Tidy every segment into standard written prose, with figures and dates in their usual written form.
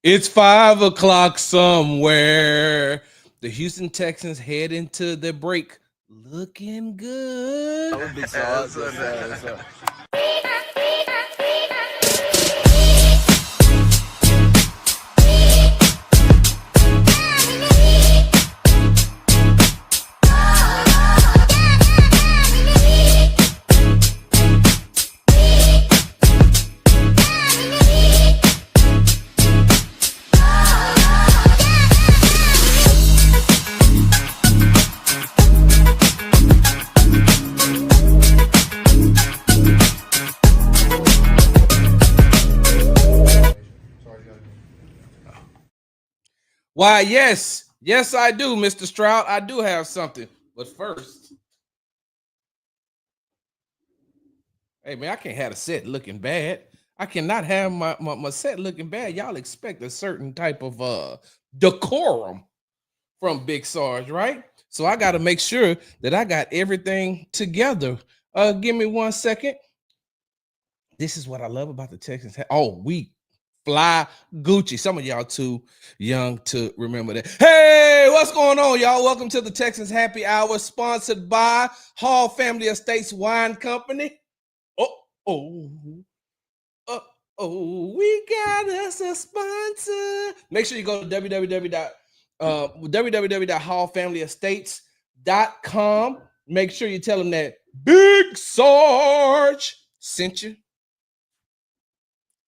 It's 5 o'clock somewhere. The Houston Texans head into the break looking good. That would be so Why, yes, I do, Mr. Stroud. I do have something. But first, hey, man, I can't have a set looking bad. I cannot have my set looking bad. Y'all expect a certain type of decorum from Big Sarge, right? So I got to make sure that I got everything together. Give me 1 second. This is what I love about the Texans. Oh, we fly Gucci. Some of y'all too young to remember that. Hey, what's going on, y'all? Welcome to the Texans Happy Hour, sponsored by Hall Family Estates Wine Company. We got us a sponsor. Make sure you go to www.hallfamilyestates.com. Make sure you tell them that Big Sarge sent you.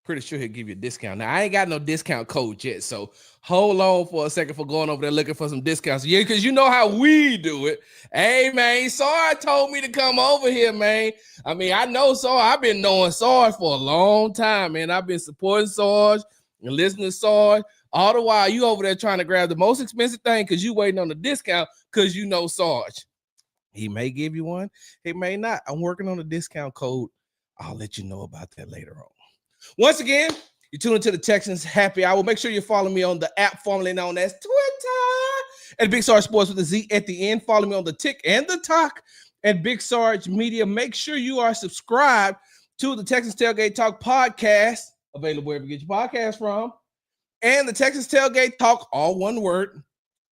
Pretty sure he'll give you a discount. Now, I ain't got no discount code yet, so hold on for a second for going over there looking for some discounts. Yeah, because you know how we do it. Hey, man, Sarge told me to come over here, man. I mean, I know Sarge. I've been knowing Sarge for a long time, man. I've been supporting Sarge and listening to Sarge. All the while, you over there trying to grab the most expensive thing because you waiting on the discount because you know Sarge. He may give you one. He may not. I'm working on a discount code. I'll let you know about that later on. Once again, you tune into the Texans Happy Hour. Make sure you follow me on the app formerly known as Twitter at Big Sarge Sports with a Z at the end. Follow me on the Tick and the Talk at Big Sarge Media. Make sure you are subscribed to the Texans Tailgate Talk podcast, available wherever you get your podcast from, and the Texans Tailgate Talk, all one word,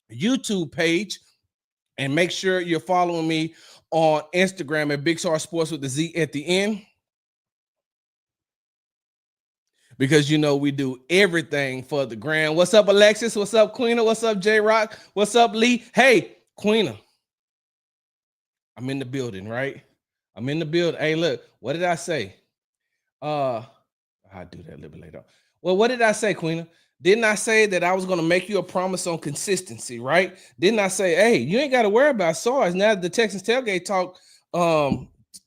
YouTube page. And make sure you're following me on Instagram at Big Sarge Sports with the Z at the end. Because, you know, we do everything for the gram. What's up, Alexis? What's up, Queena? What's up, J-Rock? What's up, Lee? Hey, Queena. I'm in the building, right? I'm in the building. Hey, look, what did I say? I'll do that a little bit later on. Well, what did I say, Queena? Didn't I say that I was going to make you a promise on consistency, right? Didn't I say, hey, you ain't got to worry about Sarge. Now the Texans Tailgate Talk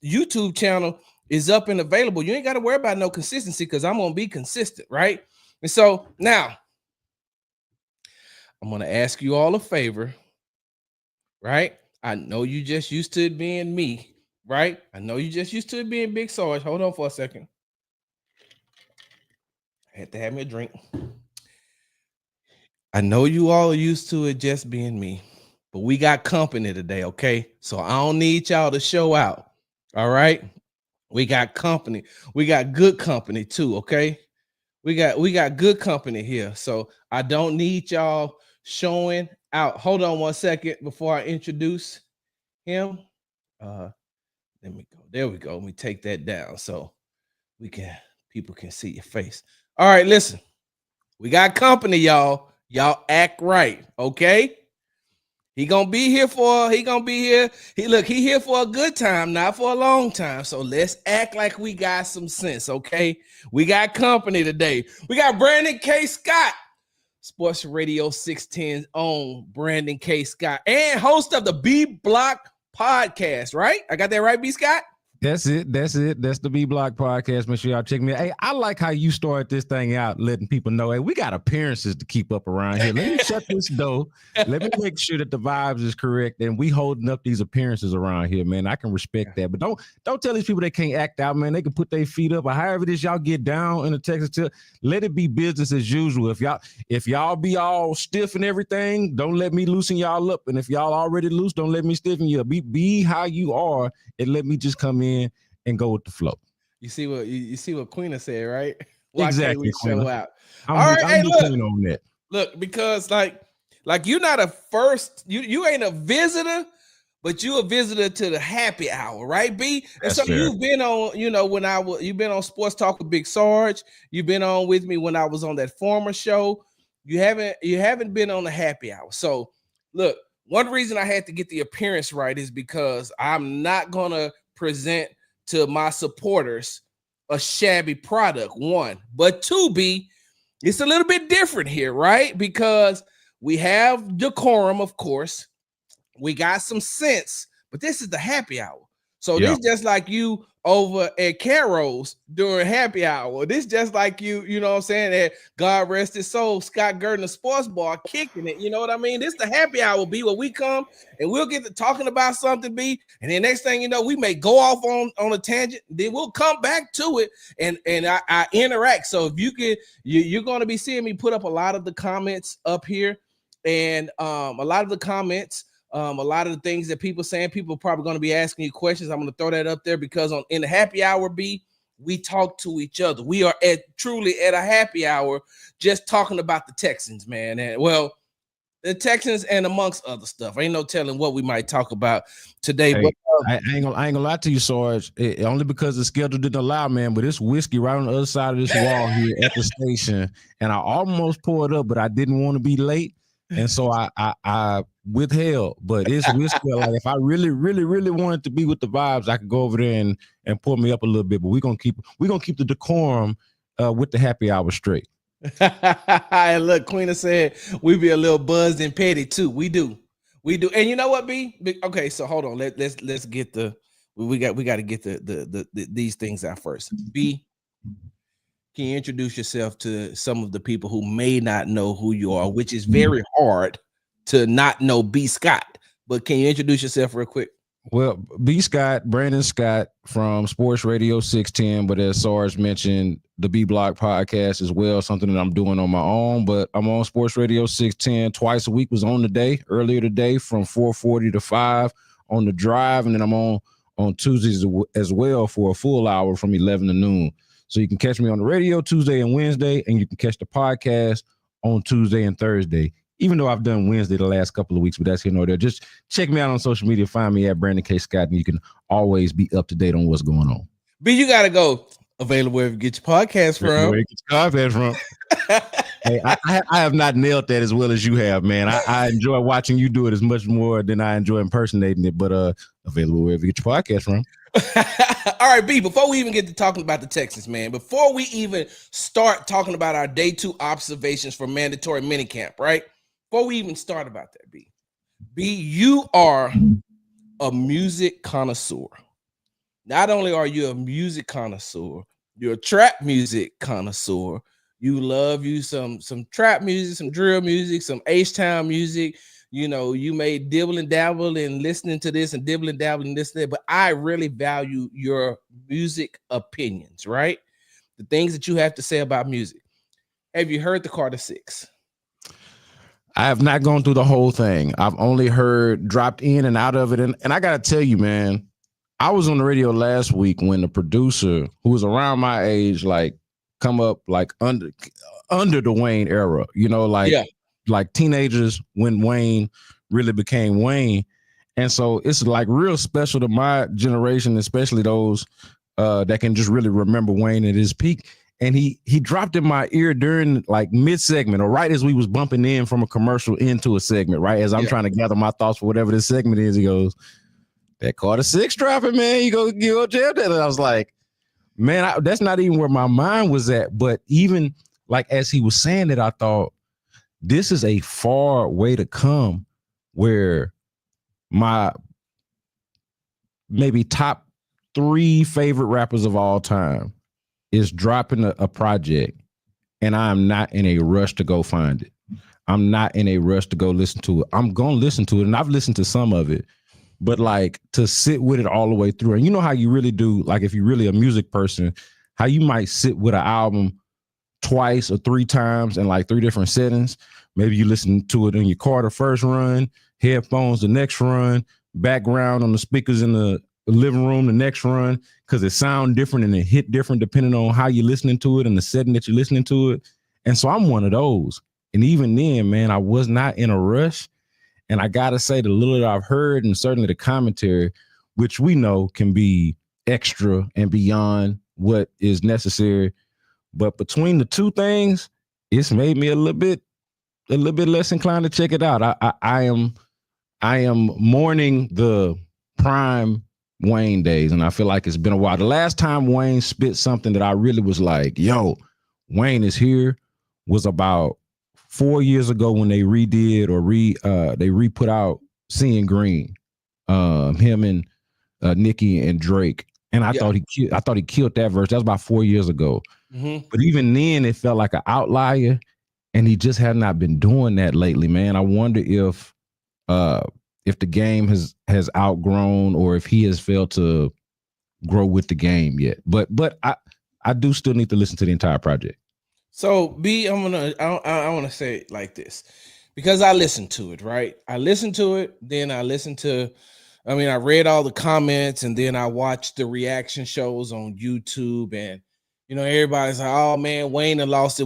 YouTube channel is up and available. You ain't got to worry about no consistency because I'm going to be consistent, right? And so now I'm going to ask you all a favor, right? I know you just used to it being me, right? I know you just used to it being Big Sarge. Hold on for a second. I had to have me a drink. I know you all are used to it just being me, but we got company today, okay? So I don't need y'all to show out, all right? We got company. We got good company too, okay? We got good company here. So I don't need y'all showing out. Hold on 1 second before I introduce him. Let me go. There we go. Let me take that down so people can see your face. All right, listen. We got company, y'all. Y'all act right, okay? He gonna be here. He here for a good time, not for a long time. So let's act like we got some sense, okay? We got company today. We got Brandon K. Scott, Sports Radio 610's own Brandon K. Scott, and host of the B Block podcast, right? I got that right, B. Scott? That's it. That's the B Block podcast. Make sure y'all check me out. Hey, I like how you started this thing out, letting people know, hey, we got appearances to keep up around here. Let me shut this door. Let me make sure that the vibes is correct, and we holding up these appearances around here, man. I can respect that, but don't tell these people they can't act out, man. They can put their feet up, or however it is y'all get down in the Texas. Let it be business as usual. If y'all be all stiff and everything, don't let me loosen y'all up. And if y'all already loose, don't let me stiffen you up. Be how you are, and let me just come in and go with the flow. You see what Queena said, right? Why can't Exactly, we show Quinn. out? I'm All right, hey, with look. Quinn on that. Look, because like you're not a first, you ain't a visitor, but you a visitor to the happy hour, right, B? And so you've been on, you've been on Sports Talk with Big Sarge. You've been on with me when I was on that former show. You haven't been on the happy hour. So look, one reason I had to get the appearance right is because I'm not gonna present to my supporters a shabby product, one, but two, B, it's a little bit different here, right? Because we have decorum, of course. We got some sense, but this is the happy hour. So this just like you over at Carol's during happy hour. This just like you know what I'm saying? That God rest his soul, Scott Gurdon, the sports bar, kicking it. You know what I mean? This the happy hour, B, where we come and we'll get to talking about something, B. And then next thing you know, we may go off on a tangent. Then we'll come back to it and I interact. So if you can, you're going to be seeing me put up a lot of the comments up here, and a lot of the comments. A lot of the things that people saying, people are probably going to be asking you questions. I'm going to throw that up there because in the happy hour, B, we talk to each other. We are truly at a happy hour, just talking about the Texans, man. And well, the Texans and amongst other stuff. Ain't no telling what we might talk about today. Hey, but I ain't gonna lie to you, Sarge. Only because the schedule didn't allow, man. But it's whiskey right on the other side of this wall here at the station, and I almost poured up, but I didn't want to be late. And so I withheld, but it's whiskey. Like if I really wanted to be with the vibes, I could go over there and pour me up a little bit. But we're gonna keep the decorum with the happy hour straight. And look, Queen said we be a little buzzed and petty too. We do. And you know what, B? Okay, so hold on. Let's get we got to get the these things out first. B, can you introduce yourself to some of the people who may not know who you are, which is very hard to not know B. Scott, but can you introduce yourself real quick? Well, B. Scott, Brandon Scott from Sports Radio 610, but as Sarge mentioned, the B Block podcast as well, something that I'm doing on my own, but I'm on Sports Radio 610 twice a week, was on earlier today from 4:40 to 5 on the drive, and then I'm on Tuesdays as well for a full hour from 11 to noon. So you can catch me on the radio Tuesday and Wednesday, and you can catch the podcast on Tuesday and Thursday, even though I've done Wednesday the last couple of weeks, but that's here nor there. Just check me out on social media. Find me at Brandon K. Scott, and you can always be up to date on what's going on. B, you got to go available wherever you get your podcast from. Where you get your podcast from. Hey, I have not nailed that as well as you have, man. I enjoy watching you do it as much more than I enjoy impersonating it, but available wherever you get your podcast from. All right, B, before we even get to talking about the Texans, man, before we even start talking about our day 2 observations for mandatory minicamp, right? Before we even start about that, B, you are a music connoisseur. Not only are you a music connoisseur, you're a trap music connoisseur. You love some trap music, some drill music, some H-Town music. You know, you may dibble and dabble in listening to this and dibble and dabble in this, but I really value your music opinions, right? The things that you have to say about music. Have you heard the Carter 6? I have not gone through the whole thing. I've only heard dropped in and out of it. And I got to tell you, man, I was on the radio last week when the producer who was around my age, like come up like under the Wayne era, you know, like teenagers when Wayne really became Wayne. And so it's like real special to my generation, especially those that can just really remember Wayne at his peak. And he dropped in my ear during like mid-segment or right as we was bumping in from a commercial into a segment, right? As I'm trying to gather my thoughts for whatever this segment is, he goes, that Carter 6 dropping, man, you go jail that. And I was like, man, that's not even where my mind was at. But even like as he was saying it, I thought, this is a far way to come where my maybe top 3 favorite rappers of all time is dropping a project, and I'm not in a rush to go find it. I'm not in a rush to go listen to it. I'm going to listen to it, and I've listened to some of it, but like to sit with it all the way through. And you know how you really do, like if you're really a music person, how you might sit with an album twice or 3 times in like 3 different settings. Maybe you listen to it in your car the first run, headphones the next run, background on the speakers in the living room, the next run, because it sound different and it hit different depending on how you're listening to it and the setting that you're listening to it. And so I'm one of those. And even then, man, I was not in a rush. And I got to say, the little that I've heard and certainly the commentary, which we know can be extra and beyond what is necessary. But between the two things, it's made me a little bit less inclined to check it out. I am mourning the prime Wayne days, and I feel like it's been a while. The last time Wayne spit something that I really was like, yo, Wayne is here, was about 4 years ago when they redid or they re-put out Seeing Green, him and Nicki and Drake. And I thought he killed that verse. That was about 4 years ago. Mm-hmm. But even then, it felt like an outlier, and he just had not been doing that lately, man. I wonder if the game has outgrown or if he has failed to grow with the game yet. But I do still need to listen to the entire project. So I want to say it like this, because I listened to it, right? I listened to it, then I read all the comments, and then I watched the reaction shows on YouTube, and everybody's like, oh man, Wayne done lost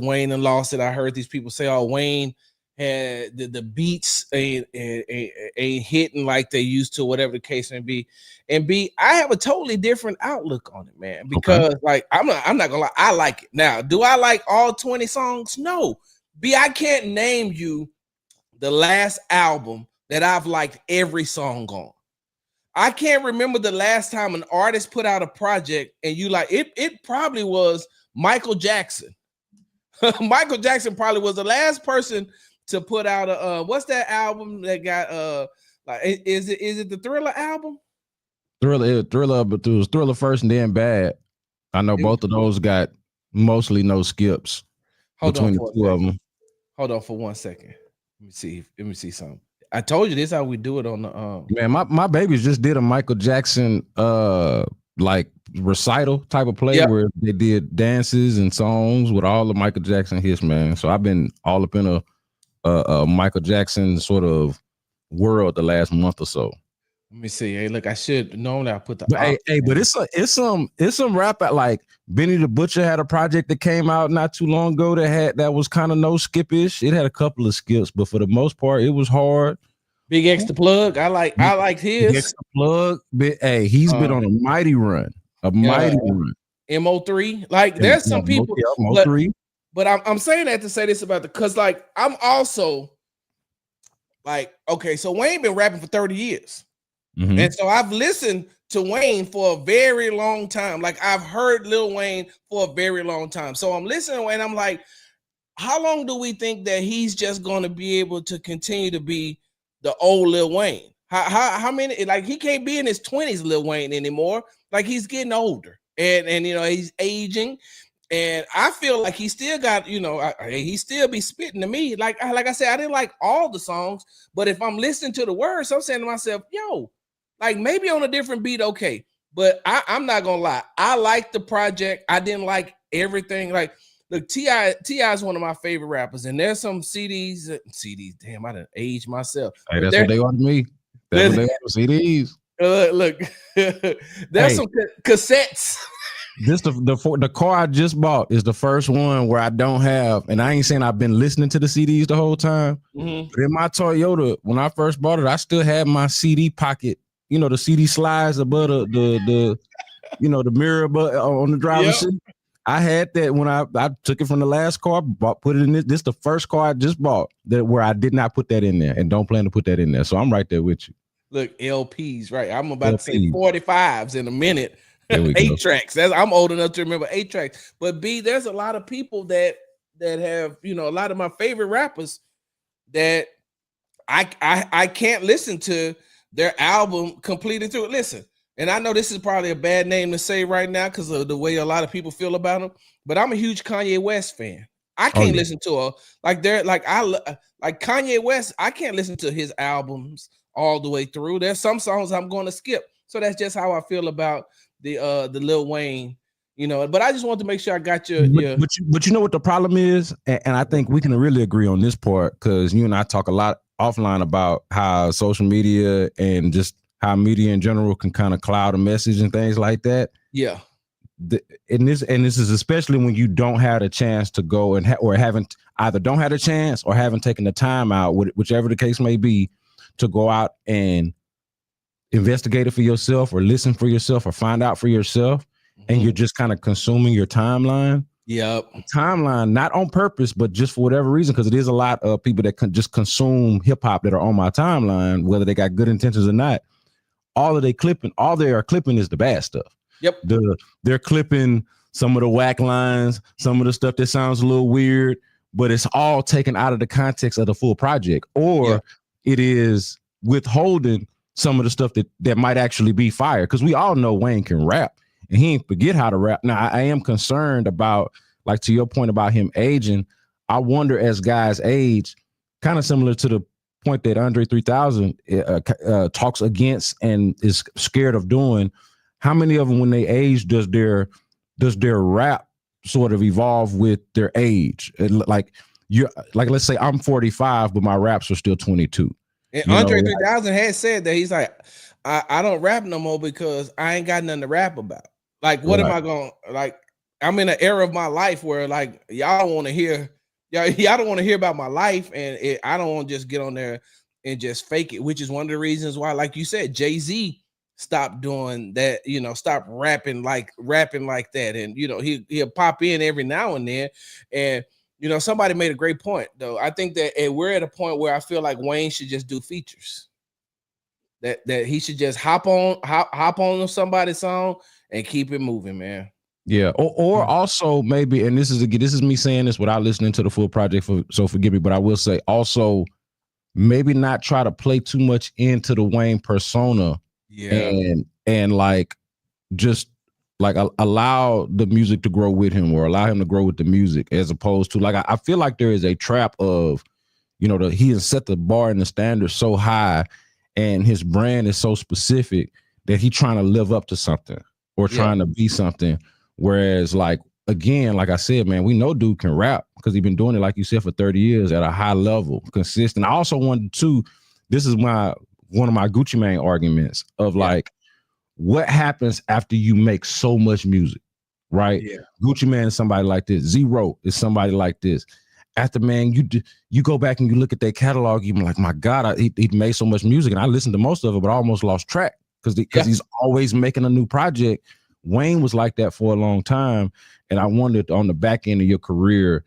it. I heard these people say, oh, Wayne had the beats ain't hitting like they used to, whatever the case may be. And I have a totally different outlook on it, man, because like I'm not gonna lie, I like it. Now, do I like all 20 songs? No. I can't name you the last album that I've liked every song on. I can't remember the last time an artist put out a project and you like it. It probably was Michael Jackson. Michael Jackson probably was the last person to put out a what's that album that got like is it the Thriller album? Thriller, but it was Thriller first and then Bad. I know both of those got mostly no skips between the two of them. Hold on for 1 second. Let me see something. I told you this is how we do it on the man. My babies just did a Michael Jackson like recital type of play where they did dances and songs with all the Michael Jackson hits, man. So I've been all up in a Michael Jackson sort of world the last month or so. Let me see. Hey, look, I should normally I put the but it's some rap like Benny the Butcher had a project that came out not too long ago that was kind of no skip-ish. It had a couple of skips, but for the most part, it was hard. Big X the Plug. I like his. Big X the Plug. He's been on a mighty run. Run. MO3. Like there's some people. MO3. But I'm saying that to say this about because like I'm also like, okay, so Wayne been rapping for 30 years. Mm-hmm. And so I've listened to Wayne for a very long time. Like I've heard Lil Wayne for a very long time. So I'm listening and I'm like, how long do we think that he's just going to be able to continue to be the old Lil Wayne? How many, like he can't be in his 20s Lil Wayne anymore. Like he's getting older and he's aging. And I feel like he still got, he still be spitting to me. Like I said, I didn't like all the songs, but if I'm listening to the words, I'm saying to myself, yo, like maybe on a different beat, okay. But I'm not gonna lie, I like the project. I didn't like everything. Like, look, T.I. is one of my favorite rappers, and there's some CDs. Damn, I done aged myself. Hey, that's what they want to me. That's what they want CDs. Look, there's some cassettes. This the car I just bought is the first one where I don't have, and I ain't saying I've been listening to the CDs the whole time. Mm-hmm. But in my Toyota, when I first bought it, I still had my CD pocket. The CD slides above the mirror on the driver's seat. I had that when I took it from the last car, put it in this. This is the first car I just bought where I did not put that in there and don't plan to put that in there. So I'm right there with you. Look, LPs, right? I'm about to say 45s in a minute. 8 tracks. I'm old enough to remember 8 tracks. But there's a lot of people that have, a lot of my favorite rappers that I can't listen to their album completely through. Listen, and I know this is probably a bad name to say right now because of the way a lot of people feel about him, but I'm a huge Kanye West fan. I can't listen to Kanye West. I can't listen to his albums all the way through. There's some songs I'm going to skip. So that's just how I feel about the Lil Wayne, But I just want to make sure I got your. But you know what the problem is, and I think we can really agree on this part because you and I talk a lot offline about how social media and just how media in general can kind of cloud a message and things like that. Yeah. And this is especially when you don't have a chance to go and or haven't either don't have a chance or haven't taken the time out, whichever the case may be, to go out and investigate it for yourself or listen for yourself or find out for yourself. And you're just kind of consuming your timeline. Yep. Timeline, not on purpose, but just for whatever reason, because it is a lot of people that can just consume hip hop that are on my timeline, whether they got good intentions or not. All they are clipping is the bad stuff. Yep. They're clipping some of the whack lines, some of the stuff that sounds a little weird, but it's all taken out of the context of the full project, or it is withholding some of the stuff that might actually be fire. Because we all know Wayne can rap. And he ain't forget how to rap. Now, I am concerned about, like, to your point about him aging. I wonder as guys age, kind of similar to the point that Andre 3000 talks against and is scared of doing. How many of them, when they age, does their rap sort of evolve with their age? Like, let's say I'm 45, but my raps are still 22. And Andre 3000 had said that he's like, I don't rap no more because I ain't got nothing to rap about. Like, what am I going to, like, I'm in an era of my life where, like, y'all don't want to hear about my life, and I don't want to just get on there and just fake it, which is one of the reasons why, like you said, Jay-Z stopped doing that, stop rapping like that. And, he'll pop in every now and then. And, somebody made a great point, though. I think that we're at a point where I feel like Wayne should just do features. That he should just hop on somebody's song and keep it moving, man. Yeah, or also maybe, and this is me saying this without listening to the full project, so forgive me, but I will say also maybe not try to play too much into the Wayne persona, and like just like allow the music to grow with him, or allow him to grow with the music, as opposed to, like, I feel like there is a trap of, he has set the bar and the standard so high, and his brand is so specific that he's trying to live up to something or trying to be something. Whereas, like, again, like I said, man, we know dude can rap because he's been doing it, like you said, for 30 years at a high level, consistent. I also wanted to, this is one of my Gucci Mane arguments of like, what happens after you make so much music, right? Yeah. Gucci Mane is somebody like this. Zero is somebody like this. After, man, you go back and you look at their catalog, you're like, my God, he made so much music, and I listened to most of it, but I almost lost track because he's always making a new project. Wayne was like that for a long time, and I wondered on the back end of your career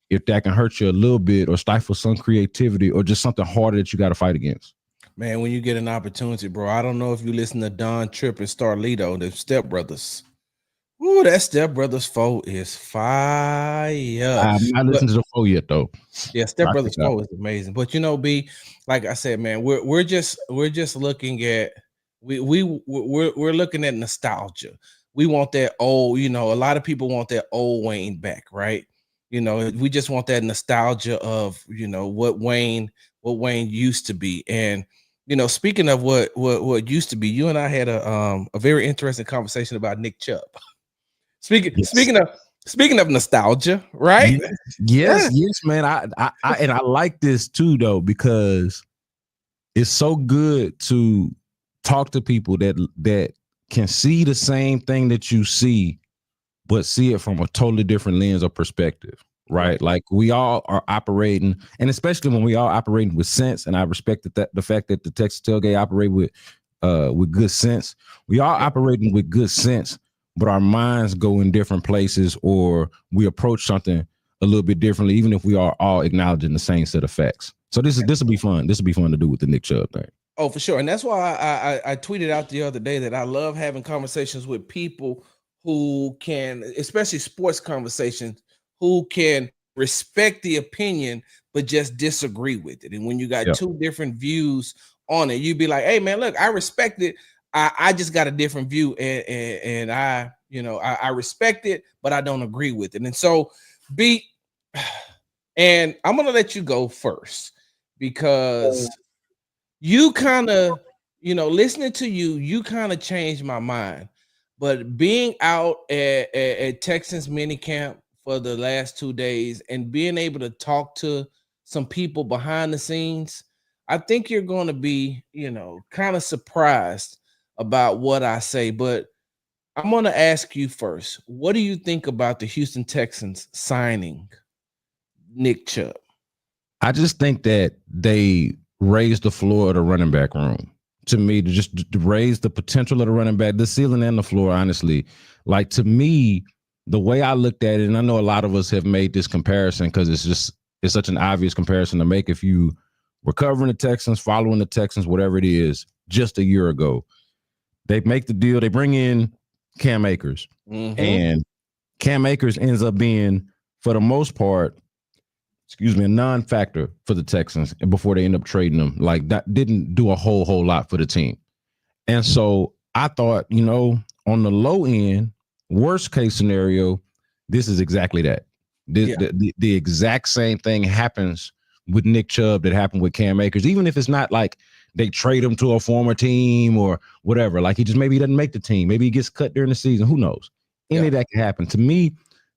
if that can hurt you a little bit or stifle some creativity or just something harder that you got to fight against. Man, when you get an opportunity, bro, I don't know if you listen to Don Tripp and Starlito, the Step Brothers. Ooh, that Step Brothers 4 is fire. I'm not listening to the 4 yet, though. Yeah, Step Brothers 4 is amazing. But B, like I said, man, we're just looking at we're looking at nostalgia. We want that old, a lot of people want that old Wayne back, right? We just want that nostalgia of, what Wayne used to be. And, speaking of what used to be, you and I had a very interesting conversation about Nick Chubb. Speaking of nostalgia, right? Yes, man. I like this too, though, because it's so good to talk to people that can see the same thing that you see, but see it from a totally different lens or perspective, right? Like, we all are operating, and especially when we all operating with sense, and I respect the fact that the Texas Tailgate operate with good sense. We all operating with good sense, but our minds go in different places, or we approach something a little bit differently, even if we are all acknowledging the same set of facts. So this will be fun. This will be fun to do with the Nick Chubb thing. Oh, for sure. And that's why I tweeted out the other day that I love having conversations with people who can, especially sports conversations, who can respect the opinion, but just disagree with it. And when you got two different views on it, you'd be like, hey, man, look, I respect it. I just got a different view, and I respect it, but I don't agree with it. And so, and I'm going to let you go first, because you kind of, listening to you kind of changed my mind. But being out at Texans minicamp for the last 2 days and being able to talk to some people behind the scenes, I think you're going to be, kind of surprised about what I say, but I'm going to ask you first. What do you think about the Houston Texans signing Nick Chubb? I just think that they raised the floor of the running back room. To me, to raise the potential of the running back, the ceiling and the floor, honestly. Like, to me, the way I looked at it, and I know a lot of us have made this comparison because it's such an obvious comparison to make if you were covering the Texans, following the Texans, whatever it is, just a year ago. They make the deal. They bring in Cam Akers. Mm-hmm. And Cam Akers ends up being, for the most part, a non-factor for the Texans before they end up trading them. Like, that didn't do a whole lot for the team. And so I thought, on the low end, worst case scenario, this is exactly that. The exact same thing happens with Nick Chubb that happened with Cam Akers, even if it's not like they trade him to a former team or whatever. Like, maybe he doesn't make the team. Maybe he gets cut during the season. Who knows? Any of that can happen. To me,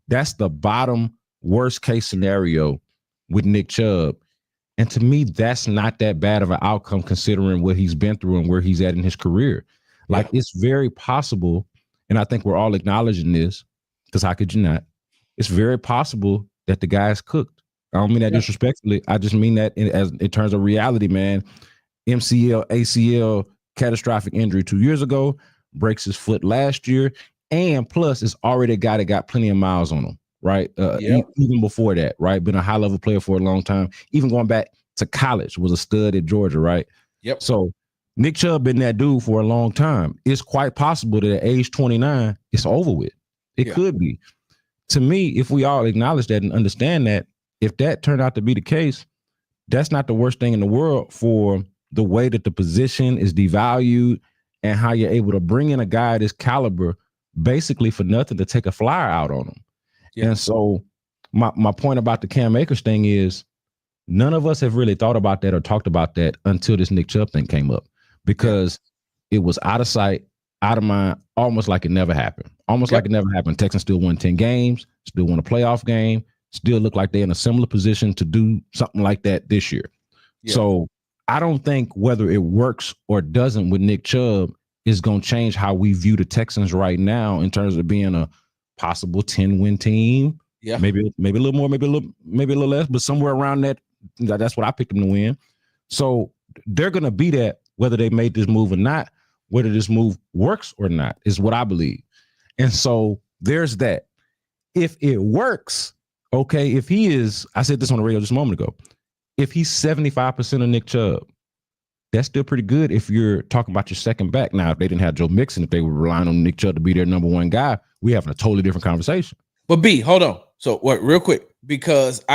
that's the bottom worst case scenario with Nick Chubb. And to me, that's not that bad of an outcome considering what he's been through and where he's at in his career. Like, it's very possible, and I think we're all acknowledging this, because how could you not? It's very possible that the guy's cooked. I don't mean that disrespectfully. I just mean that in terms of reality, man. MCL, ACL, catastrophic injury 2 years ago, breaks his foot last year, and plus it's already a guy that got plenty of miles on him. Right. Even before that, right. Been a high level player for a long time. Even going back to college, was a stud at Georgia. Right. Yep. So Nick Chubb been that dude for a long time. It's quite possible that at age 29, it's over with. It could be. To me, if we all acknowledge that and understand that, if that turned out to be the case, that's not the worst thing in the world for the way that the position is devalued and how you're able to bring in a guy of this caliber basically for nothing to take a flyer out on him. And so my point about the Cam Akers thing is none of us have really thought about that or talked about that until this Nick Chubb thing came up, because it was out of sight, out of mind, almost like it never happened. Like it never happened. Texans still won 10 games, still won a playoff game, still look like they're in a similar position to do something like that this year. So I don't think whether it works or doesn't with Nick Chubb is going to change how we view the Texans right now in terms of being a possible 10-win team. Maybe a little more, maybe a little less, but somewhere around that. That's what I picked them to win. So they're going to be that whether they made this move or not, whether this move works or not, is what I believe. And so there's that. If it works, okay, if he is, I said this on the radio just a moment ago, if he's 75% of Nick Chubb, that's still pretty good if you're talking about your second back. Now, if they didn't have Joe Mixon, if they were relying on Nick Chubb to be their number one guy, we having a totally different conversation. But B, hold on. So real quick, because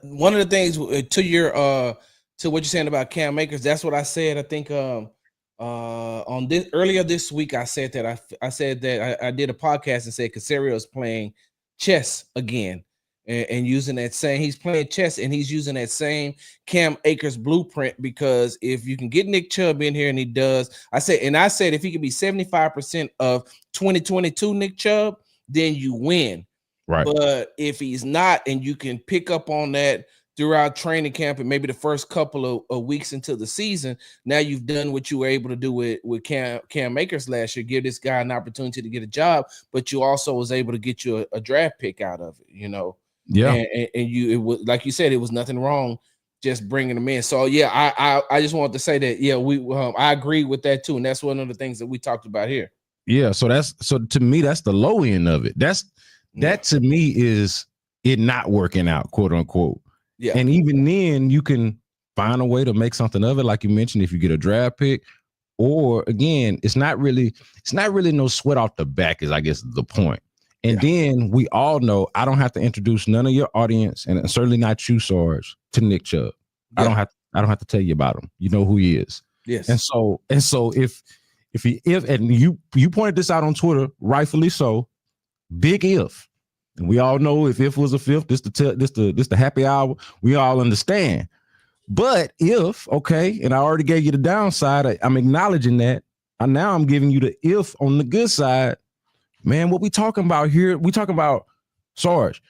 one of the things to your to what you're saying about Cam Akers, that's what I said. I think on this earlier this week, I said that I did a podcast and said Casario is playing chess again. And using that same, he's playing chess and he's using that same Cam Akers blueprint, because if you can get Nick Chubb in here and he does, I said if he could be 75% of 2022 Nick Chubb, then you win. Right. But if he's not, and you can pick up on that throughout training camp and maybe the first couple of weeks into the season, now you've done what you were able to do with Cam Akers last year, give this guy an opportunity to get a job, but you also was able to get you a draft pick out of it, Yeah. And it was, like you said, it was nothing wrong just bringing them in. So I just wanted to say that I agree with that too, and that's one of the things that we talked about here. Yeah, so to me that's the low end of it. That to me is it not working out, quote unquote. Yeah, and even then you can find a way to make something of it, like you mentioned, if you get a draft pick, or again, it's not really no sweat off the back, is I guess the point. And then we all know I don't have to introduce none of your audience, and certainly not you, Sarge, to Nick Chubb. Yeah. I don't have to tell you about him. You know who he is. Yes. And so if you pointed this out on Twitter, rightfully so, big if. And we all know if was a fifth, this the happy hour, we all understand. But if, okay, and I already gave you the downside, I'm acknowledging that. And now I'm giving you the if on the good side. Man, what we talking about here, we talking about, Sarge,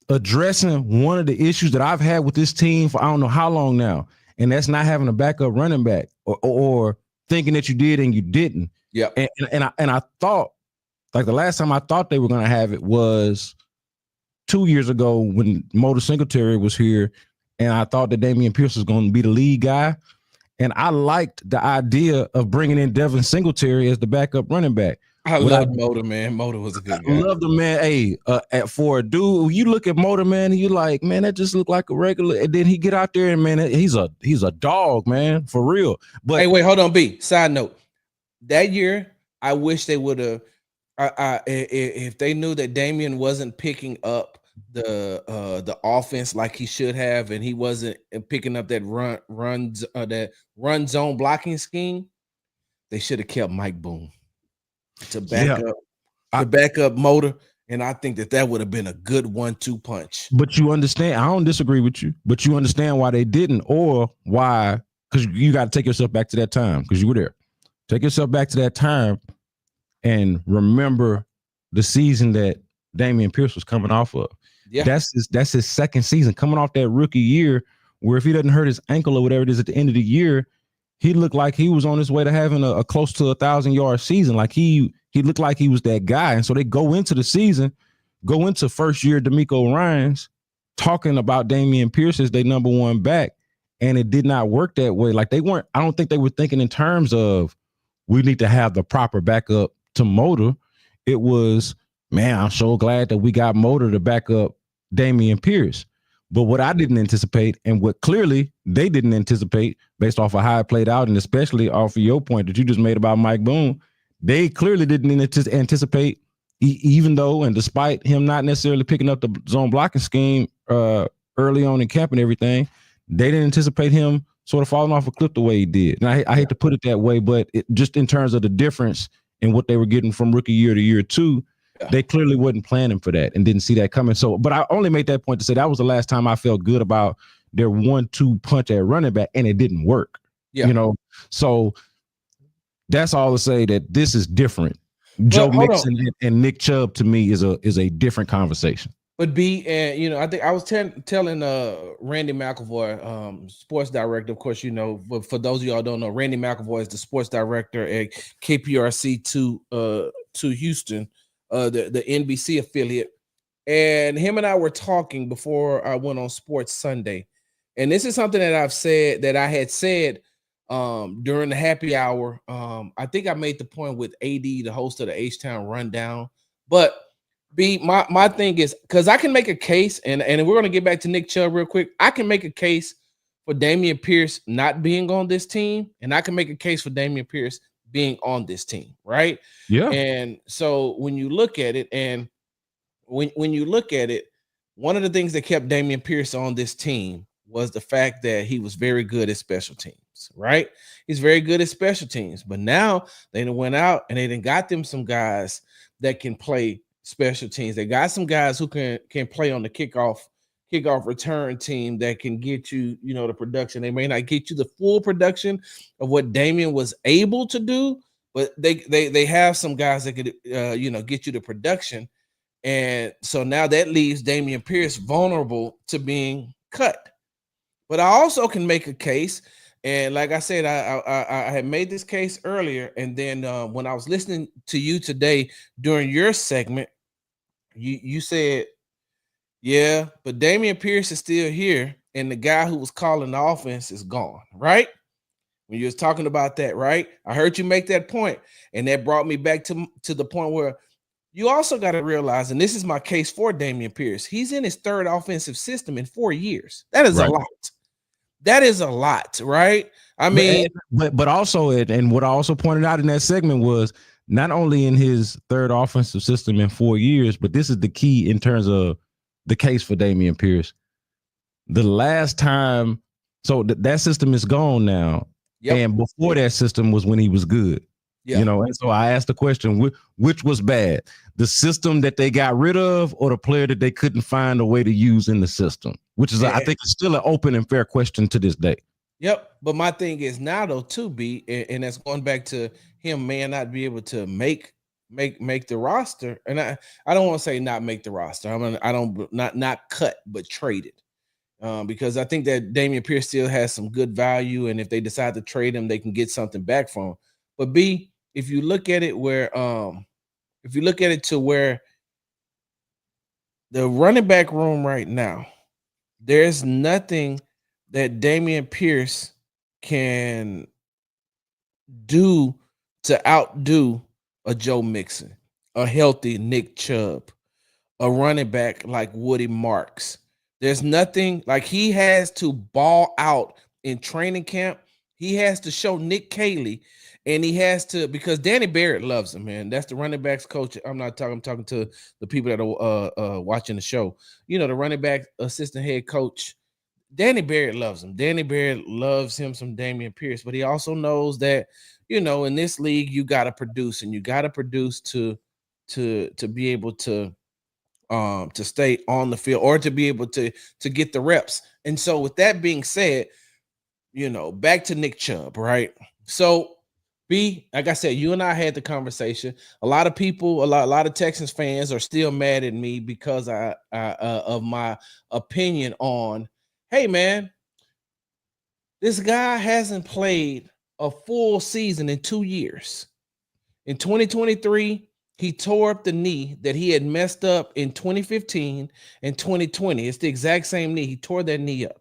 addressing one of the issues that I've had with this team for I don't know how long now. and that's not having a backup running back or thinking that you did and you didn't. Yeah. And I thought, like, the last time I thought they were going to have it was 2 years ago when Motor Singletary was here, and I thought that Dameon Pierce was going to be the lead guy. And I liked the idea of bringing in Devin Singletary as the backup running back. I love Motor, man. Motor was a good guy. I love the man. Hey, for a dude, you look at Motor, man, and you like, man, that just looked like a regular. And then he get out there and, man, he's a dog, man, for real. But hey, wait, hold on, B. Side note. That year, I wish they would have. If they knew that Dameon wasn't picking up the offense like he should have, and he wasn't picking up that run zone blocking scheme, they should have kept Mike Boone to back up Motor, and I think that would have been a good 1-2 punch. But you understand, I don't disagree with you, but you understand why they didn't, or why, because you got to take yourself back to that time, because you were there. Take yourself back to that time and remember the season that Dameon Pierce was coming off of. Yeah. That's his second season, coming off that rookie year, where if he doesn't hurt his ankle or whatever it is at the end of the year, he looked like he was on his way to having a close to 1,000-yard season. Like he looked like he was that guy. And so they go into the season, go into first year DeMeco Ryans talking about Dameon Pierce as their number one back. And it did not work that way. Like I don't think they were thinking in terms of, we need to have the proper backup to Motor. It was, man, I'm so glad that we got Motor to back up Dameon Pierce. But what I didn't anticipate, and what clearly they didn't anticipate based off of how it played out, and especially off of your point that you just made about Mike Boone, they clearly didn't anticipate, even though and despite him not necessarily picking up the zone blocking scheme early on in camp and everything, they didn't anticipate him sort of falling off a cliff the way he did. And I hate to put it that way, but just in terms of the difference in what they were getting from rookie year to year two, they clearly wasn't planning for that and didn't see that coming. So, but I only made that point to say that was the last time I felt good about their 1-2 punch at running back, and it didn't work. Yeah. You know, so that's all to say that this is different. Joe Mixon and Nick Chubb to me is a different conversation. But B, and you know, I think I was telling Randy McElvoy, sports director. Of course, you know, but for those of y'all who don't know, Randy McElvoy is the sports director at KPRC to Houston, the NBC affiliate. And him and I were talking before I went on Sports Sunday, and this is something that I had said during the happy hour. I think I made the point with AD, the host of the H-Town Rundown, but. B, my thing is, because I can make a case, and we're going to get back to Nick Chubb real quick. I can make a case for Dameon Pierce not being on this team, and I can make a case for Dameon Pierce being on this team, right? Yeah. And so when you look at it, and when you look at it, one of the things that kept Dameon Pierce on this team was the fact that he was very good at special teams, right? He's very good at special teams, but now they went out and they got them some guys that can play special teams. They got some guys who can play on the kickoff return team that can get you, you know, the production. They may not get you the full production of what Dameon was able to do, but they have some guys that could you know, get you the production. And so now that leaves Dameon Pierce vulnerable to being cut. But I also can make a case, and like I said, I had made this case earlier, and then when I was listening to you today during your segment, you said, yeah, but Dameon Pierce is still here, and the guy who was calling the offense is gone, right? When you was talking about that, right? I heard you make that point, and that brought me back to the point where you also got to realize, and this is my case for Dameon Pierce, he's in his third offensive system in 4 years. That is a lot. That is a lot, right? I mean, but also, and what I also pointed out in that segment was not only in his third offensive system in 4 years, but this is the key in terms of the case for Dameon Pierce. The last time, so that system is gone now. Yep. And before that system was when he was good. Yeah. You know, and so I asked the question, which was bad? The system that they got rid of, or the player that they couldn't find a way to use in the system? Which is, I think, it's still an open and fair question to this day. Yep. But my thing is now, though, too, B, and that's going back to him may not be able to make the roster. And I don't want to say not make the roster. I don't not cut, but traded. because I think that Dameon Pierce still has some good value, and if they decide to trade him, they can get something back from him. But B, if you look at it to where the running back room right now, there's nothing that Dameon Pierce can do to outdo a Joe Mixon, a healthy Nick Chubb, a running back like Woody Marks. There's nothing like he has to ball out in training camp. He has to show Nick Caley, and he has to, because Danny Barrett loves him, man. That's the running backs coach. I'm talking to the people that are watching the show. You know, the running back assistant head coach, Danny Barrett loves him. Danny Barrett loves him some Dameon Pierce, but he also knows that, you know, in this league, you got to produce, and you got to produce to be able to stay on the field, or to be able to get the reps. And so with that being said, you know, back to Nick Chubb, right? So B, like I said, you and I had the conversation. A lot of people, a lot of Texans fans are still mad at me because of my opinion on, hey man, this guy hasn't played a full season in 2 years. In 2023, he tore up the knee that he had messed up in 2015 and 2020. It's the exact same knee. He tore that knee up.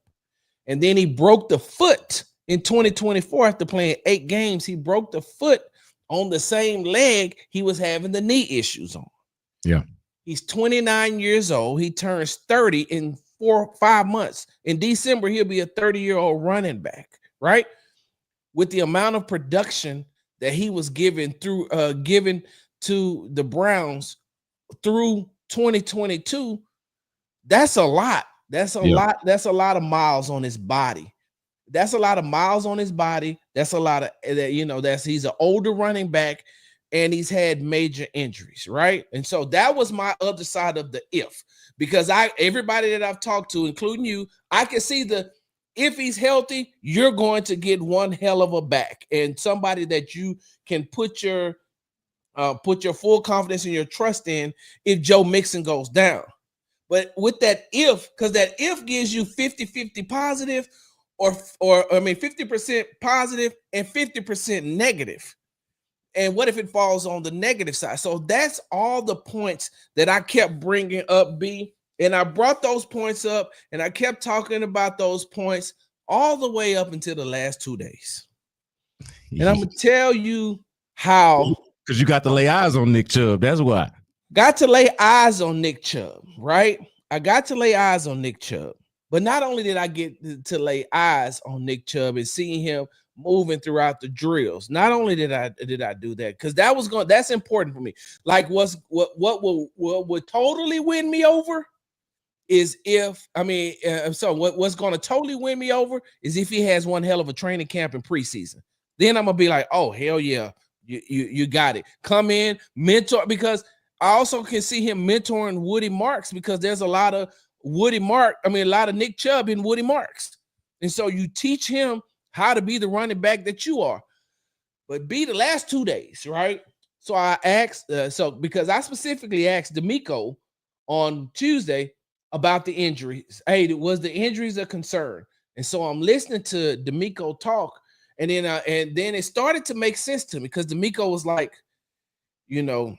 And then he broke the foot in 2024 after playing 8 games. He broke the foot on the same leg he was having the knee issues on. Yeah. He's 29 years old. He turns 30 in 4-5 months. In December, he'll be a 30-year-old running back, right? With the amount of production that he was given to the Browns through 2022, that's a lot. That's a lot. That's a lot of miles on his body. That's a lot of miles on his body. That's a lot of, you know, he's an older running back, and he's had major injuries, right? And so that was my other side of the if, because everybody that I've talked to, including you, I can see if he's healthy, you're going to get one hell of a back, and somebody that you can put your full confidence and your trust in if Joe Mixon goes down. But with that if, because that if gives you 50-50 positive, or 50% positive and 50% negative. And what if it falls on the negative side? So that's all the points that I kept bringing up, B. And I brought those points up, and I kept talking about those points all the way up until the last 2 days. And I'm going to tell you how. Because you got to lay eyes on Nick Chubb. That's why. Got to lay eyes on Nick Chubb, right? I got to lay eyes on Nick Chubb. But not only did I get to lay eyes on Nick Chubb and seeing him moving throughout the drills, not only did I do that, because that's important for me. Like what would totally win me over is what's going to totally win me over is if he has one hell of a training camp in preseason. Then I'm gonna be like, oh hell yeah, you got it. Come in, mentor, because I also can see him mentoring Woody Marks, because there's a lot of Nick Chubb in Woody Marks. And so you teach him how to be the running back that you are. But the last 2 days, right? So I asked, because I specifically asked D'Amico on Tuesday about the injuries. Hey, was the injuries a concern? And so I'm listening to D'Amico talk, and then it started to make sense to me, because D'Amico was like, you know,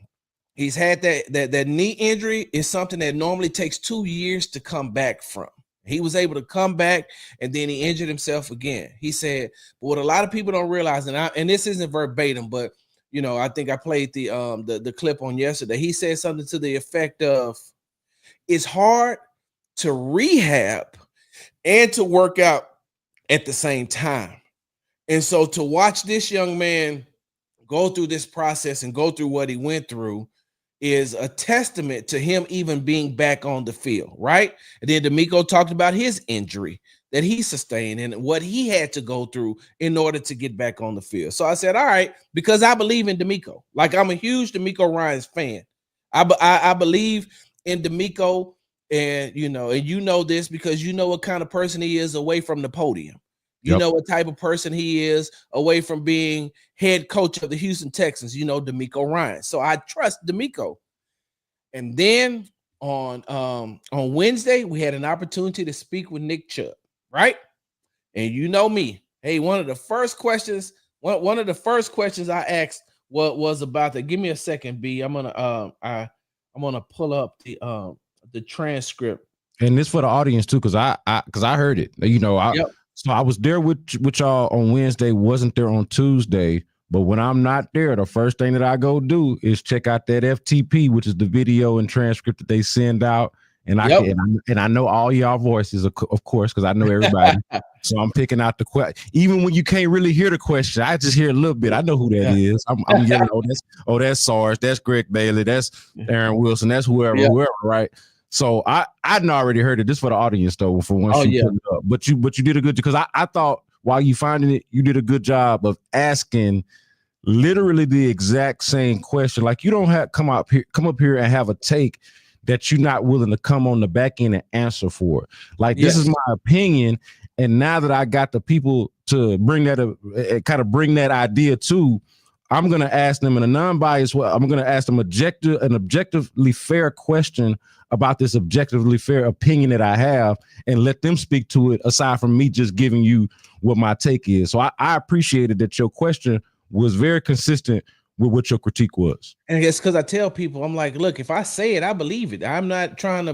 he's had that knee injury is something that normally takes 2 years to come back from. He was able to come back, and then he injured himself again. He said, but what a lot of people don't realize, and this isn't verbatim, but you know, I think I played the clip on yesterday. He said something to the effect of, it's hard to rehab and to work out at the same time. And so to watch this young man go through this process and go through what he went through is a testament to him even being back on the field, right? And then D'Amico talked about his injury that he sustained and what he had to go through in order to get back on the field. So I said, all right, because I believe in D'Amico. Like, I'm a huge D'Amico Ryans fan. I believe in D'Amico, and you know this because you know what kind of person he is away from the podium. You know what type of person he is away from being head coach of the Houston Texans, D'Amico Ryans. So I trust D'Amico. And then on Wednesday, we had an opportunity to speak with Nick Chubb, right? And you know me. Hey, one of the first questions I asked was about that. Give me a second, B. I'm gonna pull up the transcript. And this for the audience too, because I heard it. Yep. So I was there with y'all on Wednesday, wasn't there on Tuesday. But when I'm not there, the first thing that I go do is check out that FTP, which is the video and transcript that they send out. And I know all y'all voices, of course, because I know everybody. So I'm picking out the question. Even when you can't really hear the question, I just hear a little bit. I know who that is. I'm yelling, that's Sarge, that's Greg Bailey, that's Aaron Wilson, that's whoever, right? So I'd already heard it. This for the audience though, for once you put it up. But you did a good job, because I thought while you finding it, you did a good job of asking literally the exact same question. Like, you don't have come up here and have a take that you're not willing to come on the back end and answer for it. Like, this is my opinion. And now that I got the people to bring that kind of bring that idea to, I'm going to ask them in a non-biased way. I'm going to ask them an objectively fair question about this objectively fair opinion that I have, and let them speak to it aside from me just giving you what my take is. So I appreciated that your question was very consistent with what your critique was. And it's because I tell people, I'm like, look, if I say it, I believe it. I'm not trying to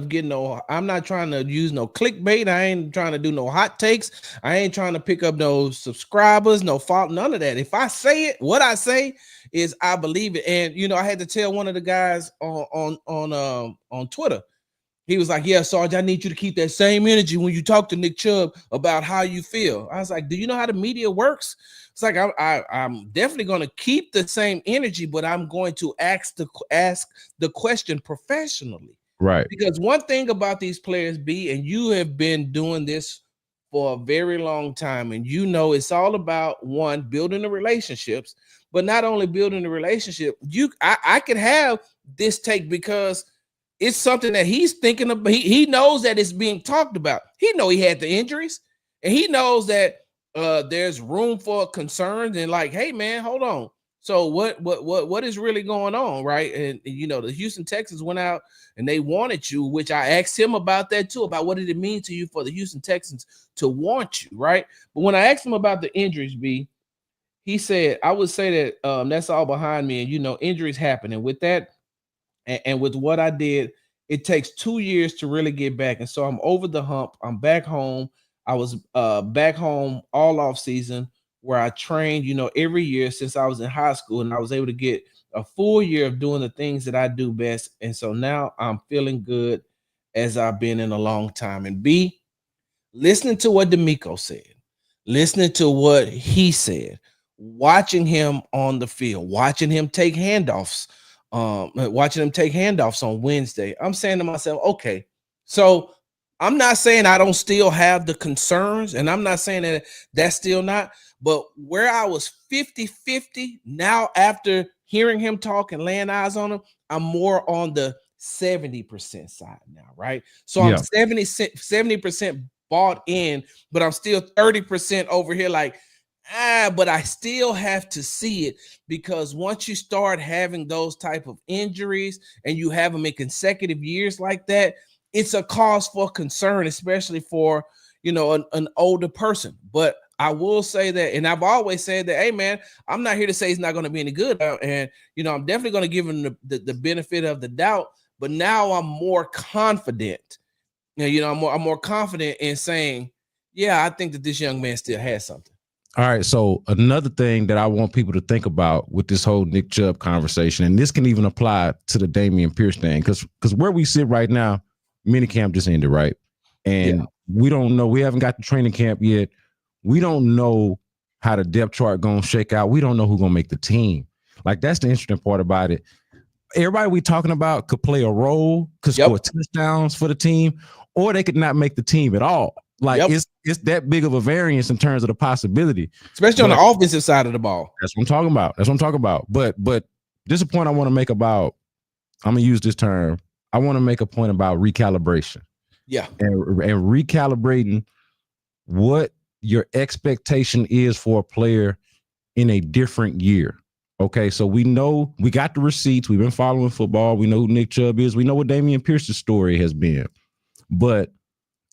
use no clickbait. I ain't trying to do no hot takes. I ain't trying to pick up no subscribers, no fault, none of that. If I say it, what I say is I believe it. And I had to tell one of the guys on Twitter. He was like, yeah, Sarge, I need you to keep that same energy when you talk to Nick Chubb about how you feel. I was like, do you know how the media works? It's like, I'm definitely going to keep the same energy, but I'm going to ask the question professionally. Right. Because one thing about these players, B, and you have been doing this for a very long time, and it's all about, one, building the relationships, but not only building the relationship, I could have this take because it's something that he's thinking about. He knows that it's being talked about. He he had the injuries, and he knows that there's room for concerns, and like, hey man, hold on. So what is really going on, right? And the Houston Texans went out and they wanted you, which I asked him about that too, about what did it mean to you for the Houston Texans to want you, right? But when I asked him about the injuries, B, he said, I would say that that's all behind me, and injuries happen, and with that, and with what I did, it takes 2 years to really get back, and so I'm over the hump. I'm back home. I was back home all off season, where I trained, every year since I was in high school, and I was able to get a full year of doing the things that I do best. And so now I'm feeling good as I've been in a long time. And B, listening to what D'Amico said, listening to what he said, watching him on the field, watching him take handoffs on Wednesday, I'm saying to myself, okay, so I'm not saying I don't still have the concerns, and I'm not saying that that's still not, but where I was 50-50, now after hearing him talk and laying eyes on him, I'm more on the 70% side now, right? So I'm 70% bought in, but I'm still 30% over here like, but I still have to see it, because once you start having those type of injuries and you have them in consecutive years like that, it's a cause for concern, especially for, an older person. But I will say that, and I've always said that, hey man, I'm not here to say he's not going to be any good. And, I'm definitely going to give him the benefit of the doubt, but now I'm more confident. I'm more confident in saying, yeah, I think that this young man still has something. All right. So another thing that I want people to think about with this whole Nick Chubb conversation, and this can even apply to the Dameon Pierce thing, because where we sit right now, minicamp just ended, right? And we don't know. We haven't got the training camp yet. We don't know how the depth chart going to shake out. We don't know who's going to make the team. Like, that's the interesting part about it. Everybody we talking about could play a role, could score touchdowns for the team, or they could not make the team at all. Like, it's that big of a variance in terms of the possibility. Especially on the offensive side of the ball. That's what I'm talking about. But this is a point I want to make about, I'm going to use this term. I want to make a point about recalibration. Yeah. And recalibrating what your expectation is for a player in a different year. Okay, so we know we got the receipts. We've been following football. We know who Nick Chubb is. We know what Dameon Pierce's story has been. But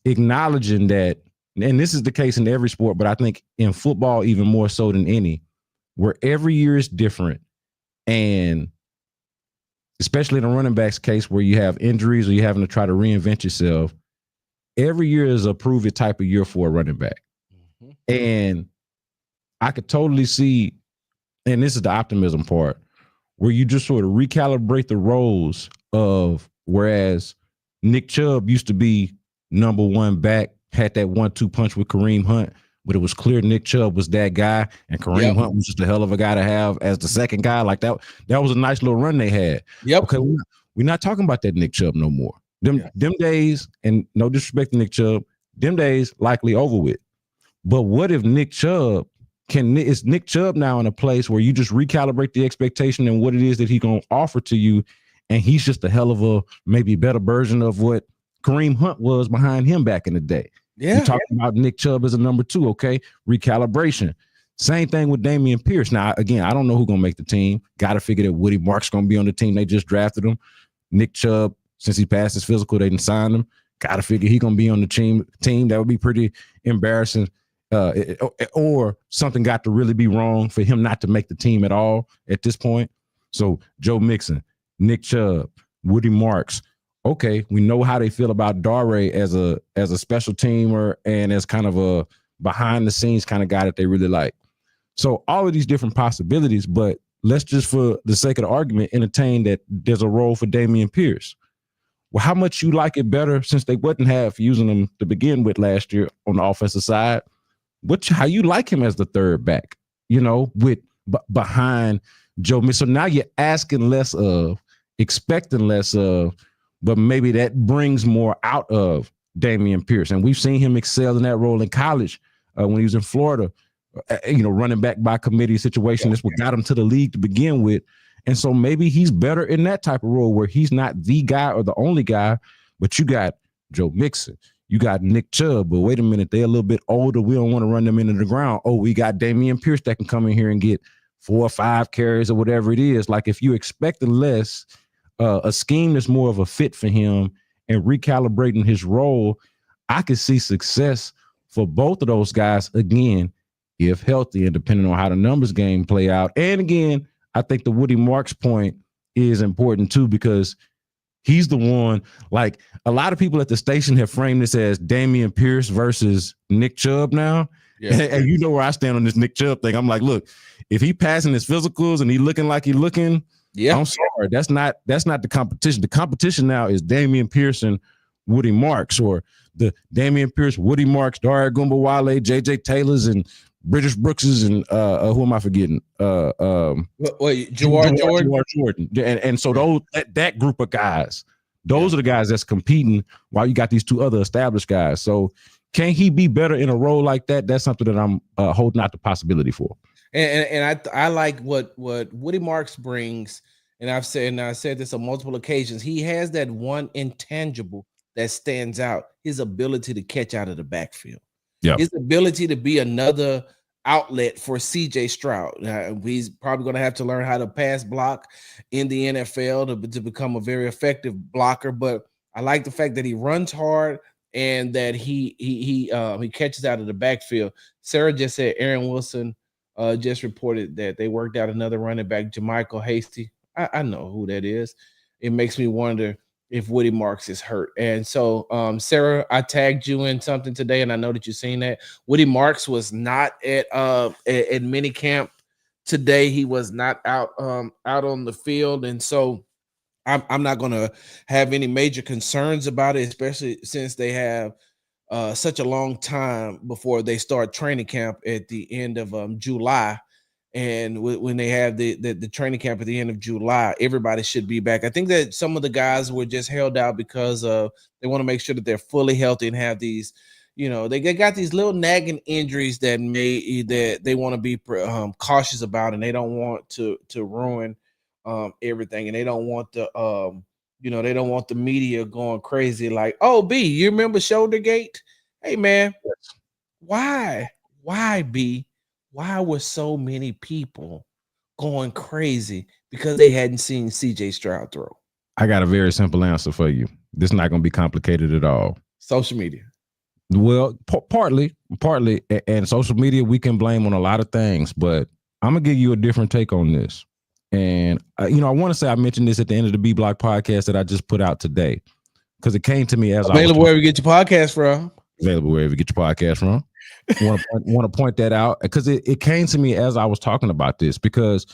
acknowledging that, and this is the case in every sport, but I think in football even more so than any, where every year is different, and especially in a running back's case where you have injuries or you're having to try to reinvent yourself, every year is a prove it type of year for a running back. Mm-hmm. And I could totally see, and this is the optimism part, where you just sort of recalibrate the roles of, whereas Nick Chubb used to be number one back, had that 1-2 punch with Kareem Hunt, but it was clear Nick Chubb was that guy, and Kareem Hunt was just a hell of a guy to have as the second guy. Like that was a nice little run they had. Yep. Okay, we're not talking about that Nick Chubb no more. Them days, and no disrespect to Nick Chubb, them days likely over with. But what if Nick Chubb is Nick Chubb now in a place where you just recalibrate the expectation and what it is that he's gonna offer to you, and he's just a hell of a maybe better version of what Kareem Hunt was behind him back in the day. Yeah. You're talking about Nick Chubb as a number 2, okay? Recalibration. Same thing with Dameon Pierce. Now, again, I don't know who's going to make the team. Got to figure that Woody Marks going to be on the team. They just drafted him. Nick Chubb, since he passed his physical, they didn't sign him. Got to figure he's going to be on the team. That would be pretty embarrassing. Or something got to really be wrong for him not to make the team at all at this point. So Joe Mixon, Nick Chubb, Woody Marks. Okay, we know how they feel about Dare as a special teamer and as kind of a behind the scenes kind of guy that they really like. So all of these different possibilities, but let's just, for the sake of the argument, entertain that there's a role for Dameon Pierce. Well, how much you like it better, since they wouldn't have using him to begin with last year on the offensive side? How you like him as the third back, with behind Joe Mixon? So now you're asking less of, expecting less of, but maybe that brings more out of Dameon Pierce. And we've seen him excel in that role in college when he was in Florida, running back by committee situation. That's what got him to the league to begin with. And so maybe he's better in that type of role where he's not the guy or the only guy, but you got Joe Mixon, you got Nick Chubb, but wait a minute, they're a little bit older. We don't want to run them into the ground. Oh, we got Dameon Pierce that can come in here and get 4 or 5 carries or whatever it is. Like if you expect less, a scheme that's more of a fit for him and recalibrating his role, I could see success for both of those guys, again, if healthy and depending on how the numbers game play out. And again, I think the Woody Marks point is important too, because he's the one, like a lot of people at the station have framed this as Dameon Pierce versus Nick Chubb now. Yeah. And you know where I stand on this Nick Chubb thing. I'm like, look, if he passing his physicals and he looking like he looking, I'm sorry, that's not the competition. The competition now is Dameon Pierce and Woody Marks, or the Dameon Pierce, Woody Marks, Dare Gumbawale, JJ Taylors, and British Brookses, and who am I forgetting? Jordan. And so that group of guys, those are the guys that's competing while you got these 2 other established guys. So can he be better in a role like that? That's something that I'm holding out the possibility for. And I like what Woody Marks brings, and I said this on multiple occasions. He has that one intangible that stands out: his ability to catch out of the backfield. Yeah, his ability to be another outlet for CJ Stroud. He's probably going to have to learn how to pass block in the NFL to become a very effective blocker. But I like the fact that he runs hard and that he catches out of the backfield. Sarah just said Aaron Wilson just reported that they worked out another running back, Jermichael Hasty. I know who that is. It makes me wonder if Woody Marks is hurt. And so, Sarah, I tagged you in something today, and I know that you've seen that. Woody Marks was not at minicamp today. He was not out on the field, and so I'm not going to have any major concerns about it, especially since they have such a long time before they start training camp at the end of July. And when they have the training camp at the end of July, everybody should be back. I think that some of the guys were just held out because they want to make sure that they're fully healthy and have these, they got these little nagging injuries that they want to be cautious about, and they don't want to ruin everything, and they don't want they don't want the media going crazy like, oh, B, you remember Shouldergate? Hey, man, why, B? Why were so many people going crazy because they hadn't seen CJ Stroud throw? I got a very simple answer for you. This is not going to be complicated at all. Social media. Well, partly, and social media we can blame on a lot of things, but I'm going to give you a different take on this. And, I want to say I mentioned this at the end of the B Block podcast that I just put out today because it came to me as available wherever you get your podcast from. Available wherever you get your podcast from. Want to point that out because it came to me as I was talking about this because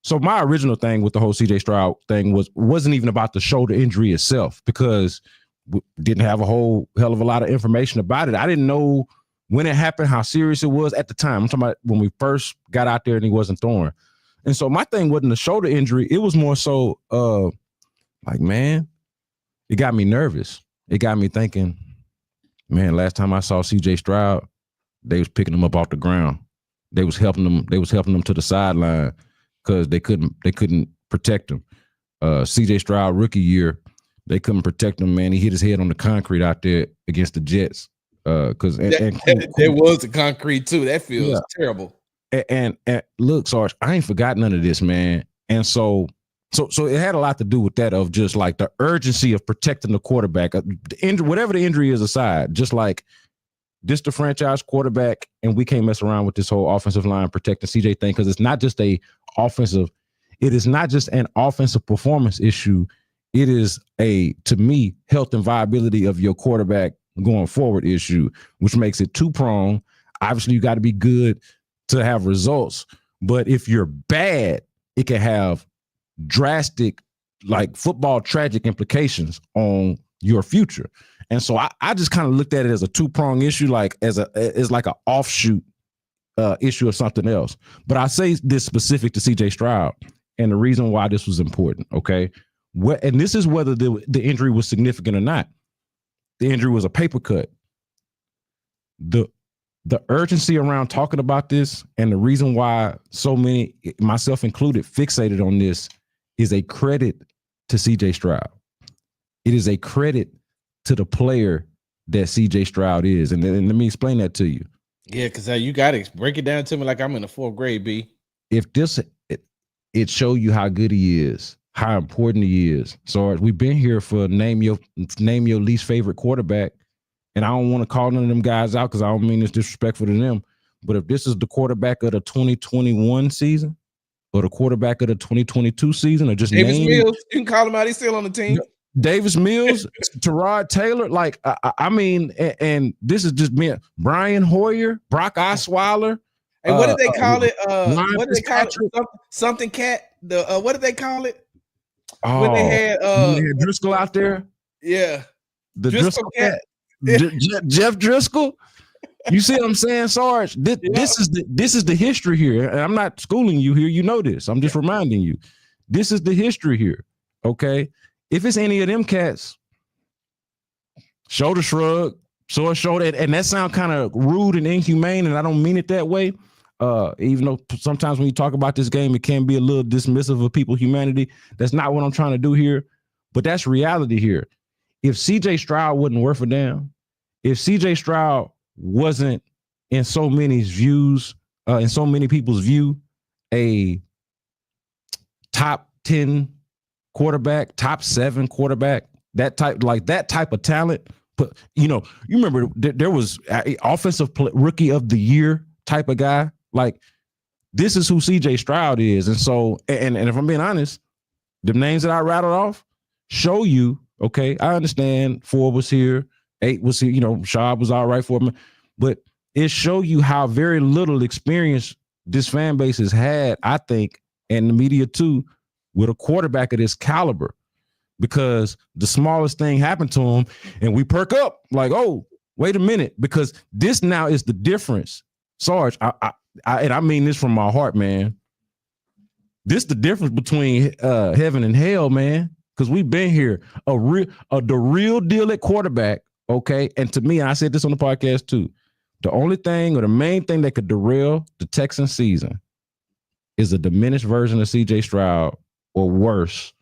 so my original thing with the whole CJ Stroud thing wasn't even about the shoulder injury itself because we didn't have a whole hell of a lot of information about it. I didn't know when it happened, how serious it was at the time. I'm talking about when we first got out there and he wasn't throwing. And so my thing wasn't the shoulder injury. It was more so man, it got me nervous. It got me thinking, man, last time I saw CJ Stroud, they was picking him up off the ground. They was helping him to the sideline because they couldn't protect him. CJ Stroud rookie year, they couldn't protect him, man. He hit his head on the concrete out there against the Jets. Because there was the concrete too. That feels terrible. And look, Sarge, I ain't forgot none of this, man. And so it had a lot to do with that of just like the urgency of protecting the quarterback. Whatever the injury is aside, just like this the franchise quarterback, and we can't mess around with this whole offensive line protecting CJ thing because it's not just it is not just an offensive performance issue. It is to me, health and viability of your quarterback going forward issue, which makes it two-pronged. Obviously, you got to be good to have results, but if you're bad, it can have drastic, like football tragic implications on your future. And so I just kind of looked at it as a two-pronged issue, like as like an offshoot issue of something else. But I say this specific to CJ Stroud and the reason why this was important, okay? And this is whether the injury was significant or not. The injury was a paper cut. The urgency around talking about this and the reason why so many, myself included, fixated on this is a credit to CJ Stroud. It is a credit to the player that CJ Stroud is. And let me explain that to you. Yeah, because you got to break it down to me like I'm in the fourth grade, B. If it show you how good he is, how important he is. So we've been here for name your least favorite quarterback. And I don't want to call none of them guys out because I don't mean it's disrespectful to them. But if this is the quarterback of the 2021 season or the quarterback of the 2022 season or just Davis Mills, you can call him out. He's still on the team. Davis Mills, Tyrod Taylor, I mean, and this is just me. Brian Hoyer, Brock Osweiler. And what did they call it? What did they call it? Something cat. What did they call it? When they had Driscoll out there. Yeah. The Driscoll cat. Jeff Driscoll. You see what I'm saying, Sarge? This is the history here. And I'm not schooling you here. You know this. I'm just reminding you. This is the history here. Okay. If it's any of them cats, shoulder shrug, sore shoulder, and that sound kind of rude and inhumane, and I don't mean it that way. Even though sometimes when you talk about this game, it can be a little dismissive of people's humanity. That's not what I'm trying to do here, but that's reality here. If CJ Stroud wasn't worth a damn, if CJ Stroud wasn't in so many views, in so many people's view, a top 10 quarterback, top 7 quarterback, that type of talent. But you remember there was a offensive rookie of the year type of guy. Like, this is who CJ Stroud is. And so, and if I'm being honest, the names that I rattled off show you, okay, I understand 4 was here, 8 was here, Schaub was all right for him, but it show you how very little experience this fan base has had, I think, and the media too, with a quarterback of this caliber, because the smallest thing happened to him and we perk up like, oh, wait a minute, because this now is the difference. Sarge, and I mean this from my heart, man. This the difference between heaven and hell, man, because we've been here the real deal at quarterback, okay? And to me, I said this on the podcast too, the only thing or the main thing that could derail the Texans season is a diminished version of CJ Stroud, or worse,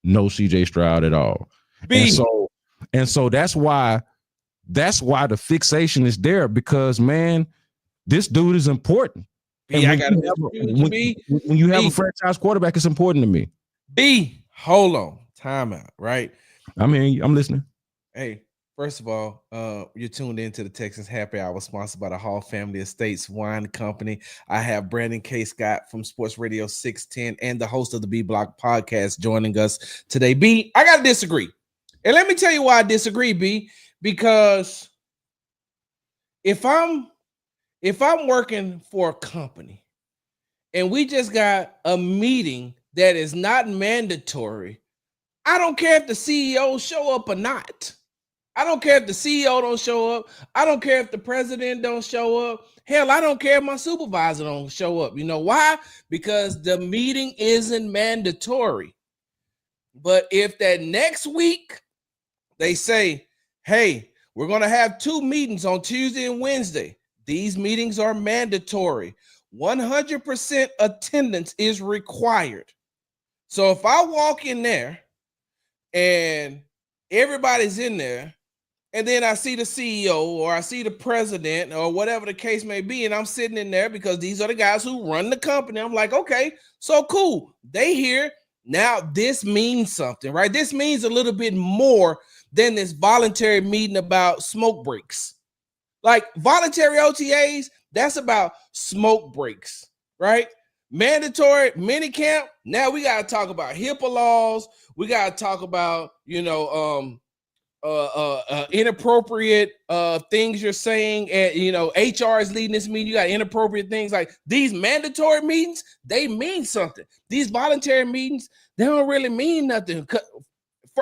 no CJ Stroud at all. And so that's why the fixation is there, because, man, this dude is important. B, I gotta disagree with you, B. When you have a franchise quarterback, it's important to me. B, hold on, timeout, right? I'm listening. Hey, first of all, you're tuned into the Texans Happy Hour, sponsored by the Hall Family Estates Wine Company. I have Brandon K. Scott from Sports Radio 610 and the host of the B Block podcast joining us today. B, I gotta disagree. And let me tell you why I disagree, B, because if I'm working for a company and we just got a meeting that is not mandatory, I don't care if the CEO show up or not. I don't care if the CEO don't show up. I don't care if the president don't show up. Hell, I don't care if my supervisor don't show up. You know why? Because the meeting isn't mandatory. But if that next week they say, hey, we're going to have 2 meetings on Tuesday and Wednesday. These meetings are mandatory. 100% attendance is required. So if I walk in there and everybody's in there, and then I see the CEO or I see the president or whatever the case may be, and I'm sitting in there because these are the guys who run the company. I'm like, okay, so cool. They here. Now this means something, right? This means a little bit more than this voluntary meeting about smoke breaks. Like voluntary OTAs, that's about smoke breaks, right? Mandatory minicamp. Now we got to talk about HIPAA laws. We got to talk about, inappropriate things you're saying, and HR is leading this meeting. You got inappropriate things. Like these mandatory meetings, they mean something. These voluntary meetings, they don't really mean nothing.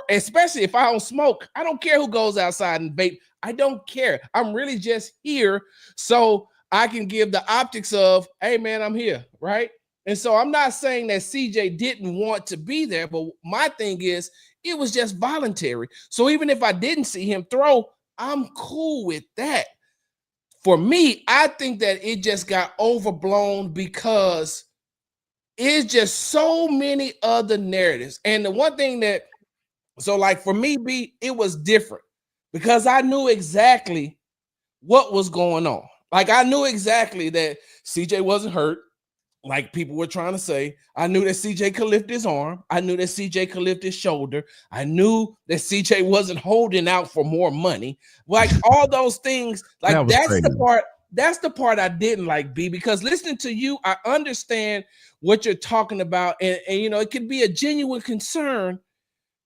Especially if I don't smoke, I don't care who goes outside and vape. I don't care. I'm really just here so I can give the optics of, hey man, I'm here, right? And so I'm not saying that CJ didn't want to be there, but my thing is it was just voluntary. So even if I didn't see him throw, I'm cool with that. For me, I think that it just got overblown because it's just so many other narratives. And the one thing that, so like for me, B, it was different because I knew exactly what was going on. Like I knew exactly that CJ wasn't hurt, like people were trying to say. I knew that CJ could lift his arm. I knew that CJ could lift his shoulder. I knew that CJ wasn't holding out for more money. Like all those things, like that's crazy. That's the part I didn't like, B, because listening to you, I understand what you're talking about. And it could be a genuine concern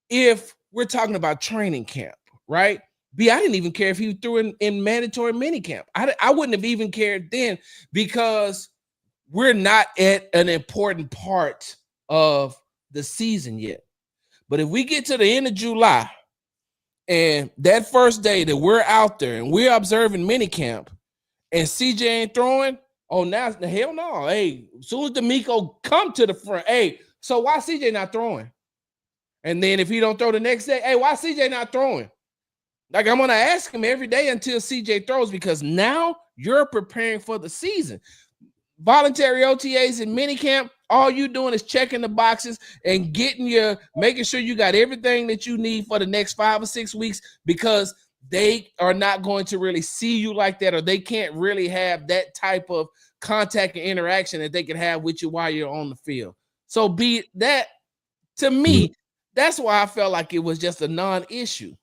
if we're talking about training camp, right? B, I didn't even care if he threw in mandatory minicamp. I wouldn't have even cared then because we're not at an important part of the season yet. But if we get to the end of July and that first day that we're out there and we're observing minicamp and CJ ain't throwing, oh, now hell no. Hey, as soon as D'Amico come to the front, hey, so why CJ not throwing? And then if he don't throw the next day, hey, why CJ not throwing? Like I'm going to ask him every day until CJ throws because now you're preparing for the season. Voluntary OTAs and minicamp, all you doing is checking the boxes and making sure you got everything that you need for the next 5 or 6 weeks because they are not going to really see you like that, or they can't really have that type of contact and interaction that they can have with you while you're on the field. So be that to me, that's why I felt like it was just a non-issue.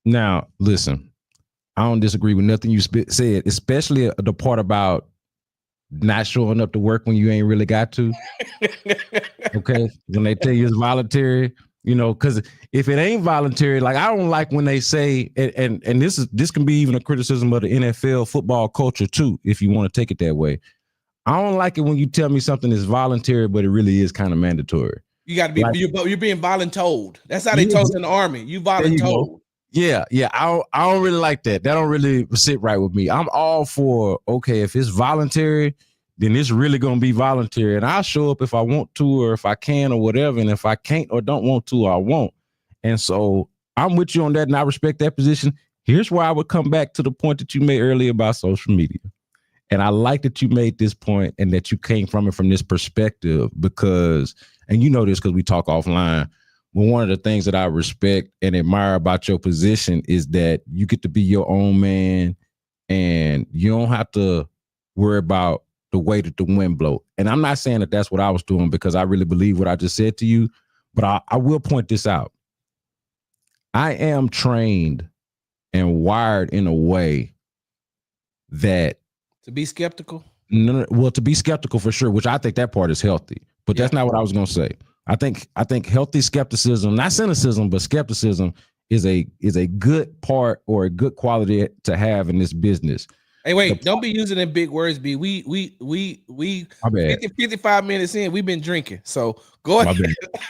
Now, listen, I don't disagree with nothing you said, especially the part about not showing up to work when you ain't really got to. Okay. When they tell you it's voluntary, because if it ain't voluntary, like I don't like when they say, and this can be even a criticism of the NFL football culture too, if you want to take it that way. I don't like it when you tell me something is voluntary, but it really is kind of mandatory. You got to be, you're being voluntold. That's how they told us in the Army. You voluntold. Yeah. I don't really like that. That don't really sit right with me. I'm all for, okay, if it's voluntary, then it's really going to be voluntary. And I'll show up if I want to or if I can or whatever. And if I can't or don't want to, I won't. And so I'm with you on that, and I respect that position. Here's where I would come back to the point that you made earlier about social media. And I like that you made this point and that you came from it from this perspective because, and you know this because we talk offline, but one of the things that I respect and admire about your position is that you get to be your own man and you don't have to worry about the way that the wind blow. And I'm not saying that that's what I was doing because I really believe what I just said to you, but I will point this out. I am trained and wired in a way that to be skeptical. Well, to be skeptical for sure, which I think that part is healthy, but that's not what I was going to say. I think healthy skepticism, not cynicism, but skepticism is a good part or a good quality to have in this business. Hey, wait, don't be using them big words, B. We 55 minutes in, we've been drinking. So go ahead.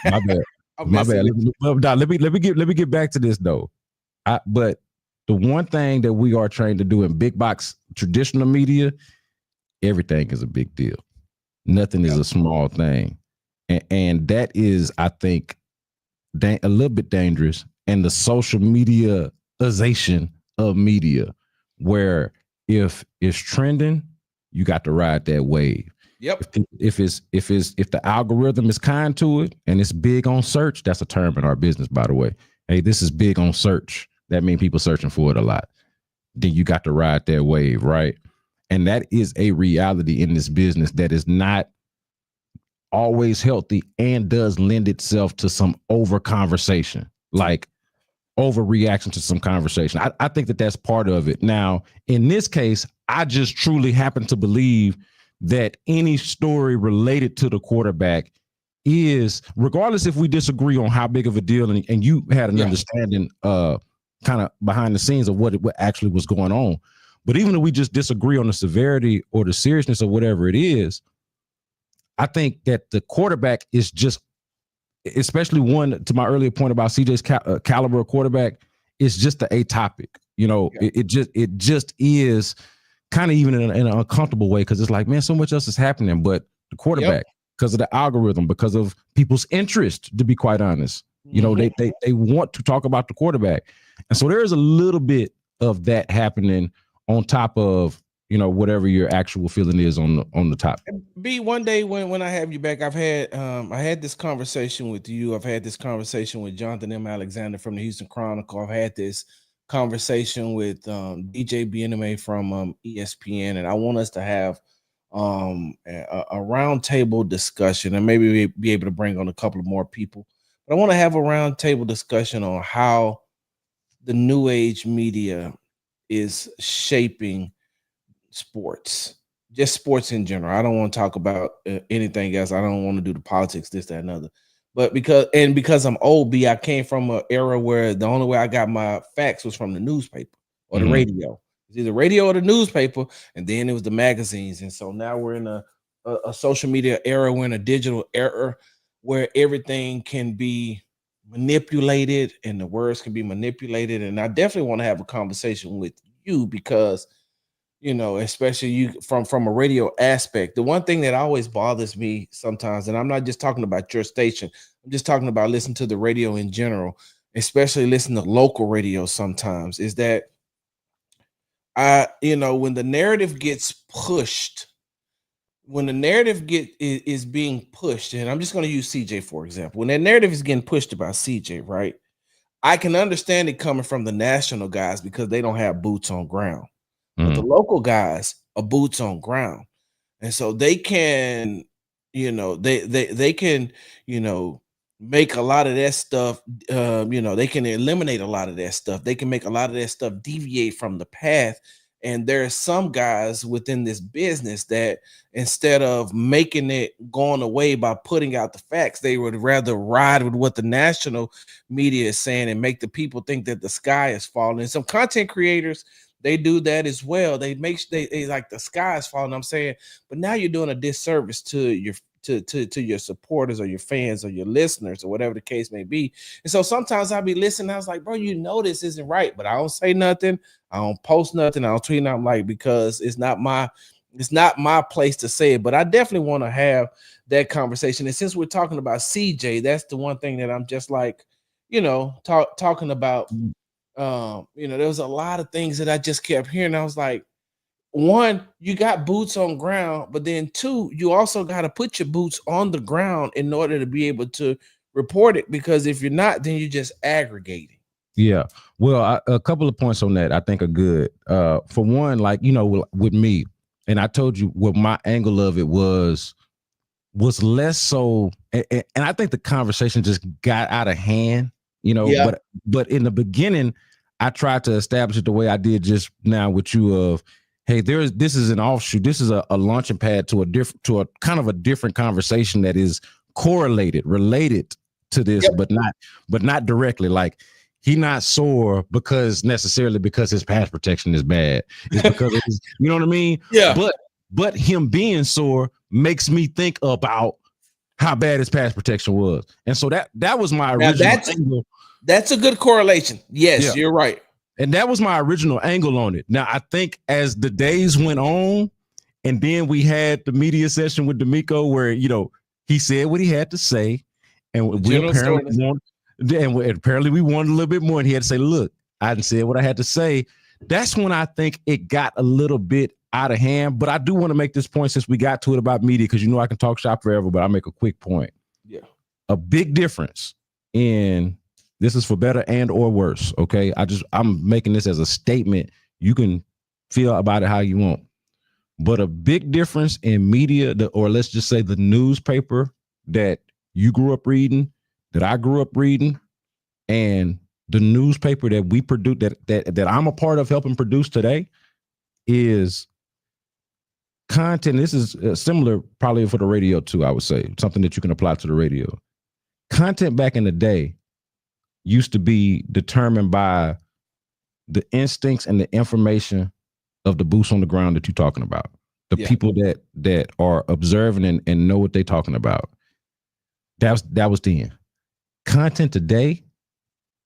My bad. Let me get back to this though. But the one thing that we are trained to do in big box traditional media, everything is a big deal. Nothing is a small thing. And that is, I think, a little bit dangerous. And the social mediaization of media, where if it's trending, you got to ride that wave. Yep. If the algorithm is kind to it and it's big on search, that's a term in our business, by the way. Hey, this is big on search. That means people searching for it a lot. Then you got to ride that wave, right? And that is a reality in this business that is not always healthy and does lend itself to some over conversation, like overreaction to some conversation. I think that that's part of it. Now, in this case, I just truly happen to believe that any story related to the quarterback is, regardless if we disagree on how big of a deal, and you had an understanding kind of behind the scenes of what actually was going on. But even if we just disagree on the severity or the seriousness of whatever it is, I think that the quarterback is just, especially one, to my earlier point about CJ's caliber of quarterback, is just a topic. You know, it just is kind of even in an uncomfortable way, because it's like, man, so much else is happening. But the quarterback, because of the algorithm, because of people's interest, to be quite honest, you know, they want to talk about the quarterback. And so there is a little bit of that happening on top of, you know, whatever your actual feeling is on the top. B, one day when I have you back, I had this conversation with you. I've had this conversation with Jonathan M. Alexander from the Houston Chronicle. I've had this conversation with DJ BNMA from ESPN, and I want us to have a roundtable discussion, and maybe we'll be able to bring on a couple of more people. But I want to have a roundtable discussion on how the new age media is shaping sports, just sports in general. I don't want to talk about anything else. I don't want to do the politics, this, that, and other. But because I'm old, B, I came from an era where the only way I got my facts was from the newspaper or the radio. It's either radio or the newspaper, and then it was the magazines. And so now we're in a social media era. We're in a digital era where everything can be manipulated and the words can be manipulated. And I definitely want to have a conversation with you because, you know, especially you from a radio aspect. The one thing that always bothers me sometimes, and I'm not just talking about your station, I'm just talking about listening to the radio in general, especially listening to local radio sometimes, is that when the narrative gets pushed, when the narrative is being pushed, and I'm just going to use CJ for example, when that narrative is getting pushed about CJ, right? I can understand it coming from the national guys because they don't have boots on ground. But the local guys are boots on ground. And so they can, they can, make a lot of that stuff, they can eliminate a lot of that stuff. They can make a lot of that stuff deviate from the path. And there are some guys within this business that instead of making it going away by putting out the facts, they would rather ride with what the national media is saying and make the people think that the sky is falling. And some content creators, they do that as well. They like the sky is falling. I'm saying, but now you're doing a disservice to your supporters or your fans or your listeners or whatever the case may be. And so sometimes I'll be listening. I was like, bro, this isn't right, but I don't say nothing. I don't post nothing. I don't tweet nothing, like, because it's not my place to say it. But I definitely want to have that conversation. And since we're talking about CJ, that's the one thing that I'm just like, talking about. There was a lot of things that I just kept hearing. I was like, one, you got boots on ground, but then two, you also got to put your boots on the ground in order to be able to report it, because if you're not, then you're just aggregating. Yeah. Well, a couple of points on that I think are good. For one, like, with me, and I told you what my angle of it was less so, and I think the conversation just got out of hand, but in the beginning, I tried to establish it the way I did just now with you of, hey, this is an offshoot. This is a launching pad to a kind of a different conversation that is correlated, related to this, but not directly. Like, he not sore because his pass protection is bad. It's because of his, you know what I mean? Yeah. But him being sore makes me think about how bad his pass protection was. And so that was my original angle. That's a good correlation. Yes, You're right. And that was my original angle on it. Now, I think as the days went on, and then we had the media session with D'Amico where, he said what he had to say, and we apparently wanted a little bit more, and he had to say, look, I didn't say what I had to say. That's when I think it got a little bit out of hand. But I do want to make this point since we got to it about media, because I can talk shop forever, but I'll make a quick point. Yeah. A big difference in this is for better and or worse. Okay. I'm making this as a statement. You can feel about it how you want. But a big difference in media, or let's just say the newspaper that you grew up reading, that I grew up reading, and the newspaper that we produce, that I'm a part of helping produce today, is content. This is similar probably for the radio too, I would say, something that you can apply to the radio. Content back in the day used to be determined by the instincts and the information of the boots on the ground that you're talking about. The people that are observing and know what they're talking about. That was then. Content today,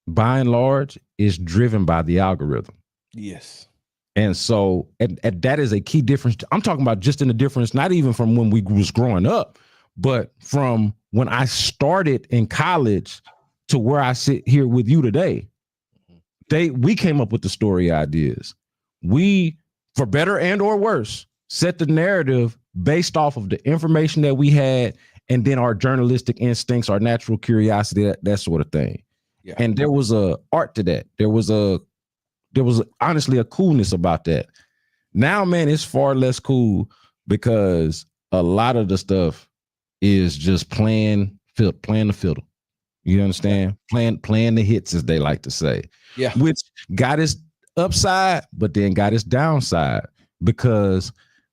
by and large, is driven by the algorithm. Yes. And so and that is a key difference. I'm talking about just in the difference, not even from when we was growing up, but from when I started in college to where I sit here with you today. We came up with the story ideas. We, for better and or worse, set the narrative based off of the information that we had, and then our journalistic instincts, our natural curiosity, that sort of thing. Yeah. And there was a art to that. There was honestly a coolness about that. Now, man, it's far less cool because a lot of the stuff is just playing the fiddle. You understand? Playing the hits, as they like to say. Yeah. Which got its upside, but then got its downside, because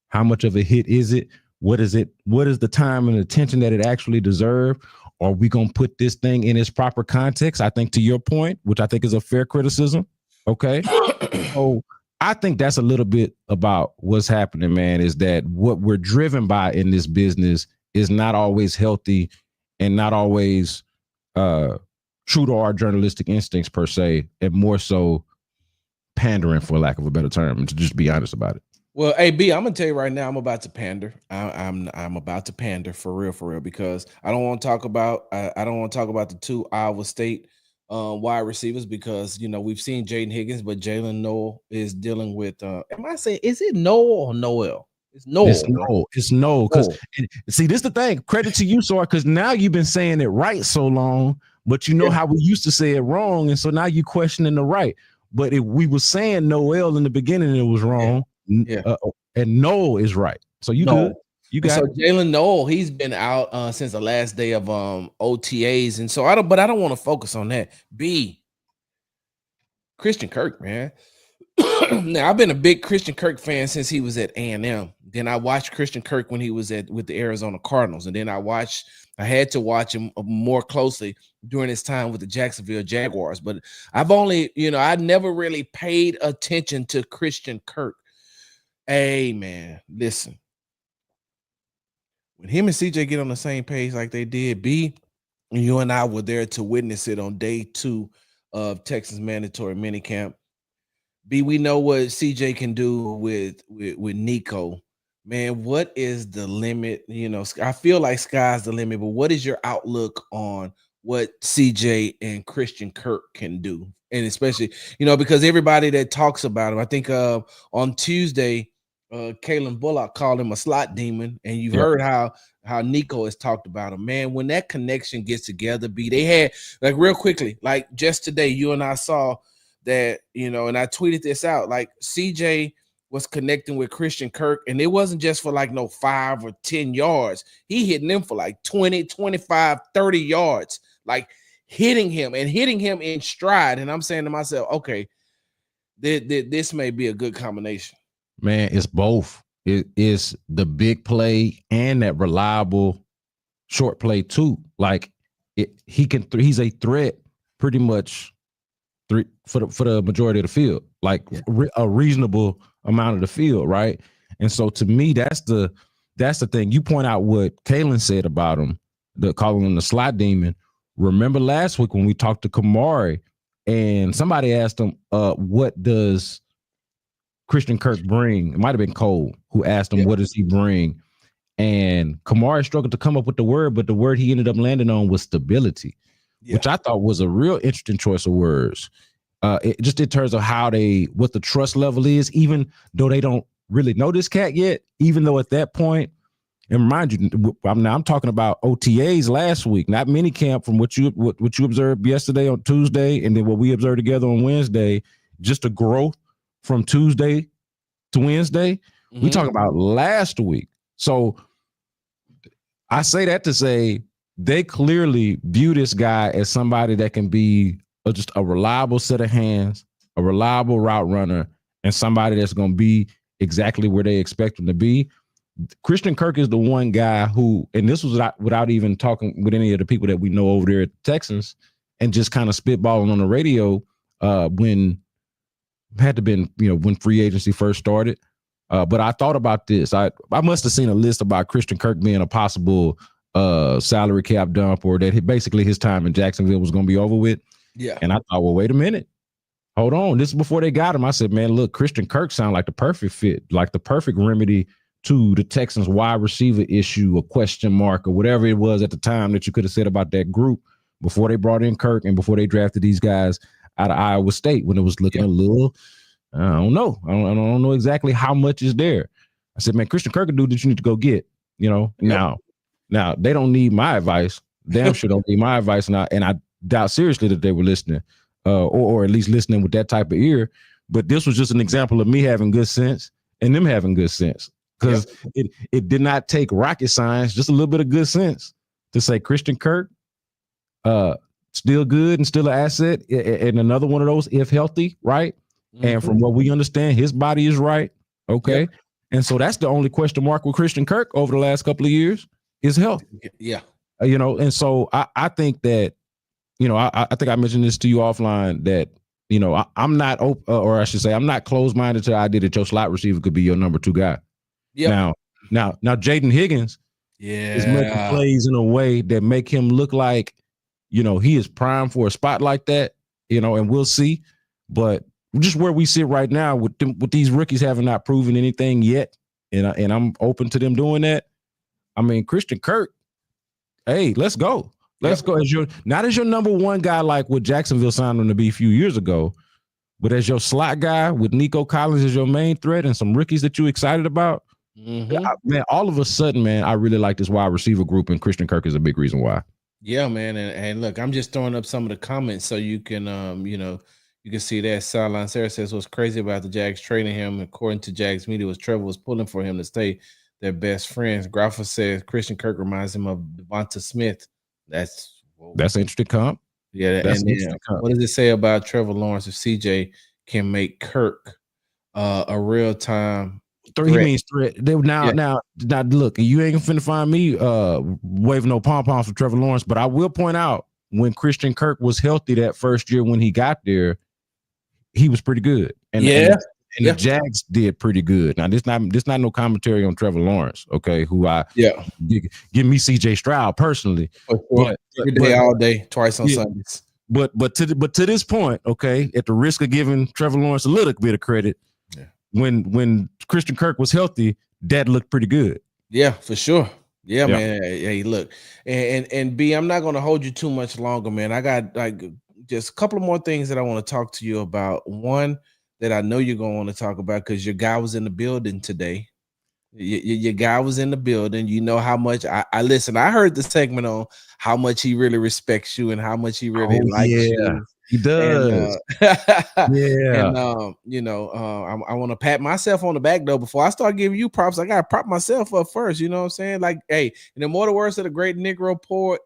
how much of a hit is it? What is it? What is the time and attention that it actually deserves? Are we going to put this thing in its proper context? I think, to your point, which I think is a fair criticism. Okay. So I think that's a little bit about what's happening, man, is that what we're driven by in this business is not always healthy and not always true to our journalistic instincts per se, and more so pandering, for lack of a better term, and to just be honest about it. Well, AB, I'm gonna tell you right now, I'm about to pander. I'm about to pander for real, because I don't want to talk about the two Iowa State wide receivers, because we've seen Jaden Higgins, but Jalen Noel is dealing with. Am I saying, is it Noel or Noel? It's Noel. It's Noel. Because see, this is the thing. Credit to you, Sarge, because now you've been saying it right so long, but how we used to say it wrong, and so now you questioning the right. But if we were saying Noel in the beginning, it was wrong. Yeah. And Noel is right. So you good. You got so Jalen Noel, he's been out since the last day of OTAs, and so I don't want to focus on that. Christian Kirk, man. Now, I've been a big Christian Kirk fan since he was at A&M. Then I watched Christian Kirk when he was with the Arizona Cardinals, and then I had to watch him more closely during his time with the Jacksonville Jaguars. But I've only, I never really paid attention to Christian Kirk. Hey, man, listen. When him and CJ get on the same page like they did, you and I were there to witness it on day 2 of Texas mandatory minicamp. We know what CJ can do with Nico. Man, what is the limit? I feel like sky's the limit, but what is your outlook on what CJ and Christian Kirk can do? And especially, because everybody that talks about him, I think on Tuesday, Kalen Bullock called him a slot demon, and you've heard how Nico has talked about him. Man, when that connection gets together, they had, like, real quickly, like just today, you and I saw that, and I tweeted this out, like CJ was connecting with Christian Kirk, and it wasn't just for like no 5 or 10 yards. He hitting them for like 20, 25, 30 yards, like hitting him in stride. And I'm saying to myself, okay, this may be a good combination. Man, it's both. It is the big play and that reliable short play too. Like he's a threat pretty much for the majority of the field, like a reasonable amount of the field, right? And so to me, that's the thing. You point out what Kalen said about him, calling him the slot demon. Remember last week when we talked to Kamari and somebody asked him, what does Christian Kirk bring? It might have been Cole who asked him, what does he bring? And Kamari struggled to come up with the word, but the word he ended up landing on was stability, which I thought was a real interesting choice of words. Just in terms of what the trust level is, even though they don't really know this cat yet, even though at that point, and mind you, I'm talking about OTAs last week, not minicamp from what you observed yesterday on Tuesday, and then what we observed together on Wednesday, just a growth from Tuesday to Wednesday. We talking about last week. So I say that to say they clearly view this guy as somebody that can be just a reliable set of hands, a reliable route runner, and somebody that's going to be exactly where they expect him to be. Christian Kirk is the one guy who, and this was without even talking with any of the people that we know over there at the Texans, and just kind of spitballing on the radio when had to been, when free agency first started. But I thought about this. I must have seen a list about Christian Kirk being a possible salary cap dump, or that basically his time in Jacksonville was going to be over with. Yeah. And I thought, well, wait a minute. Hold on. This is before they got him. I said, man, look, Christian Kirk sounded like the perfect fit, like the perfect remedy to the Texans wide receiver issue, a question mark, or whatever it was at the time that you could have said about that group before they brought in Kirk and before they drafted these guys out of Iowa State, when it was looking a little, I don't know. I don't know exactly how much is there. I said, man, Christian Kirk, a dude that you need to go get, Now they don't need my advice. Damn sure don't need my advice. And I doubt seriously that they were listening, or at least listening with that type of ear. But this was just an example of me having good sense and them having good sense, because it did not take rocket science, just a little bit of good sense to say Christian Kirk, still good and still an asset, and another one of those if healthy, right? And from what we understand, his body is right. Okay. And so that's the only question mark with Christian Kirk over the last couple of years is health. Yeah. And so I think that, I think I mentioned this to you offline that, I'm not or I should say, I'm not closed-minded to the idea that your slot receiver could be your number 2 guy. Yeah. Now Jaden Higgins is making plays in a way that make him look like, he is primed for a spot like that, and we'll see. But just where we sit right now with these rookies having not proven anything yet, and I'm open to them doing that. I mean, Christian Kirk, hey, let's go. Let's go. Not as your number 1 guy like what Jacksonville signed him to be a few years ago, but as your slot guy with Nico Collins as your main threat and some rookies that you excited about. Man, all of a sudden, man, I really like this wide receiver group, and Christian Kirk is a big reason why. Yeah, man. And look, I'm just throwing up some of the comments so you can, you can see that. Sideline Sarah says what's crazy about the Jags trading him, according to Jags media, was Trevor was pulling for him to stay their best friends. Graffa says Christian Kirk reminds him of Devonta Smith. That's an interesting comp. Yeah, that's what does it say about Trevor Lawrence if CJ can make Kirk a real time? He means threat. Now, look, you ain't finna find me waving no pom-poms for Trevor Lawrence, but I will point out when Christian Kirk was healthy that first year when he got there, he was pretty good. And the Jags did pretty good. Now, this not no commentary on Trevor Lawrence, okay? Who give me CJ Stroud personally, but every day, all day, twice on Sundays. But to this point, okay, at the risk of giving Trevor Lawrence a little bit of credit, when Christian Kirk was healthy, that looked pretty good. Yeah, for sure. Yeah, man. Hey, look, and B, I'm not going to hold you too much longer, man. I got just a couple of more things that I want to talk to you about. One that I know you're going to want to talk about because your guy was in the building today. Your guy was in the building. You know how much I listen. I heard the segment on how much he really respects you and how much he really likes you. He does. And I want to pat myself on the back though. Before I start giving you props, I gotta prop myself up first. You know what I'm saying? Like, hey, in the mortal words of the great Negro poet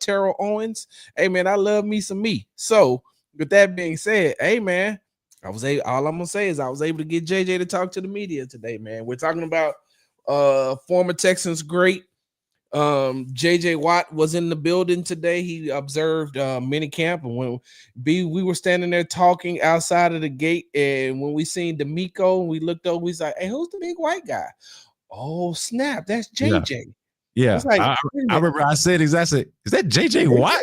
Terrell Owens, hey man, I love me some me. So with that being said, hey man, all I'm gonna say is I was able to get JJ to talk to the media today, man. We're talking about former Texans great. JJ Watt was in the building today. He observed minicamp, and when we were standing there talking outside of the gate, and when we seen D'Amico, we looked over, we was like, hey, who's the big white guy? Oh snap, that's JJ. Yeah, like, I remember I said exactly, is that JJ Watt?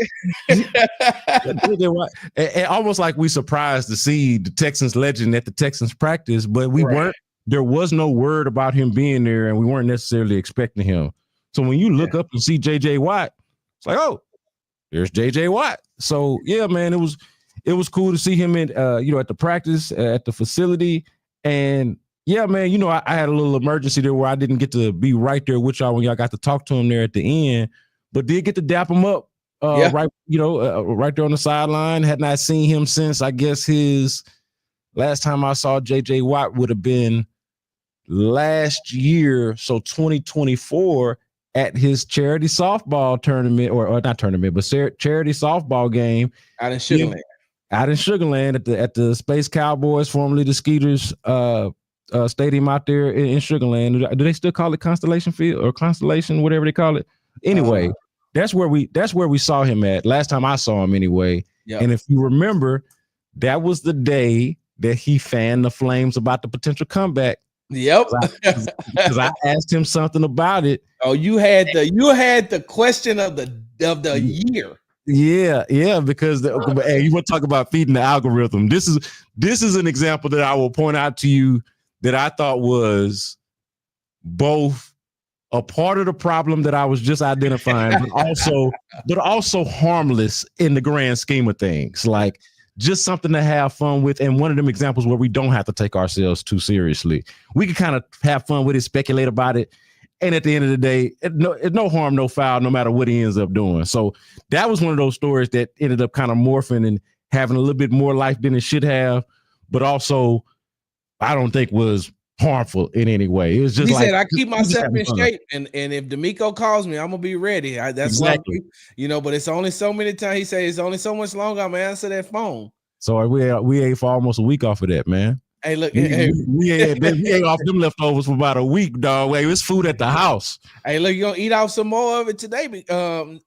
JJ Watt. And almost like we surprised to see the Texans legend at the Texans practice, but we weren't. There was no word about him being there, and we weren't necessarily expecting him. So when you look up and see JJ Watt, it's like, oh, there's JJ Watt. So yeah, man, it was cool to see him in at the practice at the facility. And yeah, man, I had a little emergency there where I didn't get to be right there with y'all when y'all got to talk to him there at the end, but did get to dap him up right there on the sideline. Had not seen him since, I guess, his last time I saw JJ Watt would have been last year, so 2024. At his charity softball tournament, or not tournament, but charity softball game out in Sugar Land. At the Space Cowboys, formerly the Skeeters stadium out there in Sugar Land. Do they still call it Constellation Field or Constellation, whatever they call it? Anyway, that's where we saw him at last time I saw him anyway. Yep. And if you remember, that was the day that he fanned the flames about the potential comeback. Yep, because I asked him something about it. Oh, you had the question of the year. Yeah, because hey, you want to talk about feeding the algorithm? This is an example that I will point out to you that I thought was both a part of the problem that I was just identifying, but also harmless in the grand scheme of things. Like, just something to have fun with, and one of them examples where we don't have to take ourselves too seriously. We can kind of have fun with it, speculate about it, and at the end of the day, no harm, no foul, no matter what he ends up doing. So that was one of those stories that ended up kind of morphing and having a little bit more life than it should have, but also I don't think was harmful in any way. It was just said, I keep myself in shape, and if D'Amico calls me, I'm gonna be ready. That's exactly but it's only so many times. He said it's only so much longer I'm gonna answer that phone. So we ate for almost a week off of that, man. Hey, look, we ate off them leftovers for about a week, dog. Hey, it's food at the house. Hey, look, you're gonna eat off some more of it today,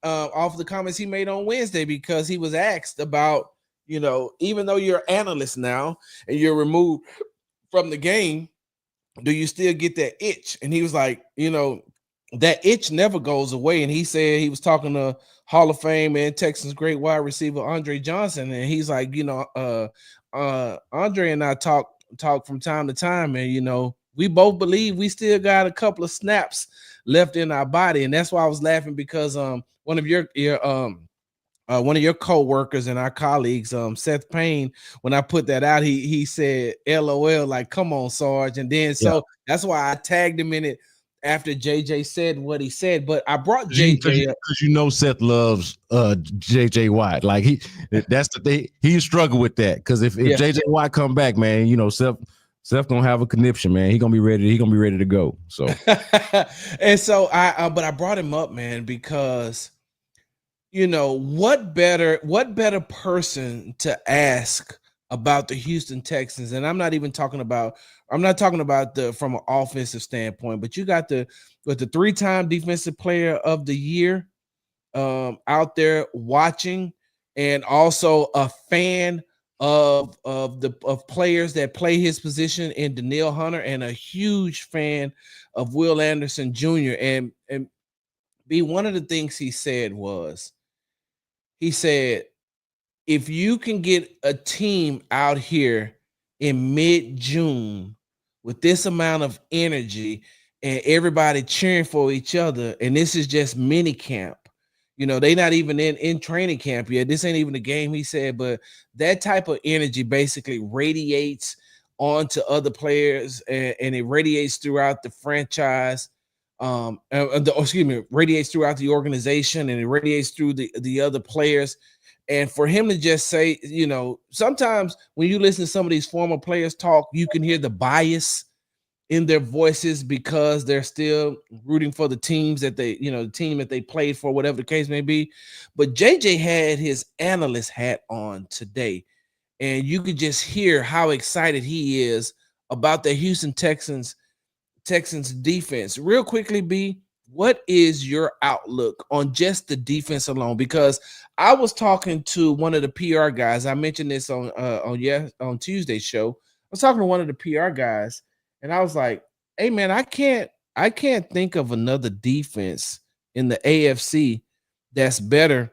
off the comments he made on Wednesday, because he was asked about, even though you're an analyst now and you're removed from the game, do you still get that itch? And he was like, that itch never goes away. And he said he was talking to Hall of Fame and Texans great wide receiver Andre Johnson, and he's like, Andre and I talk from time to time, and we both believe we still got a couple of snaps left in our body. And that's why I was laughing, because one of your co-workers and our colleagues, Seth Payne, when I put that out, he said LOL, like, come on, Sarge. And then so that's why I tagged him in it after JJ said what he said. But I brought JJ up because Seth loves JJ Watt. Like that's the thing. He struggled with that, because if JJ Watt come back, man, Seth gonna have a conniption, man. He gonna be ready to go. So and so I brought him up, man, because what better person to ask about the Houston Texans? And I'm not talking about from an offensive standpoint, but you got the 3-time defensive player of the year out there watching, and also a fan of players that play his position in Danielle Hunter, and a huge fan of Will Anderson Jr. And one of the things he said was, he said, if you can get a team out here in mid-June with this amount of energy and everybody cheering for each other, and this is just mini camp, they not even in training camp yet. This ain't even a game, he said, but that type of energy basically radiates onto other players, and it radiates throughout the franchise. Radiates throughout the organization, and it radiates through the other players. And for him to just say, sometimes when you listen to some of these former players talk, you can hear the bias in their voices because they're still rooting for the teams that the team that they played for, whatever the case may be. But JJ had his analyst hat on today, and you could just hear how excited he is about the Houston Texans defense. Real quickly, B, what is your outlook on just the defense alone? Because I was talking to one of the PR guys. I mentioned this on Tuesday's show. I was talking to one of the PR guys, and I was like, "Hey, man, I can't think of another defense in the AFC that's better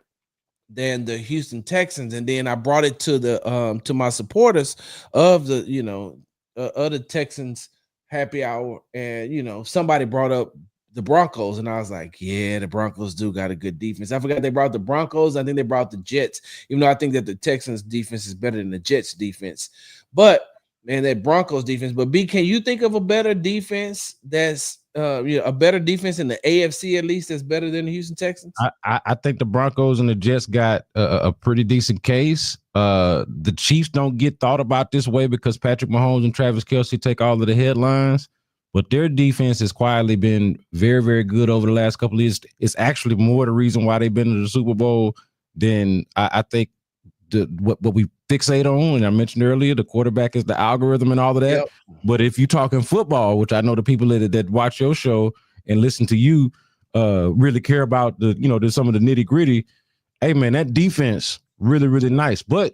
than the Houston Texans." And then I brought it to the to my supporters of the other Texans happy hour, and somebody brought up the Broncos, and I was like, yeah, the Broncos do got a good defense. I forgot they brought the Broncos. I think they brought the Jets, even though I think that the Texans defense is better than the Jets defense. But man, that Broncos defense. But B, can you think of a better defense that's a better defense in the AFC, at least, that's better than the Houston Texans? I think the Broncos and the Jets got a pretty decent case. The Chiefs don't get thought about this way because Patrick Mahomes and Travis Kelce take all of the headlines, but their defense has quietly been very, very good over the last couple of years. It's actually more the reason why they've been to the Super Bowl than I think what we fixate on. And I mentioned earlier, the quarterback is the algorithm and all of that. Yep. But if you're talking football, which I know the people that watch your show and listen to you really care about some of the nitty gritty. Hey man, that defense really, really nice. But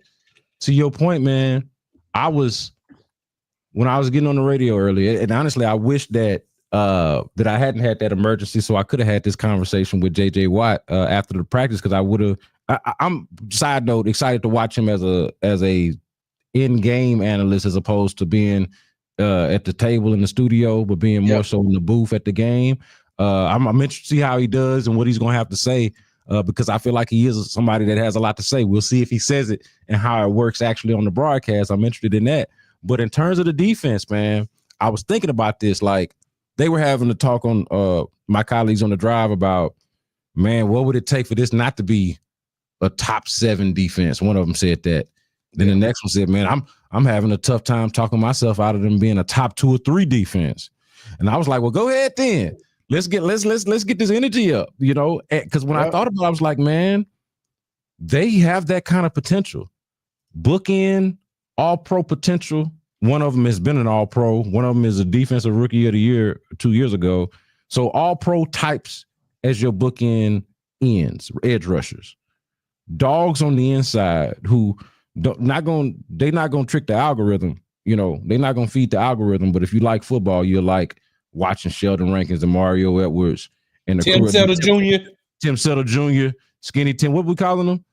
to your point, man, when I was getting on the radio earlier, and honestly, I wish that I hadn't had that emergency, so I could have had this conversation with JJ Watt after the practice, because I would have. I'm side note excited to watch him as a in-game analyst as opposed to being at the table in the studio, but being more so in the booth at the game. I'm interested to see how he does and what he's going to have to say because I feel like he is somebody that has a lot to say. We'll see if he says it and how it works actually on the broadcast. I'm interested in that. But in terms of the defense, man, I was thinking about this. Like, they were having to talk on my colleagues on the drive about, man, what would it take for this not to be a top 7 defense? One of them said that. Then the next one said, man, I'm having a tough time talking myself out of them being a top 2 or 3 defense. And I was like, well, go ahead then. Let's get this energy up, because when I thought about it, I was like, man, they have that kind of potential. Bookend all-pro potential. One of them has been an all-pro. One of them is a defensive rookie of the year 2 years ago. So all-pro types as your bookend ends, edge rushers. Dogs on the inside who they're not gonna trick the algorithm. They're not gonna feed the algorithm. But if you like football, you're like watching Sheldon Rankins and Mario Edwards and Tim Settle Jr. Tim Settle Jr. Skinny Tim. What we calling them?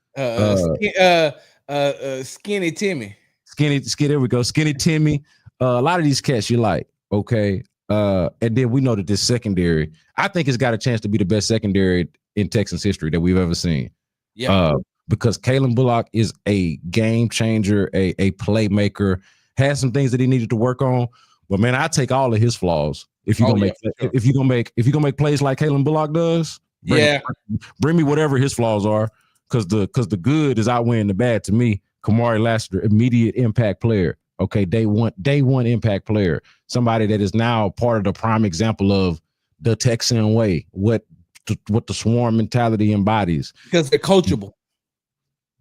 Skinny Timmy. Skinny. There we go. Skinny Timmy. A lot of these cats you like. Okay. And then we know that this secondary, I think it's got a chance to be the best secondary in Texans history that we've ever seen. Yeah. Because Kalen Bullock is a game changer, a playmaker, has some things that he needed to work on. But man, I take all of his flaws. If you're gonna make plays like Kalen Bullock does, bring me whatever his flaws are, because the good is outweighing the bad to me. Kamari Lassiter, immediate impact player. Okay, day one impact player. Somebody that is now part of the prime example of the Texan way, what the swarm mentality embodies. Because they're coachable.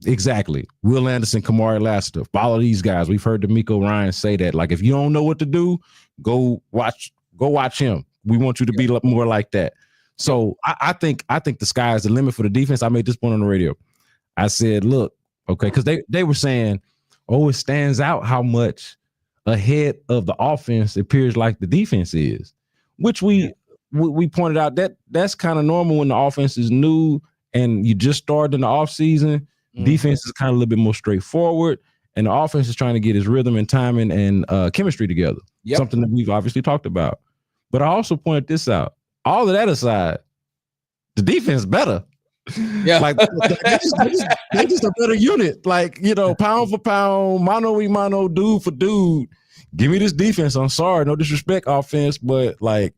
Exactly. Will Anderson, Kamari Lassiter. Follow these guys. We've heard D'Amico Ryan say that. Like, if you don't know what to do, go watch him. We want you to be more like that. So I think the sky is the limit for the defense. I made this point on the radio. I said, look, okay, because they were saying, it stands out how much ahead of the offense it appears like the defense is, which we pointed out that's kind of normal when the offense is new and you just started in the offseason. Defense is kind of a little bit more straightforward, and the offense is trying to get his rhythm and timing and chemistry together. Yep. Something that we've obviously talked about. But I also pointed this out. All of that aside, the defense better. Yeah, like they're just a better unit. Like, pound for pound, mano y mano, dude for dude. Give me this defense. I'm sorry, no disrespect, offense, but like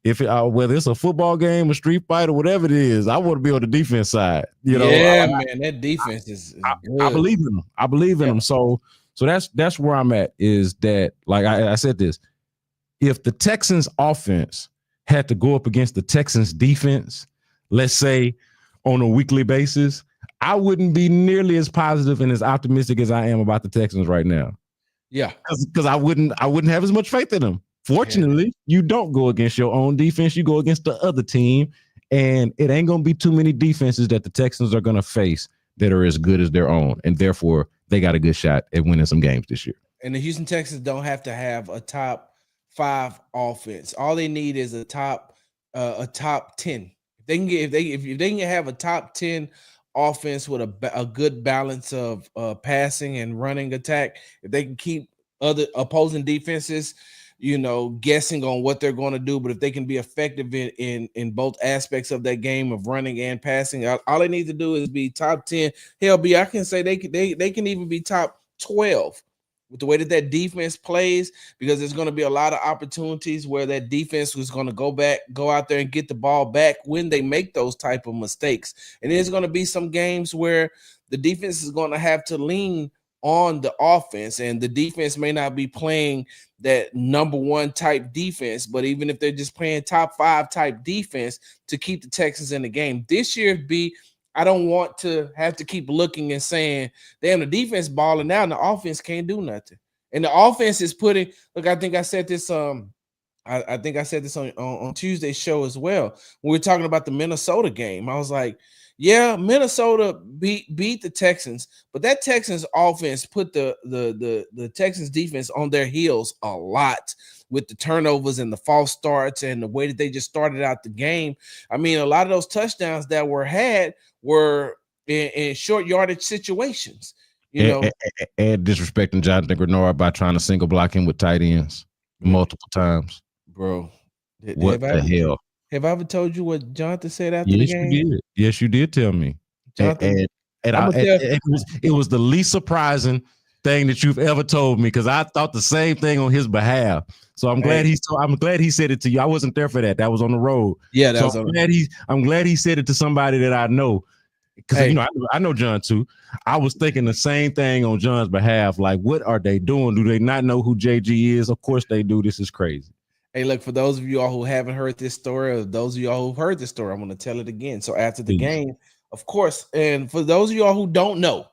if it, whether it's a football game, a street fight, or whatever it is, I want to be on the defense side. Man, that defense is good. I believe in them. I believe in them. So that's where I'm at. Is that like I said this? If the Texans offense had to go up against the Texans defense, let's say on a weekly basis, I wouldn't be nearly as positive and as optimistic as I am about the Texans right now. Yeah, because I wouldn't have as much faith in them. Fortunately, you don't go against your own defense. You go against the other team, and it ain't going to be too many defenses that the Texans are going to face that are as good as their own, and therefore they got a good shot at winning some games this year. And the Houston Texans don't have to have a top 5 offense. All they need is a top 10. If they can have a top 10 offense with a good balance of passing and running attack, if they can keep other opposing defenses, guessing on what they're going to do, but if they can be effective in both aspects of that game of running and passing, all they need to do is be top 10. Hell, I can say they can even be top 12 with the way that defense plays, because there's going to be a lot of opportunities where that defense was going to go out there and get the ball back when they make those type of mistakes. And there's going to be some games where the defense is going to have to lean on the offense, and the defense may not be playing that number 1 type defense, but even if they're just playing top 5 type defense to keep the Texans in the game this year, I don't want to have to keep looking and saying, damn, the defense balling now and the offense can't do nothing. And the offense is putting, look, I think I said this, I think I said this on Tuesday's show as well. When we were talking about the Minnesota game, I was like, yeah, Minnesota beat the Texans, but that Texans offense put the Texans defense on their heels a lot with the turnovers and the false starts and the way that they just started out the game. I mean, a lot of those touchdowns that were had were in short yardage situations, and disrespecting Jonathan Greenard by trying to single block him with tight ends multiple times. Bro, what the hell? Have I ever told you what Jonathan said after the game? You did. Yes, you did tell me. Jonathan, it was the least surprising thing that you've ever told me, because I thought the same thing on his behalf. So I'm glad he said it to you. I wasn't there for that. That was on the road. Yeah, I'm glad he said it to somebody that I know. Because I know John too. I was thinking the same thing on John's behalf. Like, what are they doing? Do they not know who JG is? Of course they do. This is crazy. Hey, look, for those of you all who haven't heard this story, or those of y'all who've heard this story, I'm going to tell it again. So after the game, of course, and for those of y'all who don't know,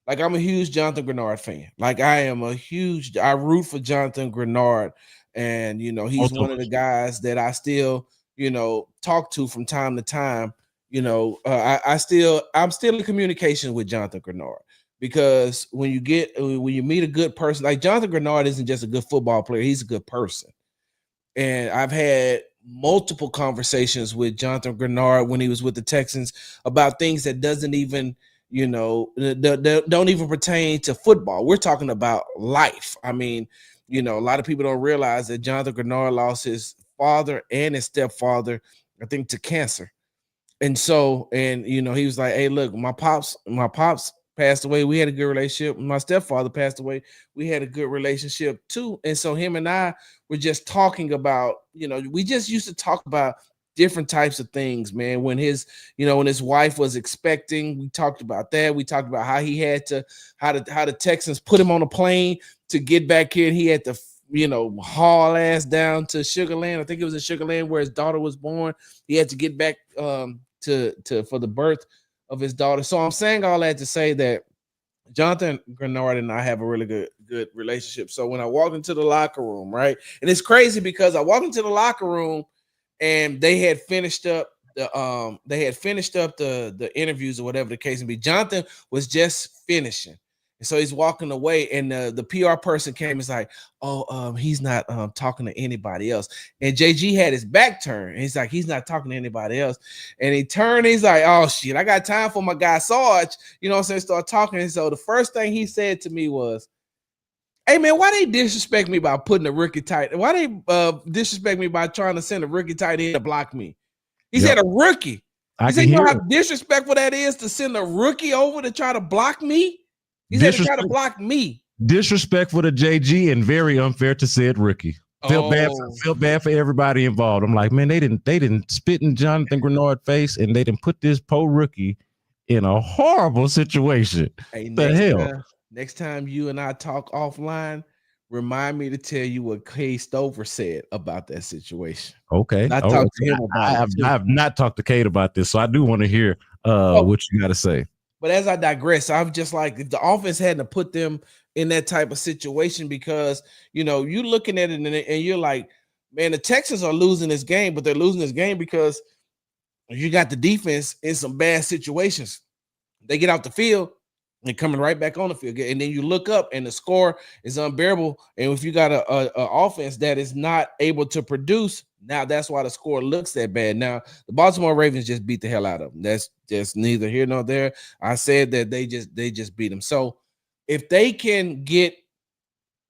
like, I'm a huge Jonathan Greenard fan. Like, I root for Jonathan Greenard, and he's one of the guys that I still, talk to from time to time. I'm still in communication with Jonathan Greenard, because when you meet a good person, like Jonathan Greenard isn't just a good football player, he's a good person. And I've had multiple conversations with Jonathan Greenard when he was with the Texans about things that doesn't even, don't even pertain to football. We're talking about life. I mean, a lot of people don't realize that Jonathan Greenard lost his father and his stepfather, I think, to cancer. And so, he was like, hey, look, my pops passed away. We had a good relationship. My stepfather passed away. We had a good relationship too. And so him and I were just talking about, we just used to talk about different types of things, man. When his wife was expecting, we talked about that. We talked about how he had to, how the Texans put him on a plane to get back here. He had to, haul ass down to Sugar Land. I think it was in Sugar Land where his daughter was born. He had to get back for the birth of his daughter. So I'm saying all that to say that Jonathan Greenard and I have a really good relationship. So when I walked into the locker room, right, and it's crazy because I walked into the locker room and they had finished up the interviews or whatever the case may be. Jonathan was just finishing. And so he's walking away, and the PR person came and was like, he's not talking to anybody else. And JG had his back turned, and he's like, he's not talking to anybody else. And he turned, he's like, oh, shit, I got time for my guy Sarge. Start talking. And so the first thing he said to me was, hey, man, why they disrespect me by putting a rookie tight? Why they disrespect me by trying to send a rookie tight end to block me? He said a rookie. He said, you know how disrespectful that is to send a rookie over to try to block me? He said to try to block me. Disrespectful to JG and very unfair to said rookie. Feel bad for everybody involved. I'm like, man, they didn't spit in Jonathan Greenard's face, and they didn't put this poor rookie in a horrible situation. Hey, The hell. Next time you and I talk offline, remind me to tell you what Kay Stover said about that situation. Okay. I talked to him about I have not talked to Kate about this, so I do want to hear what you got to say. But as I digress, I'm just like, if the offense hadn't to put them in that type of situation, because you're looking at it and you're like, man, the Texans are losing this game, but they're losing this game because you got the defense in some bad situations. They get out the field and coming right back on the field, and then you look up and the score is unbearable. And if you got a offense that is not able to produce, now that's why the score looks that bad. Now the Baltimore Ravens just beat the hell out of them. That's just neither here nor there. I said that they just beat them. So if they can get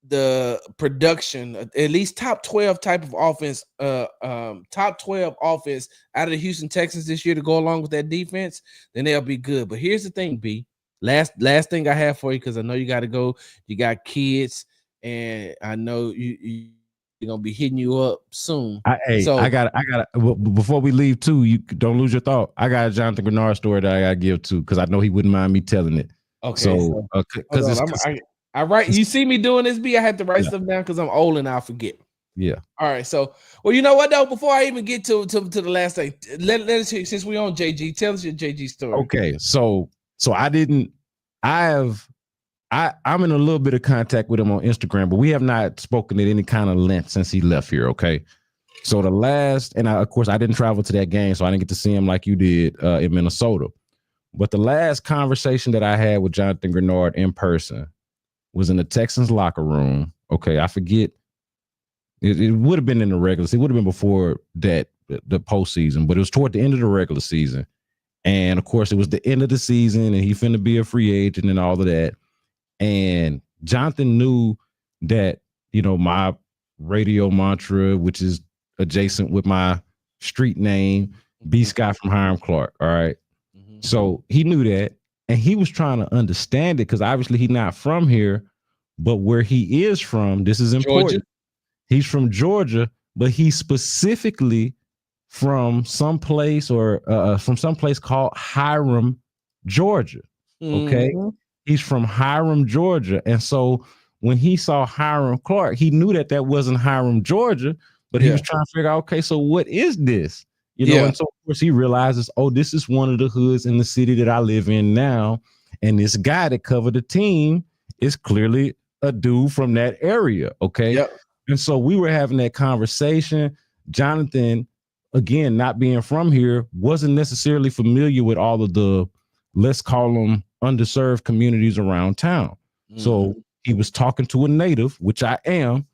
the production, at least top 12 type of offense, top 12 offense out of the Houston Texans this year to go along with that defense, then they'll be good. But here's the thing, B. Last thing I have for you, because I know you got to go. You got kids, and I know you're gonna be hitting you up soon. I got before we leave too. You don't lose your thought. I got a Jonathan Greenard story that I got to give to, because I know he wouldn't mind me telling it. Okay, so because I write. You see me doing this, B. I have to write stuff down because I'm old and I'll forget. Yeah. All right. So, well, you know what though? Before I even get to the last thing, let us hear, since we on JG, tell us your JG story. Okay. So I'm in a little bit of contact with him on Instagram, but we have not spoken at any kind of length since he left here. Okay. So of course I didn't travel to that game, so I didn't get to see him like you did in Minnesota. But the last conversation that I had with Jonathan Greenard in person was in the Texans locker room. Okay. I forget. It would have been in the regular season. It would have been before that, the postseason, but it was toward the end of the regular season. And of course, it was the end of the season, and he finna be a free agent and all of that. And Jonathan knew that, my radio mantra, which is adjacent with my street name, B. Scott from Hiram Clark. All right. Mm-hmm. So he knew that, and he was trying to understand it, because obviously he's not from here, but where he is from, this is important. Georgia. He's from Georgia, but he's specifically from someplace called Hiram, Georgia. Okay. Mm-hmm. He's from Hiram, Georgia. And so when he saw Hiram Clark, he knew that wasn't Hiram, Georgia, but he was trying to figure out, okay, so what is this? And so of course he realizes, this is one of the hoods in the city that I live in now. And this guy that covered the team is clearly a dude from that area. Okay. Yep. And so we were having that conversation. Jonathan, again, not being from here, wasn't necessarily familiar with all of the, let's call them, underserved communities around town. Mm-hmm. So he was talking to a native, which I am,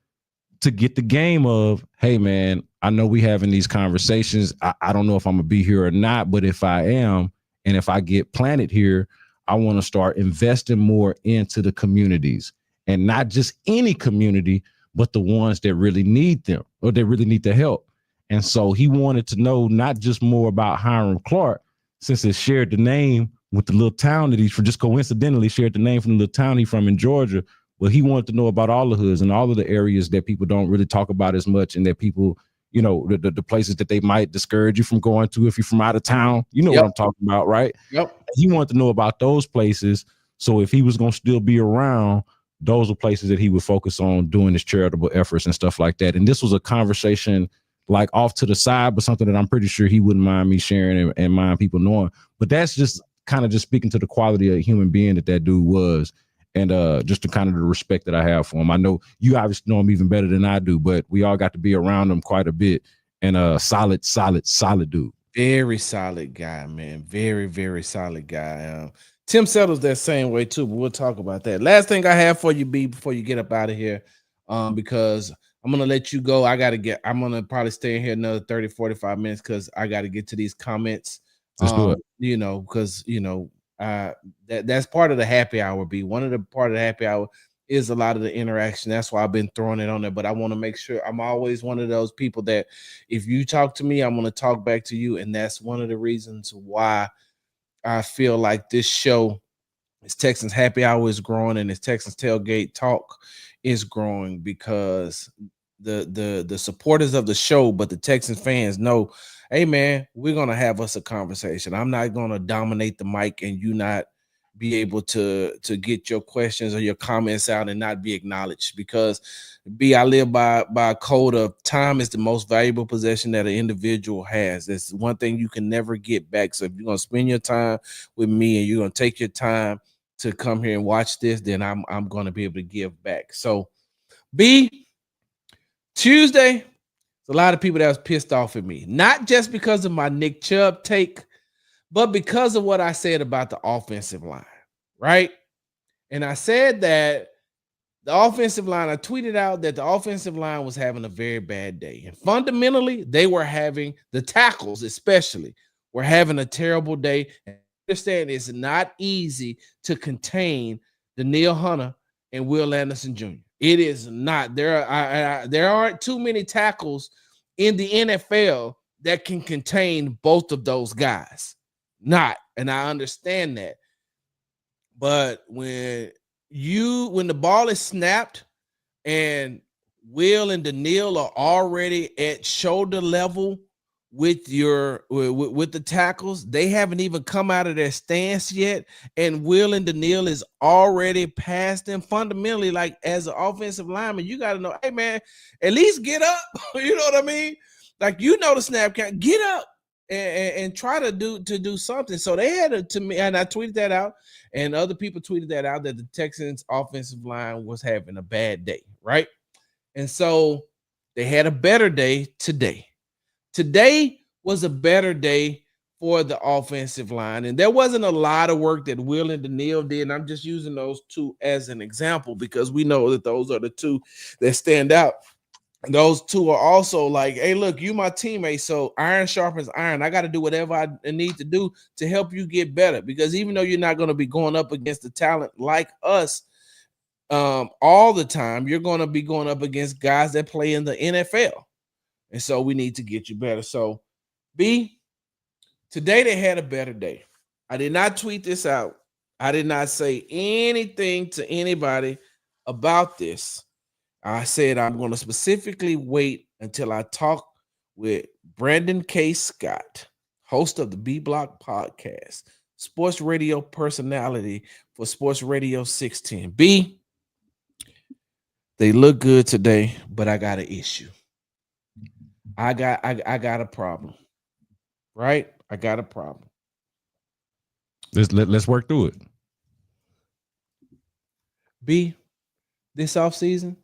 to get the game of, hey, man, I know we having these conversations. I don't know if I'm going to be here or not, but if I am, and if I get planted here, I want to start investing more into the communities, and not just any community, but the ones that really need them, or they really need the help. And so he wanted to know not just more about Hiram Clark, since it shared the name with the little town that he's from, just coincidentally shared the name from the little town he's from in Georgia. Well, he wanted to know about all the hoods and all of the areas that people don't really talk about as much, and that people, the places that they might discourage you from going to if you're from out of town. You know what I'm talking about, right? Yep. He wanted to know about those places. So if he was going to still be around, those are places that he would focus on doing his charitable efforts and stuff like that. And this was a conversation like off to the side, but something that I'm pretty sure he wouldn't mind me sharing and mind people knowing. But that's just kind of just speaking to the quality of a human being that dude was, and just the kind of the respect that I have for him. I know you obviously know him even better than I do, but we all got to be around him quite a bit. And solid dude. Very solid guy, man. Very, very solid guy. Tim Settle's that same way too, but we'll talk about that. Last thing I have for you, B, before you get up out of here, because I'm going to let you go. I'm going to probably stay in here another 30, 45 minutes because I got to get to these comments. Let's do it. Because, that's part of the happy hour, B. One of the part of the happy hour is a lot of the interaction. That's why I've been throwing it on there, but I want to make sure I'm always one of those people that if you talk to me, I'm going to talk back to you. And that's one of the reasons why I feel like this show, this Texans Happy Hour, is growing, and this Texans Tailgate Talk is growing, because the supporters of the show, but the Texans fans know, hey man, we're gonna have us a conversation. I'm not gonna dominate the mic and you not be able to get your questions or your comments out and not be acknowledged. Because I live by a code of time is the most valuable possession that an individual has. That's one thing you can never get back. So if you're gonna spend your time with me and you're gonna take your time to come here and watch this, then I'm gonna be able to give back. So Tuesday, there's a lot of people that was pissed off at me, not just because of my Nick Chubb take, but because of what I said about the offensive line, right? And I said that the offensive line, I tweeted out that the offensive line was having a very bad day. And fundamentally, they were having, the tackles especially, were having a terrible day. And I understand it's not easy to contain Danielle Hunter and Will Anderson Jr. It is not. There aren't too many tackles in the NFL that can contain both of those guys. Not. And I understand that. But when the ball is snapped and Will and Danielle are already at shoulder level with the tackles, they haven't even come out of their stance yet, and Will and Danielle is already past them. Fundamentally, like as an offensive lineman, you got to know, hey man, at least get up. You know what I mean? Like, you know, the snap count, get up and try to do something. So they had to me, and I tweeted that out, and other people tweeted that out, that the Texans offensive line was having a bad day, right? And so they had a better day today. Today was a better day for the offensive line, and there wasn't a lot of work that Will and Danielle did. And I'm just using those two as an example because we know that those are the two that stand out. And those two are also like, hey, look, you my teammate, so iron sharpens iron. I got to do whatever I need to do to help you get better, because even though you're not going to be going up against the talent like us all the time, you're going to be going up against guys that play in the NFL. And so we need to get you better. So, today they had a better day. I did not tweet this out. I did not say anything to anybody about this. I said I'm going to specifically wait until I talk with Brandon K. Scott, host of the B Block podcast, sports radio personality for Sports Radio 610. They look good today, but I got an issue. I got a problem, right? I got a problem. Let's work through it. This offseason,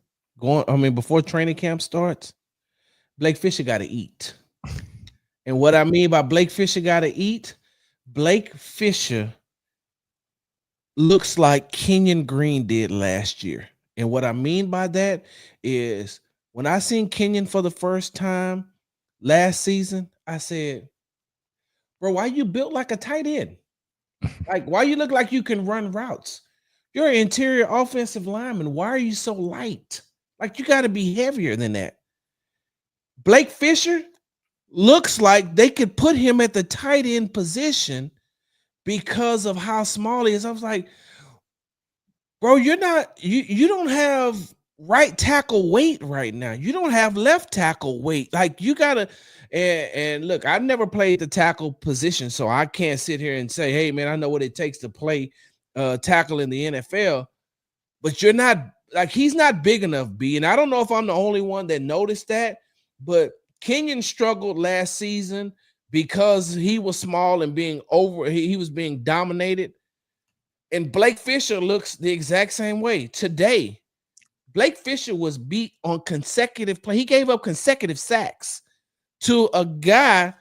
before training camp starts, Blake Fisher got to eat. And what I mean by Blake Fisher got to eat, Blake Fisher looks like Kenyon Green did last year. And what I mean by that is, when I seen Kenyon for the first time last season, I said, bro, why you built like a tight end? Like, why you look like you can run routes? You're an interior offensive lineman. Why are you so light? Like, you got to be heavier than that. Blake Fisher looks like they could put him at the tight end position because of how small he is. I was like, bro, you don't have right tackle weight right now. You don't have left tackle weight. Like, you gotta, and look, I've never played the tackle position, so I can't sit here and say, hey man, I know what it takes to play tackle in the NFL. But you're not, like, he's not big enough, B. And I don't know if I'm the only one that noticed that, but Kenyon struggled last season because he was small and he was being dominated. And Blake Fisher looks the exact same way. Today, Blake Fisher was beat on consecutive play. He gave up consecutive sacks to a guy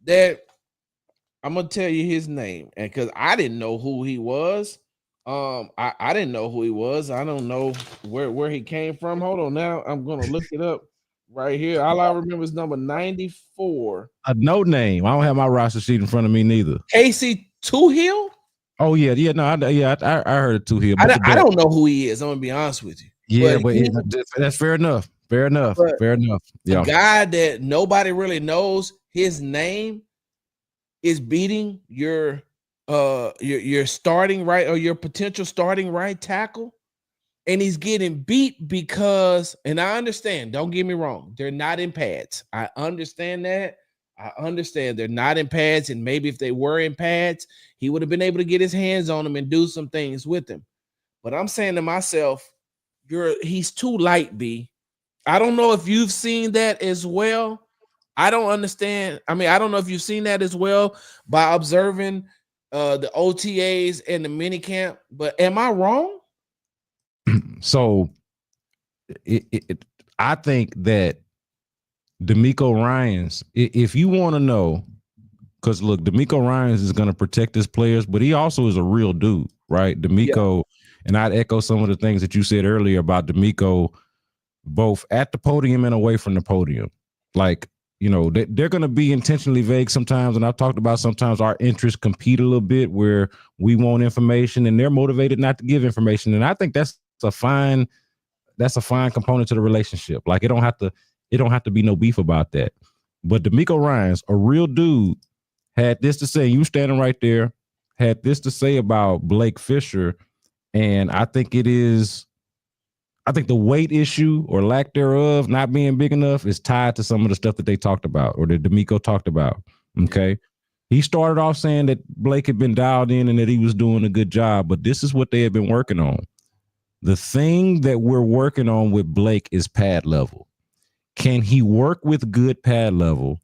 that, I'm gonna tell you his name, and because I didn't know who he was. I didn't know who he was. I don't know where he came from. Hold on, now I'm gonna look it up right here. All I remember is number 94. A no name. I don't have my roster sheet in front of me neither. Casey Toohill. Oh yeah, no, I heard of Toohill. I don't know who he is. I'm gonna be honest with you. Yeah, but that's fair enough. Fair enough. Yeah, a guy that nobody really knows his name is beating your starting right, or your potential starting right tackle. And he's getting beat because, and I understand, don't get me wrong, they're not in pads. I understand that. I understand they're not in pads, and maybe if they were in pads, he would have been able to get his hands on them and do some things with them. But I'm saying to myself, he's too light, B. I don't know if you've seen that as well. I don't understand. I mean, I don't know if you've seen that as well by observing the OTAs and the minicamp, but am I wrong? So I think that DeMeco Ryans, if you want to know, because look, DeMeco Ryans is going to protect his players, but he also is a real dude, right? DeMeco, and I'd echo some of the things that you said earlier about DeMeco, both at the podium and away from the podium. Like, you know, they're going to be intentionally vague sometimes, and I've talked about sometimes our interests compete a little bit where we want information and they're motivated not to give information, and I think that's a fine component to the relationship. Like, it don't have to be no beef about that. But DeMeco Ryans, a real dude, had this to say. You standing right there, had this to say about Blake Fisher, and I think the weight issue or lack thereof not being big enough is tied to some of the stuff that they talked about or that DeMeco talked about. Okay. He started off saying that Blake had been dialed in and that he was doing a good job, but this is what they had been working on. The thing that we're working on with Blake is pad level. Can he work with good pad level,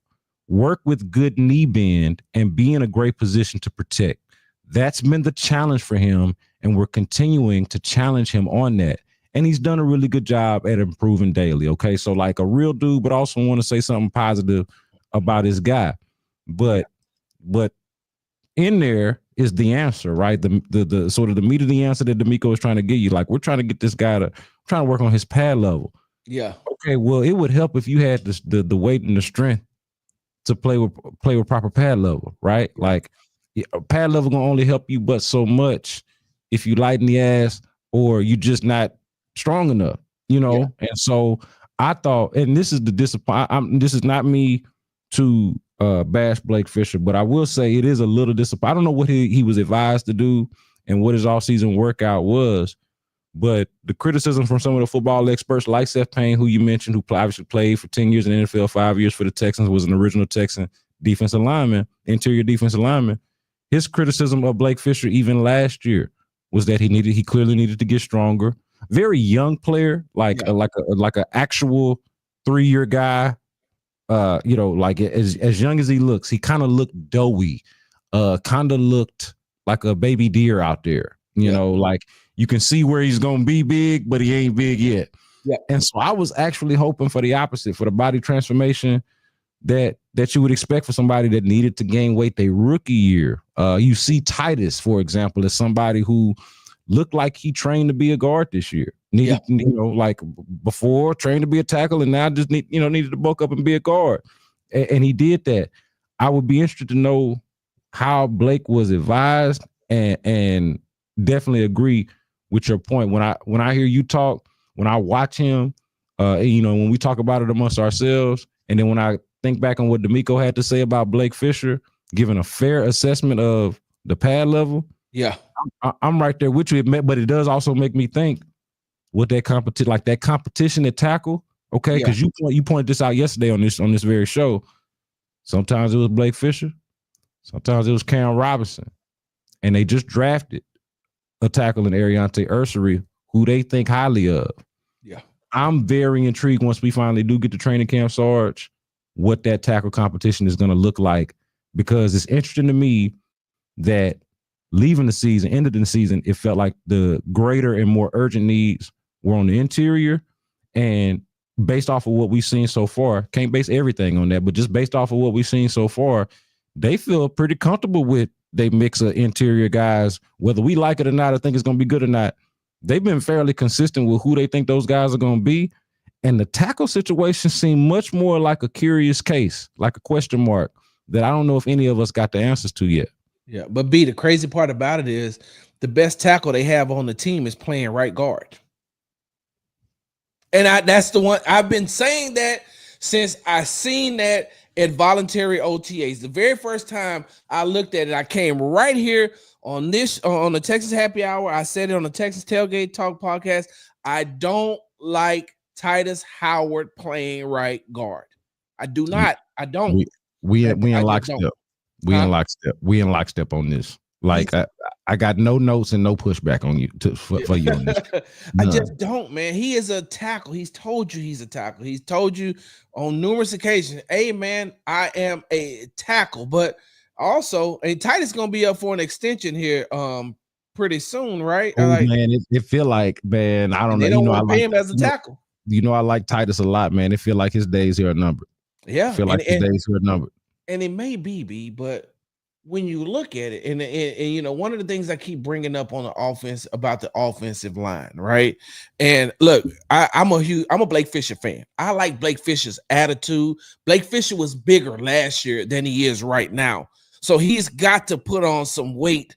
work with good knee bend, and be in a great position to protect? That's been the challenge for him, and we're continuing to challenge him on that. And he's done a really good job at improving daily, okay? So, like, a real dude, but also want to say something positive about his guy. But in there is the answer, right? The sort of the meat of the answer that DeMeco is trying to give you. Like, we're trying to get this guy trying to work on his pad level. Yeah. Okay, well, it would help if you had the weight and the strength to play with proper pad level, right? Like, pad level gonna only help you but so much if you lighten the ass or you just not strong enough, you know? Yeah. And so I thought, and this is the disappointment. This is not me to bash Blake Fisher, but I will say it is a little disappointing. I don't know what he was advised to do and what his offseason workout was, but the criticism from some of the football experts like Seth Payne, who you mentioned, who obviously played for 10 years in the NFL, 5 years for the Texans, was an original Texan defensive lineman, interior defensive lineman. His criticism of Blake Fisher even last year was that he clearly needed to get stronger. Very young player, like a actual 3-year guy. You know, like as young as he looks, he kind of looked doughy, kind of looked like a baby deer out there. You know, like you can see where he's gonna be big, but he ain't big yet. Yeah. And so I was actually hoping for the opposite, for the body transformation that you would expect for somebody that needed to gain weight their rookie year. You see Titus, for example, as somebody who looked like he trained to be a guard this year. Needed, you know, like before trained to be a tackle, and now just needed to bulk up and be a guard. And he did that. I would be interested to know how Blake was advised, and definitely agree with your point. When I hear you talk, when I watch him, you know, when we talk about it amongst ourselves, and then when I think back on what DeMeco had to say about Blake Fisher, giving a fair assessment of the pad level. Yeah, I'm right there with you. But it does also make me think with that competition at tackle. Okay, because you pointed this out yesterday on this very show. Sometimes it was Blake Fisher, sometimes it was Cam Robinson, and they just drafted a tackle in Ariante Ursery, who they think highly of. Yeah, I'm very intrigued once we finally do get to training camp, Sarge, what that tackle competition is going to look like, because it's interesting to me that leaving the season, end of the season, it felt like the greater and more urgent needs were on the interior. And based off of what we've seen so far, can't base everything on that, but just based off of what we've seen so far, they feel pretty comfortable with they mix of interior guys, whether we like it or not, I think it's going to be good or not. They've been fairly consistent with who they think those guys are going to be. And the tackle situation seemed much more like a curious case, like a question mark that I don't know if any of us got the answers to yet. Yeah, but B, the crazy part about it is the best tackle they have on the team is playing right guard. And that's the one I've been saying that since I seen that at voluntary OTAs. The very first time I looked at it, I came right here on the Texas Happy Hour. I said it on the Texas Tailgate Talk podcast. I don't like Titus Howard playing right guard. I do not. I don't. We in lockstep. We in lockstep. We in lockstep on this. Like I got no notes and no pushback on you for you on this. I just don't, man. He is a tackle. He's told you he's a tackle. He's told you on numerous occasions, hey man, I am a tackle. But also, and Titus gonna be up for an extension here pretty soon, right? Oh, man, it feel like, man, I don't know. They don't want to pay him as a tackle. You know, I like Titus a lot, man. It feel like his days here are numbered. Yeah, I feel like his days here are numbered. And it may be, but when you look at it, and you know, one of the things I keep bringing up on the offense about the offensive line, right? And look, I'm a Blake Fisher fan. I like Blake Fisher's attitude. Blake Fisher was bigger last year than he is right now, so he's got to put on some weight,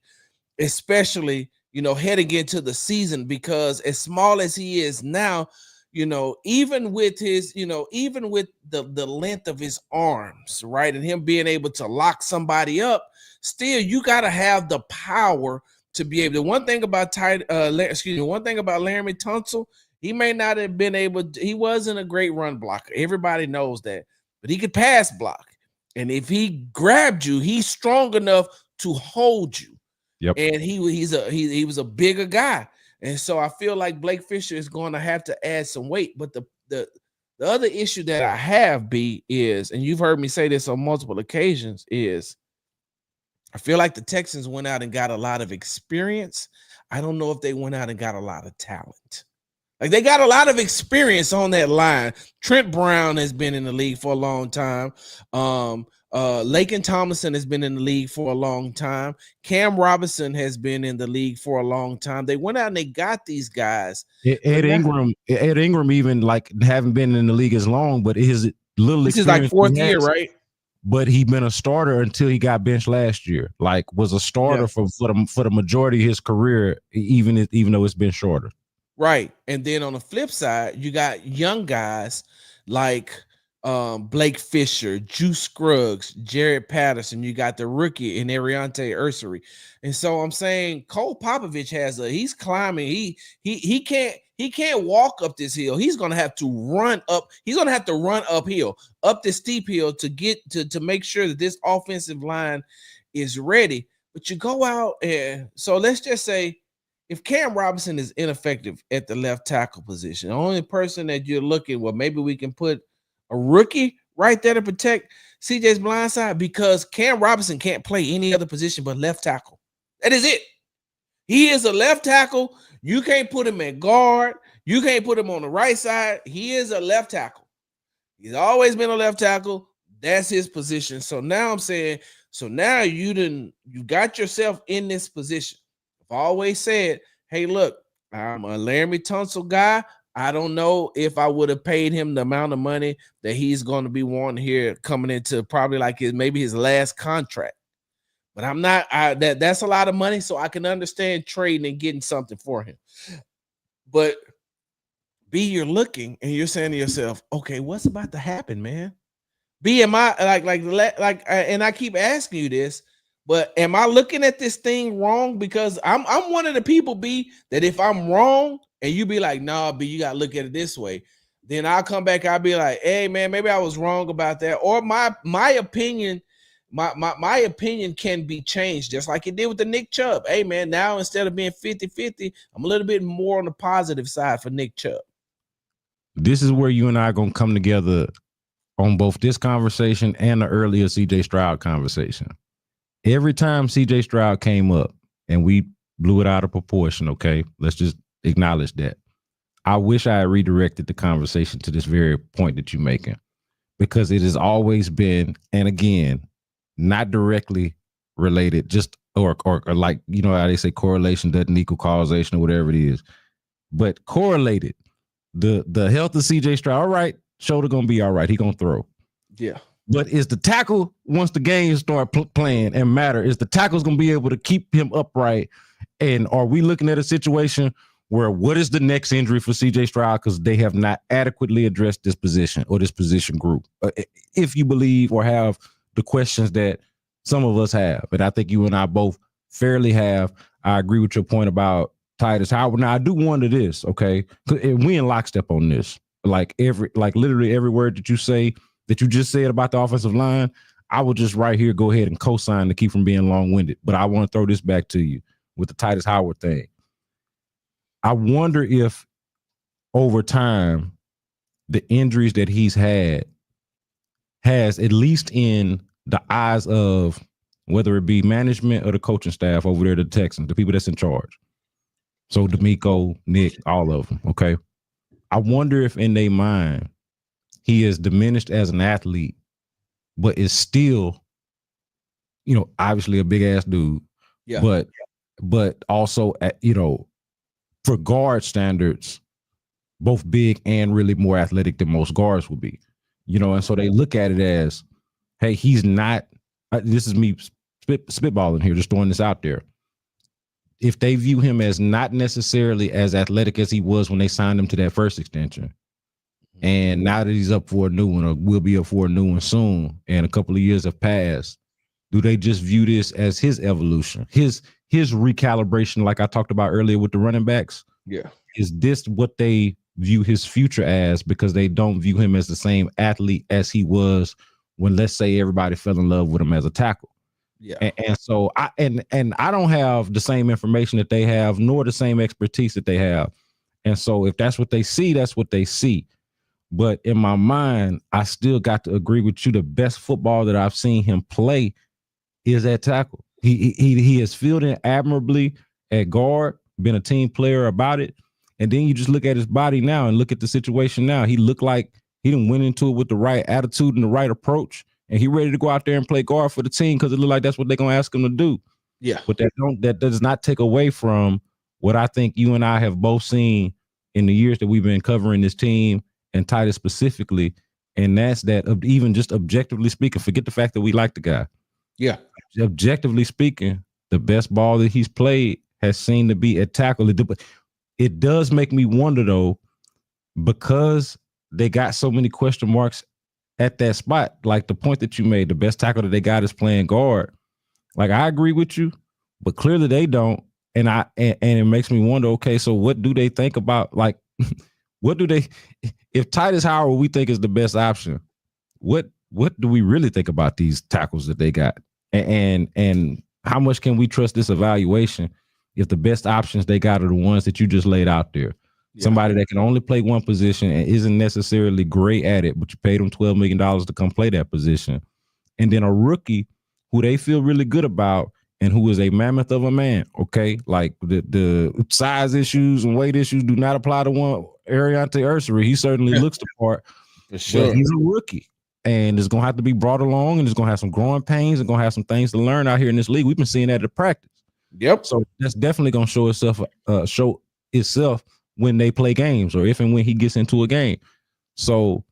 especially, you know, heading into the season, because as small as he is now, you know, even with his, you know, even with the length of his arms, right, and him being able to lock somebody up, still you got to have the power to be able to. One thing about Laramie Tunsil, he may not have been able to, he wasn't a great run blocker. Everybody knows that, but he could pass block. And if he grabbed you, he's strong enough to hold you. Yep. And he was a bigger guy. And so I feel like Blake Fisher is going to have to add some weight. But the other issue that I have, B, is, and you've heard me say this on multiple occasions, is I feel like the Texans went out and got a lot of experience. I don't know if they went out and got a lot of talent. Like, they got a lot of experience on that line. Trent Brown has been in the league for a long time. Laken Tomlinson has been in the league for a long time. Cam Robinson has been in the league for a long time. They went out and they got these guys. Ed Ingram even like haven't been in the league as long, but his little this is like fourth year, right? But he been a starter until he got benched last year. Like, was a starter for the majority of his career, even though it's been shorter. Right. And then on the flip side, you got young guys like Blake Fisher, Juice Scruggs, Jared Patterson. You got the rookie in Ariante Ursary. And so I'm saying Cole Popovich he's climbing. He can't walk up this hill. He's gonna have to run up. He's gonna have to run uphill, up this steep hill to get to make sure that this offensive line is ready. But you go out, and so let's just say if Cam Robinson is ineffective at the left tackle position, the only person that you're looking, well, maybe we can put a rookie right there to protect CJ's blind side, because Cam Robinson can't play any other position but left tackle. That is it. He is a left tackle. You can't put him at guard. You can't put him on the right side. He is a left tackle. He's always been a left tackle. That's his position. So now I'm saying, now you got yourself in this position. I've always said, hey, look, I'm a Laramie Tunsil guy. I don't know if I would have paid him the amount of money that he's going to be wanting here coming into probably like maybe his last contract. But I'm not. That's a lot of money, so I can understand trading and getting something for him. But B, you're looking and you're saying to yourself, okay, what's about to happen, man? B, am I like, and I keep asking you this, but am I looking at this thing wrong? Because I'm one of the people, B, that if I'm wrong and you be like, nah, B, you got to look at it this way, then I'll come back. I'll be like, hey, man, maybe I was wrong about that. Or my opinion, my opinion can be changed, just like it did with the Nick Chubb. Hey, man, now instead of being 50-50, I'm a little bit more on the positive side for Nick Chubb. This is where you and I are going to come together on both this conversation and the earlier CJ Stroud conversation. Every time CJ Stroud came up and we blew it out of proportion, okay, let's just acknowledge that. I wish I had redirected the conversation to this very point that you're making, because it has always been, and again, not directly related, just or like, you know how they say correlation doesn't equal causation or whatever it is, but correlated. The health of CJ Stroud, all right, shoulder gonna be all right. He gonna throw. Yeah. But is the tackle, once the game start playing and matter, is the tackle's gonna be able to keep him upright? And are we looking at a situation where what is the next injury for CJ Stroud? Because they have not adequately addressed this position or this position group. If you believe or have the questions that some of us have, and I think you and I both fairly have, I agree with your point about Titus Howard. Now, I do wonder this, okay? And we in lockstep on this. Like literally every word that you say, that you just said about the offensive line, I will just right here go ahead and co-sign to keep from being long-winded. But I want to throw this back to you with the Titus Howard thing. I wonder if over time the injuries that he's had has, at least in the eyes of whether it be management or the coaching staff over there, the Texans, the people that's in charge. So D'Amico, Nick, all of them, okay? I wonder if in their mind he is diminished as an athlete, but is still, obviously a big ass dude. Yeah. But also for guard standards, both big and really more athletic than most guards would be. And so they look at it as, hey, he's not. This is me spitballing here, just throwing this out there. If they view him as not necessarily as athletic as he was when they signed him to that first extension, and now that he's up for a new one or will be up for a new one soon, and a couple of years have passed, do they just view this as his evolution, his recalibration, like I talked about earlier with the running backs? Yeah. Is this what they view his future as, because they don't view him as the same athlete as he was when, let's say, everybody fell in love with him as a tackle? Yeah. And so I don't have the same information that they have, nor the same expertise that they have. And so if that's what they see, that's what they see. But in my mind, I still got to agree with you. The best football that I've seen him play is at tackle. He is fielding admirably at guard, been a team player about it. And then you just look at his body now and look at the situation now. He looked like he done went into it with the right attitude and the right approach. And he ready to go out there and play guard for the team because it look like that's what they're going to ask him to do. Yeah. But that does not take away from what I think you and I have both seen in the years that we've been covering this team, and Titus specifically. And that's that, even just objectively speaking, forget the fact that we like the guy. Yeah. Objectively speaking, the best ball that he's played has seemed to be at tackle. It does make me wonder, though, because they got so many question marks at that spot. Like the point that you made, the best tackle that they got is playing guard. Like, I agree with you, but clearly they don't. And it makes me wonder, okay, so what do they think about, like, what do they, if Titus Howard we think is the best option, what do we really think about these tackles that they got? And how much can we trust this evaluation if the best options they got are the ones that you just laid out there? Yeah. Somebody that can only play one position and isn't necessarily great at it, but you paid them $12 million to come play that position. And then a rookie who they feel really good about and who is a mammoth of a man, okay? Like the size issues and weight issues do not apply to one Ariante Ursary. He certainly looks the part. For sure. But he's a rookie. And it's going to have to be brought along, and it's going to have some growing pains and going to have some things to learn out here in this league. We've been seeing that at practice. Yep. So that's definitely going to show itself when they play games, or if and when he gets into a game. So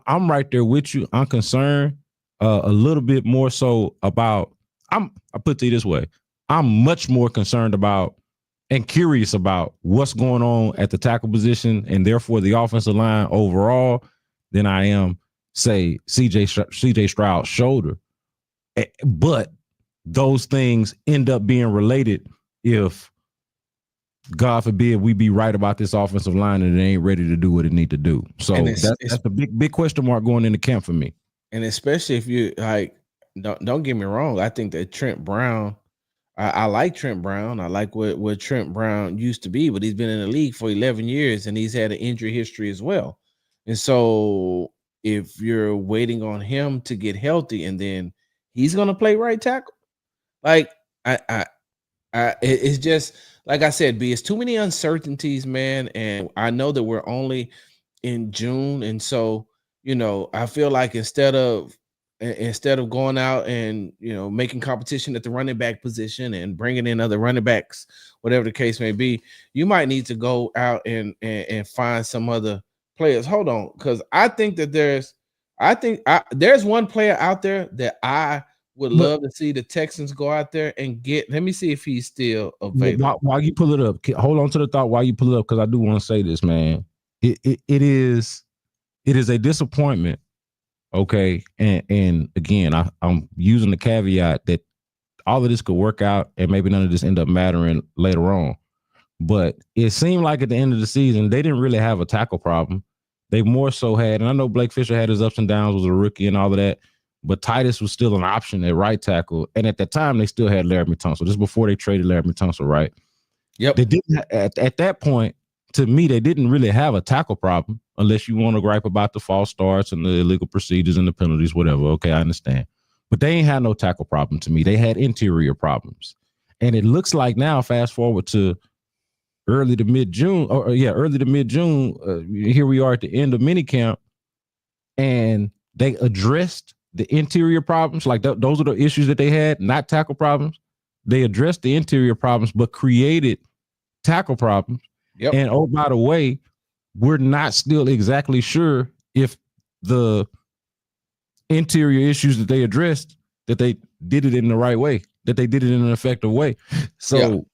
I'm right there with you. I'm concerned a little bit more so about, I put it to you this way. I'm much more concerned about and curious about what's going on at the tackle position and therefore the offensive line overall than I am, say, CJ Stroud's shoulder. But those things end up being related if, God forbid, we be right about this offensive line and it ain't ready to do what it need to do. So that's the big question mark going into camp for me. And especially if you, like, don't get me wrong, I think that Trent Brown, I like Trent Brown. I like what Trent Brown used to be, but he's been in the league for 11 years and he's had an injury history as well. And so if you're waiting on him to get healthy and then he's going to play right tackle, like, it's just, like I said, it's too many uncertainties, man. And I know that we're only in June. And so, I feel like instead of going out and, making competition at the running back position and bringing in other running backs, whatever the case may be, you might need to go out and find some other players. Hold on. Cause I think that there's one player out there that I would love to see the Texans go out there and get. Let me see if he's still available. While you pull it up, hold on to the thought while you pull it up, because I do want to say this, man. It is a disappointment. Okay, and again, I'm using the caveat that all of this could work out, and maybe none of this end up mattering later on. But it seemed like at the end of the season, they didn't really have a tackle problem. They more so had, and I know Blake Fisher had his ups and downs, was a rookie and all of that, but Titus was still an option at right tackle. And at that time, they still had Laramie Tunsil. This is before they traded Laramie Tunsil, right? Yep. They didn't at that point, to me, they didn't really have a tackle problem, unless you want to gripe about the false starts and the illegal procedures and the penalties, whatever. Okay, I understand. But they ain't had no tackle problem to me. They had interior problems. And it looks like now, fast forward to early to mid-June, here we are at the end of minicamp, and they addressed the interior problems. Like those are the issues that they had, not tackle problems. They addressed the interior problems, but created tackle problems. Yep. And oh, by the way, we're not still exactly sure if the interior issues that they addressed, that they did it in the right way, that they did it in an effective way. So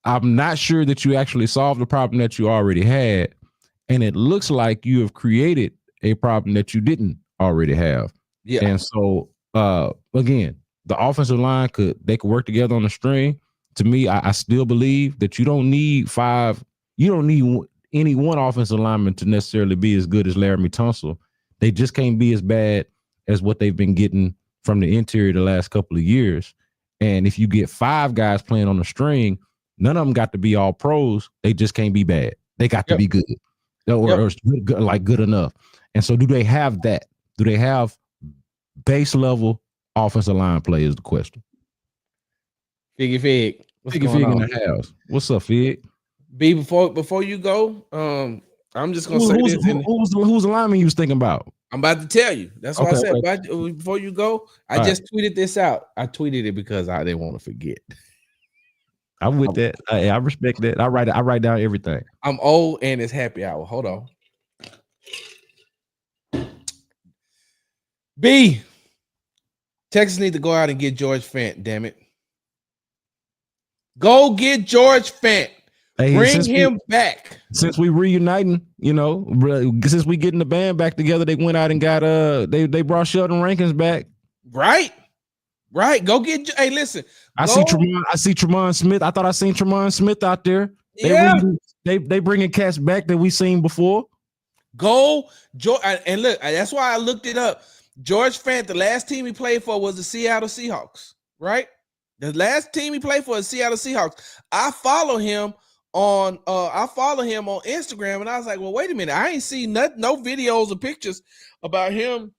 I'm not sure that you actually solved the problem that you already had. And it looks like you have created a problem that you didn't already have. Yeah. And so, again, the offensive line could work together on the string. To me, I still believe that you don't need any one offensive lineman to necessarily be as good as Laramie Tunsil. They just can't be as bad as what they've been getting from the interior the last couple of years. And if you get 5 guys playing on the string, none of them got to be all pros. They just can't be bad. They got to be good or good enough. And so do they have that? Do they have base level offensive line play is the question. Fig. Fig in the house. What's up, Fig? B, before you go, I'm just gonna say this. Who's the lineman you was thinking about? I'm about to tell you. That's what I said. Before you go, I just tweeted this out. I tweeted it because I didn't want to forget. I'm with that. I respect that. I write down everything. I'm old and it's happy hour. Hold on. B, Texas need to go out and get George Fant, damn it. Go get George Fant. Hey, bring him back. Since we reuniting, since we getting the band back together, they went out and got they brought Sheldon Rankins back. Right. Go get. Hey, listen. I see Tremont Smith. I thought I seen Tremont Smith out there. They bringing cats back that we seen before. Go, George. And look, that's why I looked it up. George Fant, the last team he played for was the Seattle Seahawks, right? The last team he played for is Seattle Seahawks. I follow him on Instagram, and I was like, well, wait a minute. I ain't seen no videos or pictures about him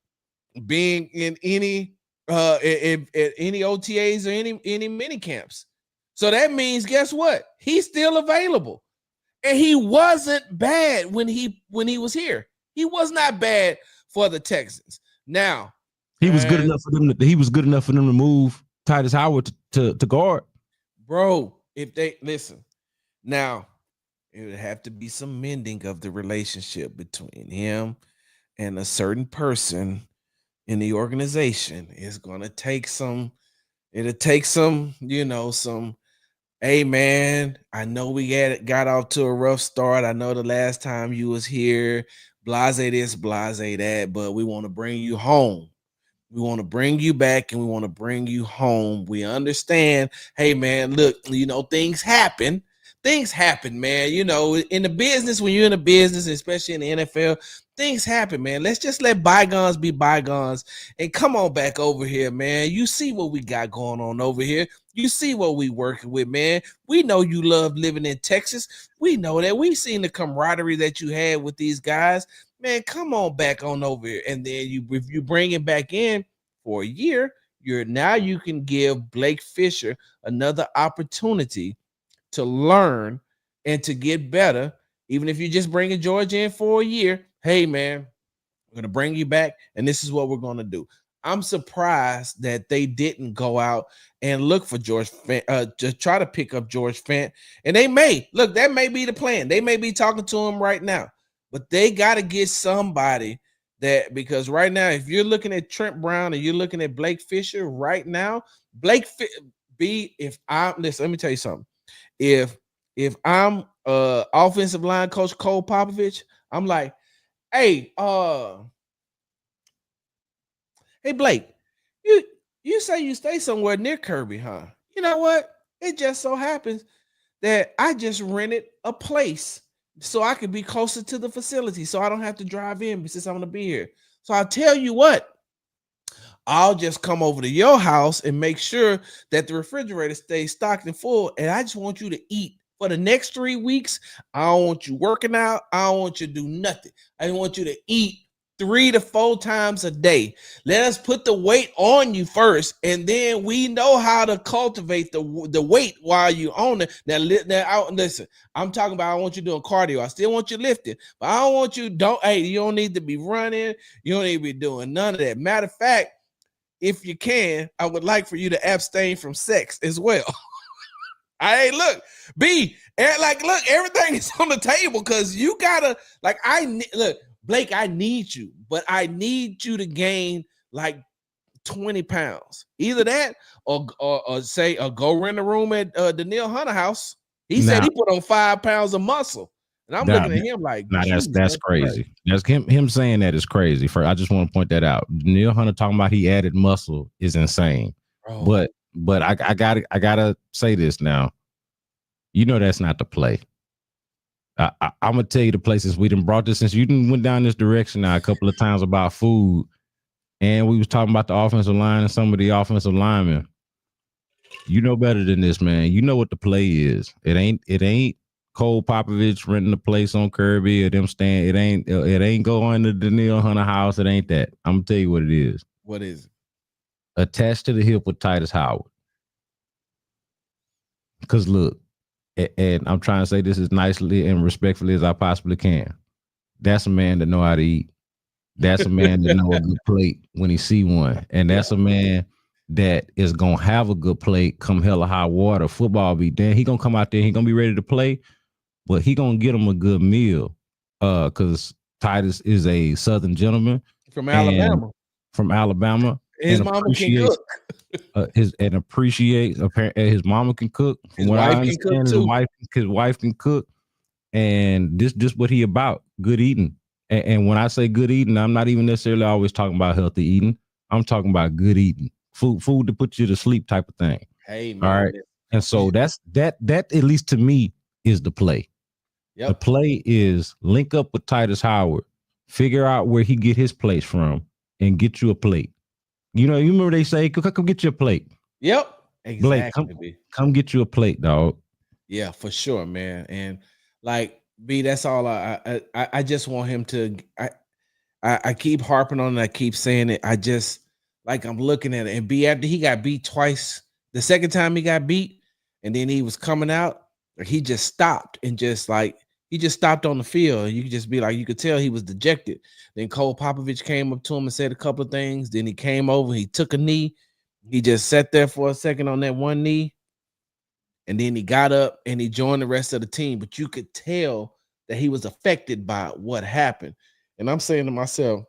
being in any any OTAs or any mini camps. So that means, guess what? He's still available. And he wasn't bad when he was here. He was not bad for the Texans. Now, he was good enough for them to move Titus Howard to guard. Bro, if they listen, now it would have to be some mending of the relationship between him and a certain person in the organization. It's gonna take some, some, hey man, I know we got off to a rough start. I know the last time you was here, blase this, blase that, but we want to bring you home. We want to bring you back and we want to bring you home. We understand. Hey, man, look, things happen. Things happen, man. In the business, when you're in the business, especially in the NFL, things happen, man. Let's just let bygones be bygones and come on back over here, man. You see what we got going on over here. You see what we working with, man. We know you love living in Texas. We know that. We've seen the camaraderie that you had with these guys. Man, come on back on over here. And then if you bring him back in for a year, you can give Blake Fisher another opportunity to learn and to get better. Even if you're just bringing George in for a year, hey, man, we're going to bring you back, and this is what we're going to do. I'm surprised that they didn't go out and look for George Fant, to try to pick up George Fant. And that may be the plan. They may be talking to him right now. But they got to get somebody that because right now, if you're looking at Trent Brown and you're looking at Blake Fisher right now, if I'm listen, let me tell you something. If I'm offensive line coach Cole Popovich, I'm like, hey, hey Blake, you say you stay somewhere near Kirby, huh? You know what? It just so happens that I just rented a place so I could be closer to the facility, so I don't have to drive in since I'm gonna be here. So I'll tell you what, I'll just come over to your house and make sure that the refrigerator stays stocked and full. And I just want you to eat for the next 3 weeks. I don't want you working out. I don't want you to do nothing. I want you to eat 3 to 4 times a day. Let us put the weight on you first, and then we know how to cultivate the weight while you own it. Now listen, I'm talking about I want you doing cardio. I still want you lifting, but I don't want you you don't need to be running. You don't need to be doing none of that. Matter of fact, if you can, I would like for you to abstain from sex as well. Look, everything is on the table because you gotta Blake, I need you, but I need you to gain like 20 pounds. Either that or go rent a room at the Neil Hunter house. He said he put on 5 pounds of muscle. And I'm looking at him like, that's crazy. That's him saying that is crazy. I just want to point that out. Neil Hunter talking about he added muscle is insane. Oh. But I gotta say this now. You know that's not the play. I'm gonna tell you the places we done brought this since you done went down this direction now a couple of times about food, and we was talking about the offensive line and some of the offensive linemen. You know better than this, man. You know what the play is. It ain't Cole Popovich renting a place on Kirby or them staying. It ain't going to the Neil Hunter house. It ain't that. I'm gonna tell you what it is. What is it? Attached to the hip with Titus Howard. Because look, and I'm trying to say this as nicely and respectfully as I possibly can. That's a man that know how to eat. That's a man that know a good plate when he see one. And that's a man that is going to have a good plate come hell or high water. Football be damn. He going to come out there. He going to be ready to play, but he going to get him a good meal because Titus is a Southern gentleman. From Alabama. His mama can cook. His mama can cook. From what I understand, his wife can cook. And this what he about, good eating. And when I say good eating, I'm not even necessarily always talking about healthy eating. I'm talking about good eating. Food to put you to sleep type of thing. Hey, man. All right. And so that at least to me is the play. Yep. The play is link up with Titus Howard, figure out where he get his place from, and get you a plate. You know, you remember they say, come get you a plate. Yep. Exactly. Blake, come get you a plate, dog. Yeah, for sure, man. And like B, that's all I just want him to I keep harping on it, I keep saying it. I just like I'm looking at it. And B, after he got beat twice, the second time he got beat, and then he was coming out, he just stopped and he just stopped on the field. And you could just be like, you could tell he was dejected. Then Cole Popovich came up to him and said a couple of things. Then he came over, he took a knee. He just sat there for a second on that one knee. And then he got up and he joined the rest of the team. But you could tell that he was affected by what happened. And I'm saying to myself,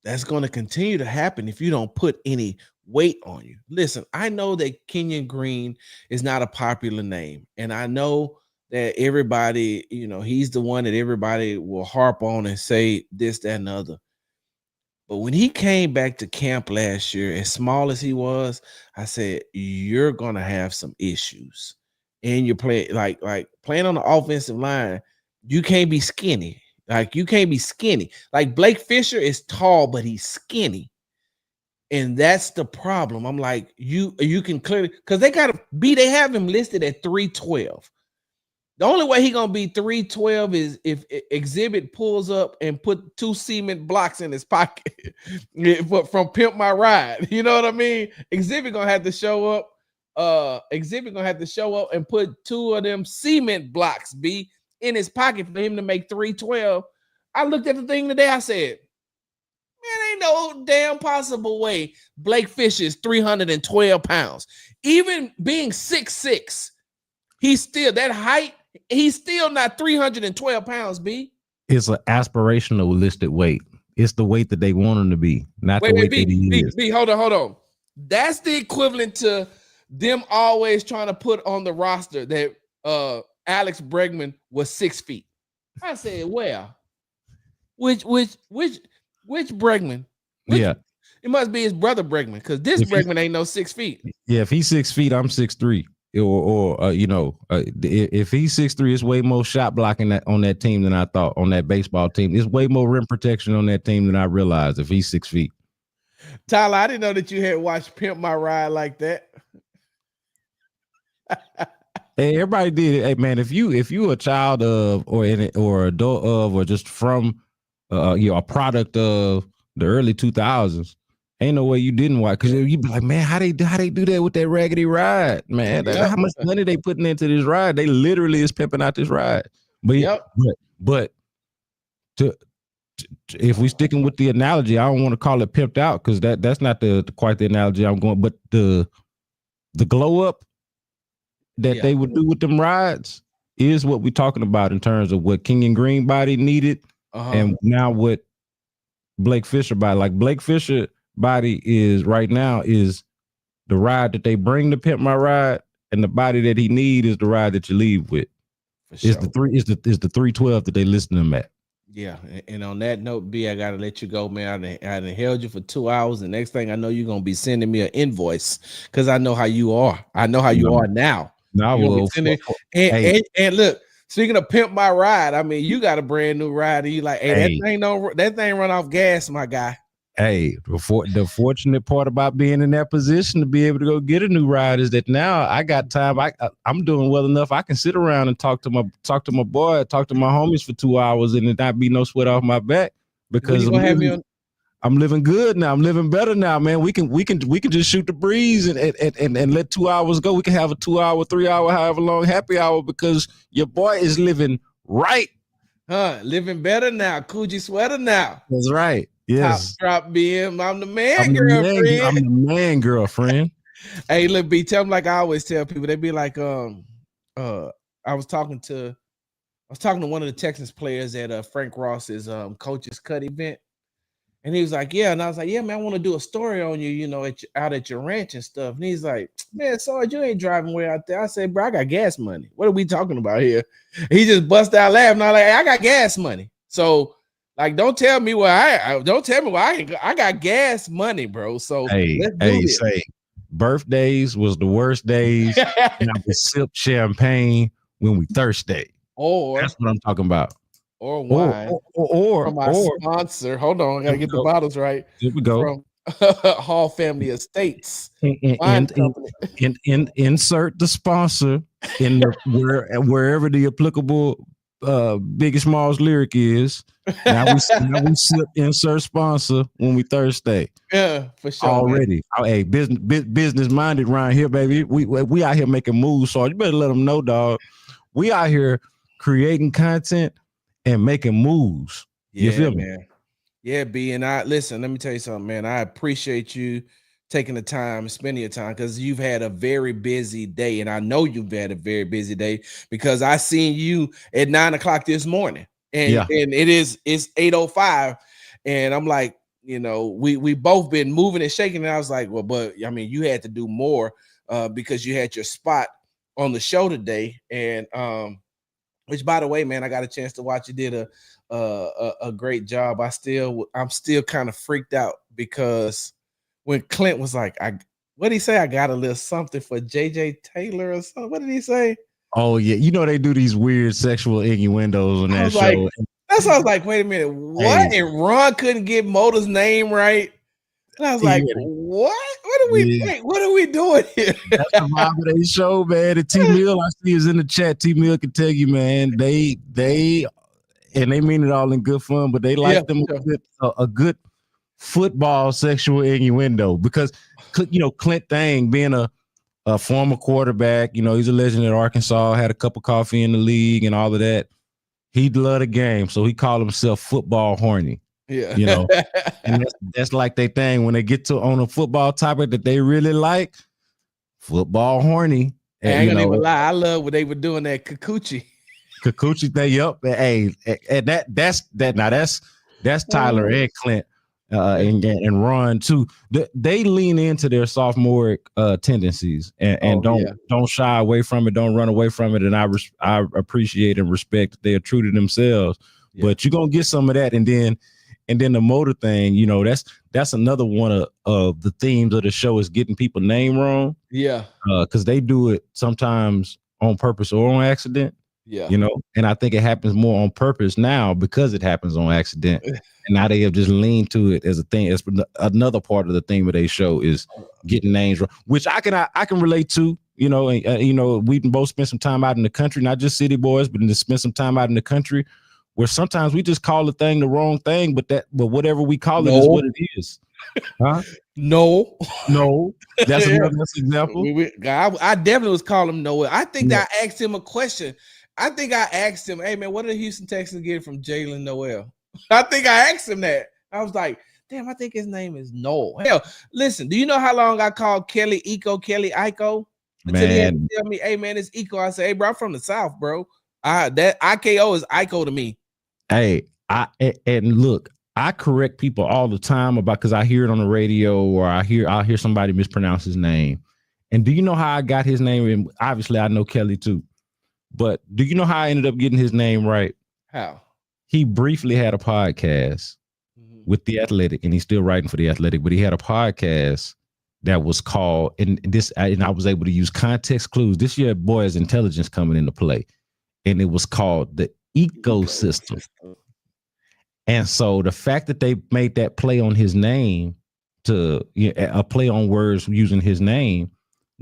that's going to continue to happen if you don't put any weight on you. Listen, I know that Kenyon Green is not a popular name. And I know that everybody, you know, he's the one that everybody will harp on and say this, that, and the other. But when he came back to camp last year, as small as he was, I said, you're going to have some issues. And you're playing like playing on the offensive line, you can't be skinny. Like you can't be skinny. Like Blake Fisher is tall, but he's skinny. And that's the problem. I'm like, you can clearly, because they have him listed at 312. The only way he gonna be 312 is if Exhibit pulls up and put 2 cement blocks in his pocket from Pimp My Ride. You know what I mean? Exhibit gonna have to show up. And put 2 of them cement blocks in his pocket for him to make 312. I looked at the thing today. I said, man, ain't no damn possible way Blake Fisher is 312 pounds. Even being 6'6", he's still that height. He's still not 312 pounds, B. It's an aspirational listed weight. it's the weight that they want him to be, not the weight that he is. B, hold on. That's the equivalent to them always trying to put on the roster that Alex Bregman was 6 feet. I said, well, which Bregman? Yeah. It must be his brother Bregman, because this Bregman ain't no 6 feet. Yeah, if he's 6 feet, I'm 6'3". If he's 6'3", it's way more shot blocking on that team than I thought. On that baseball team, it's way more rim protection on that team than I realized. If he's 6 feet, Tyler, I didn't know that you had watched Pimp My Ride like that. Hey, everybody did it. Hey, man, if you a child of or adult of or just from a product of the early 2000s, ain't no way you didn't watch, because you'd be like, man, how they do that with that raggedy ride, man? How much money they putting into this ride? They literally is pimping out this ride. But but if we sticking with the analogy, I don't want to call it pimped out, because that's not quite the analogy I'm going. But the glow up that they would do with them rides is what we're talking about in terms of what Kenyon Green body needed, and now what Blake Fisher body. Like Blake Fisher body is right now is the ride that they bring to Pimp My Ride, and the body that he need is the ride that you leave with. It's the 312 that they listen to him at. Yeah, and on that note, B, I gotta let you go, man. I done held you for 2 hours, and next thing I know, you're gonna be sending me an invoice, because I know how you are. I know how you are now. No, well, and look, speaking of Pimp My Ride, I mean, you got a brand new ride, and you like, hey, that thing run off gas, my guy. Hey, the fortunate part about being in that position to be able to go get a new ride is that now I got time. I'm doing well enough. I can sit around and talk to my boy, talk to my homies for 2 hours, and it not be no sweat off my back, because I'm living good now. I'm living better now, man. We can just shoot the breeze and let 2 hours go. We can have a 2 hour, 3 hour, however long happy hour, because your boy is living right. Living better now. Coogee sweater now. That's right. Yes. Top drop BM. I'm the man, girlfriend. I'm the man, girlfriend. Hey, look, B, tell them like I always tell people. They be like, I was talking to one of the Texans players at Frank Ross's Coach's Cut event. And he was like, yeah. And I was like, yeah, man, I want to do a story on you, out at your ranch and stuff. And he's like, man, Sarge, you ain't driving way out there. I said, bro, I got gas money. What are we talking about here? He just bust out laughing. I was like, hey, I got gas money. So, like, don't tell me why I got gas money, bro. So let's do this. Say birthdays was the worst days. And I would sip champagne when we thirsty. Or that's what I'm talking about. Or wine. Or my sponsor. Hold on, I gotta get the bottles right. Here we go. From Hall Family Estates. Insert the sponsor in wherever the applicable Biggie Smalls lyric is. Now we slip insert sponsor when we Thursday. Yeah, for sure. Already. Man. Hey, business minded around here, baby. We out here making moves, so you better let them know, dog. We out here creating content and making moves. You feel me? Man. Yeah, B. And listen, let me tell you something, man. I appreciate you taking the time, spending your time, because you've had a very busy day, and I know you've had a very busy day because I seen you at 9 o'clock this morning, and it's 8:05, and I'm like, we both been moving and shaking, and I was like, well, but I mean, you had to do more because you had your spot on the show today, and which, by the way, man, I got a chance to watch. You did a great job. I'm still kind of freaked out because when Clint was like, what did he say? I got a little something for JJ Taylor or something. What did he say? Oh, yeah. They do these weird sexual innuendos on that show. That's why I was like, wait a minute. What? Hey. And Ron couldn't get Motor's name right. And I was like, what? What are we doing? What are we doing here? That's the vibe of their show, man. And T Mill, I see is in the chat. T Mill can tell you, man, they and they mean it all in good fun, but they like them a good football sexual innuendo, because Clint Thang being a former quarterback, he's a legend at Arkansas, had a cup of coffee in the league and all of that. He'd love the game, so he called himself football horny. Yeah, and that's like their thing when they get to on a football topic that they really like. Football horny. And I ain't gonna even lie, I love what they were doing that Kikuchi thing. Yup. Hey, and that's That's Tyler and Clint and Ron too. They lean into their sophomoric tendencies and don't shy away from it, don't run away from it. And I appreciate and respect that they are true to themselves. Yeah. But you're gonna get some of that, and then the motor thing, you know, that's another one of the themes of the show is getting people name wrong. Yeah. Because they do it sometimes on purpose or on accident. Yeah. You know, and I think it happens more on purpose now because it happens on accident. And now they have just leaned to it as a thing. It's another part of the theme of their show is getting names wrong, which I can relate to, you know, and you know, we can both spend some time out in the country, not just city boys, but to spend some time out in the country where sometimes we just call the thing the wrong thing, but whatever we call it is what it is. Huh? No. That's another example. I definitely was calling him Noah. I think that I asked him a question. I think I asked him, hey, man, what did the Houston Texans get from Jalen Noel? I think I asked him that. I was like, damn, I think his name is Noel. Hell, listen, do you know how long I called Kelly Iko? Until he had to tell me, hey, man, it's Iko. I said, hey, bro, I'm from the South, bro. That IKO is Iko to me. Hey, and look, I correct people all the time because I hear it on the radio or I'll hear somebody mispronounce his name. And do you know how I got his name? And obviously, I know Kelly too. But do you know how I ended up getting his name right? How? He briefly had a podcast with The Athletic, and he's still writing for The Athletic, but he had a podcast that was called, and I was able to use context clues. This year, boy, is intelligence coming into play. And it was called The Ecosystem. And so the fact that they made that play on his name a play on words using his name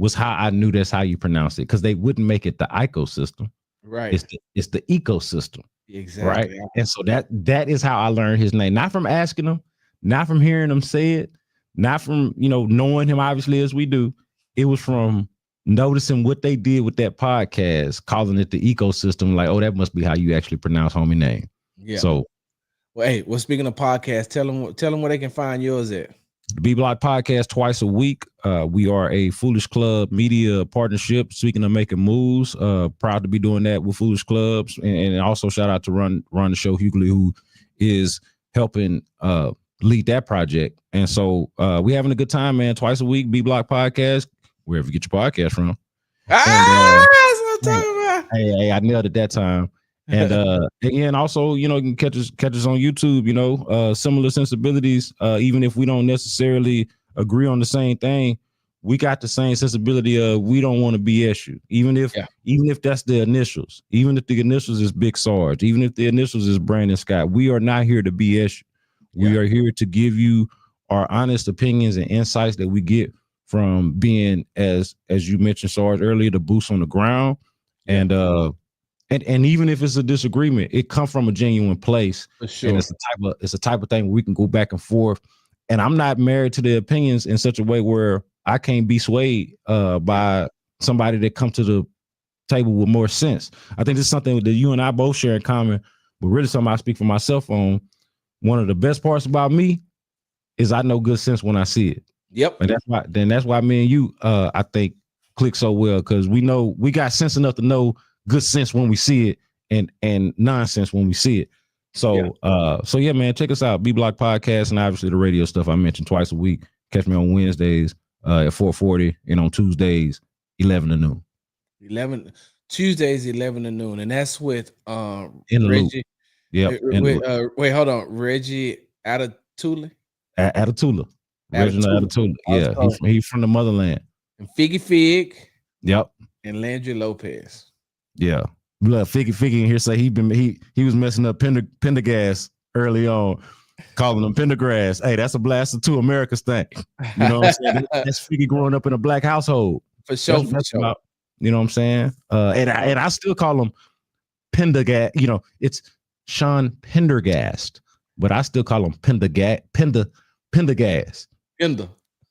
was how I knew that's how you pronounce it, because they wouldn't make it the ecosystem. Right. It's the ecosystem. Exactly. Right. And so that is how I learned his name, not from asking him, not from hearing him say it, not from, you know, knowing him obviously as we do. It was from noticing what they did with that podcast, calling it the ecosystem. Like, oh, that must be how you actually pronounce homie name. Yeah. So, well, speaking of podcasts, tell them where they can find yours at. The B Block Podcast twice a week. We are a Foolish Club media partnership. Speaking of making moves, proud to be doing that with Foolish Clubs, and also shout out to Run the Show Hughley, who is helping lead that project. And so we having a good time, man. Twice a week, B Block Podcast, wherever you get your podcast from. That's what I'm talking about. Hey, I nailed it that time. And also, you know, you can catch us on YouTube, you know, similar sensibilities. Even if we don't necessarily agree on the same thing, we got the same sensibility of we don't want to BS you. Even if that's the initials, even if the initials is Big Sarge, even if the initials is Brandon Scott, we are not here to BS you. We are here to give you our honest opinions and insights that we get from being, as you mentioned, Sarge, earlier, the boots on the ground. And even if it's a disagreement, it comes from a genuine place. For sure. And it's the type of thing where we can go back and forth. And I'm not married to the opinions in such a way where I can't be swayed by somebody that comes to the table with more sense. I think this is something that you and I both share in common, but really something I speak for myself on. One of the best parts about me is I know good sense when I see it. Yep. And that's why me and you, I think, click so well, because we know we got sense enough to know good sense when we see it and nonsense when we see it. So yeah, man, check us out. B Block Podcast, and obviously the radio stuff I mentioned twice a week. Catch me on Wednesdays at 4:40 and on Tuesdays 11 to noon. Tuesdays 11 to noon, and that's with In the Reggie. Yep. Wait, hold on, Reggie Atatula. Atatula. Reginald Atatula. Yeah, he's from the motherland. And Figgy Fig. Yep. And Landry Lopez. Yeah. Look, Figgy in here say he was messing up Pendergrass early on, calling them Pendergrass. Hey, that's a blast of two America's thing. You know what I'm saying? That's Figgy growing up in a black household. For sure. About, you know what I'm saying? And I still call him Pendergast. You know, it's Sean Pendergast, but I still call him Pendergast. Pender.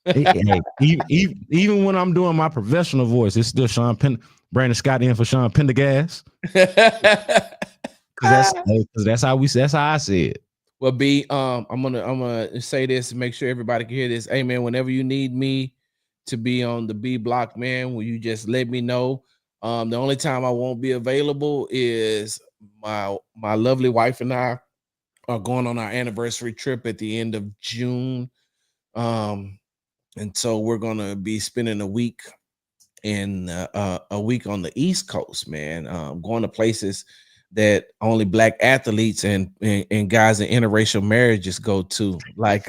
Hey, even when I'm doing my professional voice, it's still Brandon Scott in for Sean Pendergast. Because that's how I say it. Well, B, I'm gonna say this and make sure everybody can hear this. Hey man, whenever you need me to be on the B Block, man, will you just let me know? The only time I won't be available is my lovely wife and I are going on our anniversary trip at the end of June. And so we're gonna be spending a week on the East Coast, man. Going to places that only Black athletes and guys in interracial marriages go to, like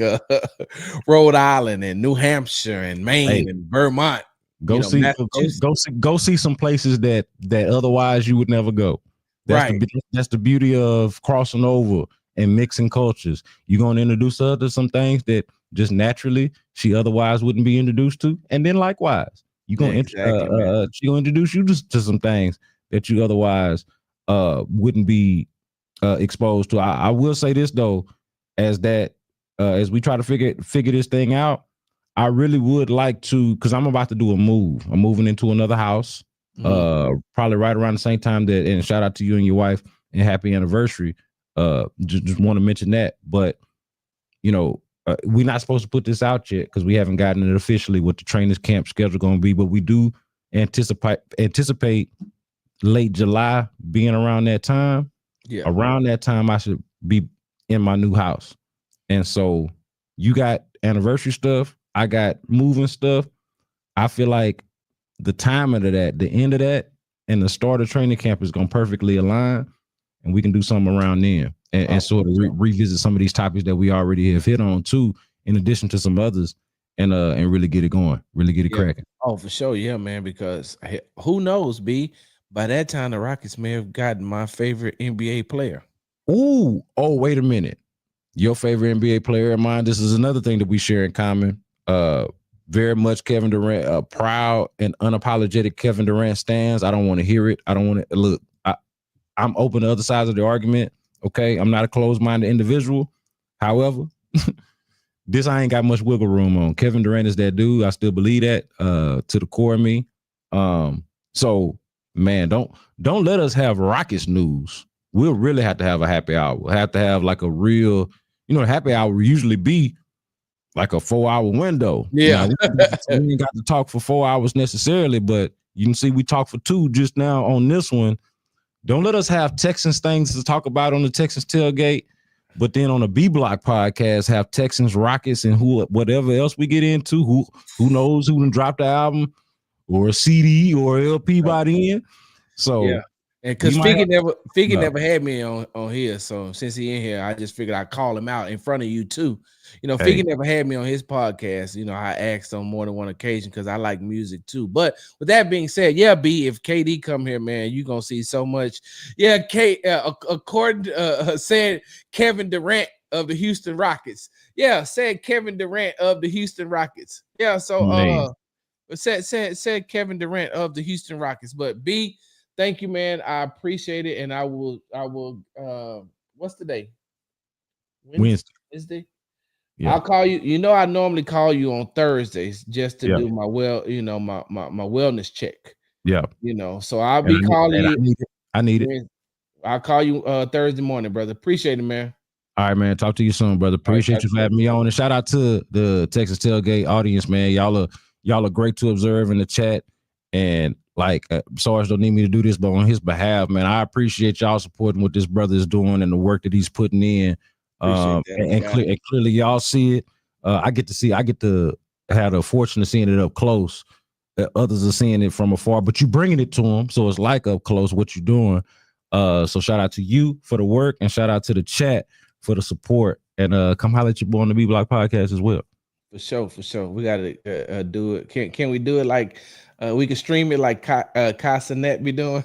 Rhode Island and New Hampshire and Maine and Vermont. Go see some places that otherwise you would never go. That's the beauty of crossing over and mixing cultures. You're gonna introduce her to some things that just naturally she otherwise wouldn't be introduced to, and then likewise, you're gonna she gonna introduce you to some things that you otherwise wouldn't be exposed to. I will say this though, as we try to figure this thing out, I really would like to, because I'm about to do a move. I'm moving into another house, probably right around the same time that. And shout out to you and your wife and happy anniversary. Just want to mention that, but we're not supposed to put this out yet because we haven't gotten it officially what the trainers camp schedule going to be, but we do anticipate late July being around that time. Yeah. Around that time, I should be in my new house. And so you got anniversary stuff. I got moving stuff. I feel like the timing of that, the end of that, and the start of training camp is going to perfectly align, and we can do something around then and sort of revisit some of these topics that we already have hit on too, in addition to some others, and really get it going, really get it cracking. Oh, for sure, yeah, man. Because who knows, B? By that time, the Rockets may have gotten my favorite NBA player. Oh, wait a minute. Your favorite NBA player and mine. This is another thing that we share in common. Very much Kevin Durant, proud and unapologetic Kevin Durant stands. I don't want to hear it. I don't want to look. I'm open to other sides of the argument. Okay, I'm not a closed-minded individual. However, this I ain't got much wiggle room on. Kevin Durant is that dude. I still believe that to the core of me. So man, don't let us have Rockets news. We'll really have to have a happy hour. We'll have to have like a real, happy hour will usually be like a 4-hour window. Yeah. We ain't got to talk for 4 hours necessarily, but you can see we talked for 2 just now on this one. Don't let us have Texans things to talk about on the Texans tailgate, but then on the B Block podcast have Texans, Rockets, and whatever else we get into. Who knows who done dropped the album or a CD or LP by then. So yeah. And because Figgy never had me on here, so since he in here, I just figured I'd call him out in front of you too. Figgy never had me on his podcast. I asked on more than one occasion because I like music too. But with that being said, yeah, B, if KD come here, man, you gonna see so much. Yeah, according to said Kevin Durant of the Houston Rockets. Yeah, said Kevin Durant of the Houston Rockets. Yeah, so said Kevin Durant of the Houston Rockets. But B, thank you, man. I appreciate it, and I will. What's the day? Wednesday. Yeah. I'll call you. I normally call you on Thursdays just to do my my wellness check. Yeah. So I'll be calling you. I need it. I'll call you Thursday morning, brother. Appreciate it, man. All right, man. Talk to you soon, brother. Appreciate you for having me on. And shout out to the Texas Tailgate audience, man. Y'all are great to observe in the chat. And like Sarge don't need me to do this, but on his behalf, man, I appreciate y'all supporting what this brother is doing and the work that he's putting in. And clearly y'all see it. I get to have the fortune of seeing it up close. Others are seeing it from afar, but you bringing it to them, so it's like up close what you're doing. So shout out to you for the work, and shout out to the chat for the support. And come holler at your boy on the B Block podcast as well. For sure. We gotta do it. Can we do it like we can stream it like Casanet be doing?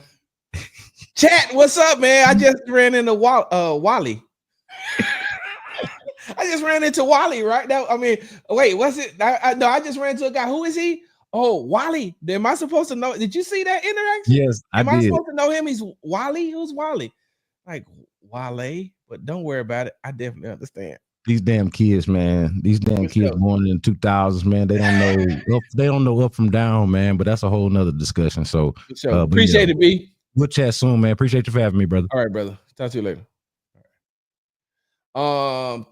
Chat, what's up, man? I just ran into Wally. I just ran into Wally, right? Wait, what's it? I just ran into a guy. Who is he? Oh, Wally. Am I supposed to know? Did you see that interaction? Yes, Am I supposed to know him? He's Wally. Who's Wally? Like Wale, but don't worry about it. I definitely understand. These damn kids, man. These damn kids born in the 2000s, man. They don't know up from down, man. But that's a whole nother discussion. So appreciate it, B. We'll chat soon, man. Appreciate you for having me, brother. All right, brother. Talk to you later.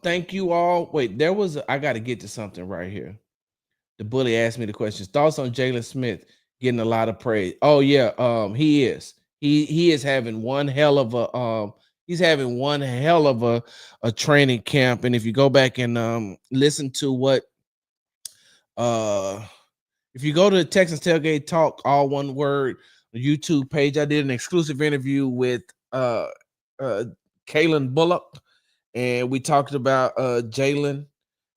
Thank you all. Wait, I got to get to something right here. The bully asked me the questions. Thoughts on Jalen Smith getting a lot of praise? Oh yeah, he is. He is having one hell of a he's having one hell of a training camp. And if you go back and listen to what if you go to the Texans Tailgate Talk, all one word, YouTube page, I did an exclusive interview with Kalen Bullock, and we talked about Jalen.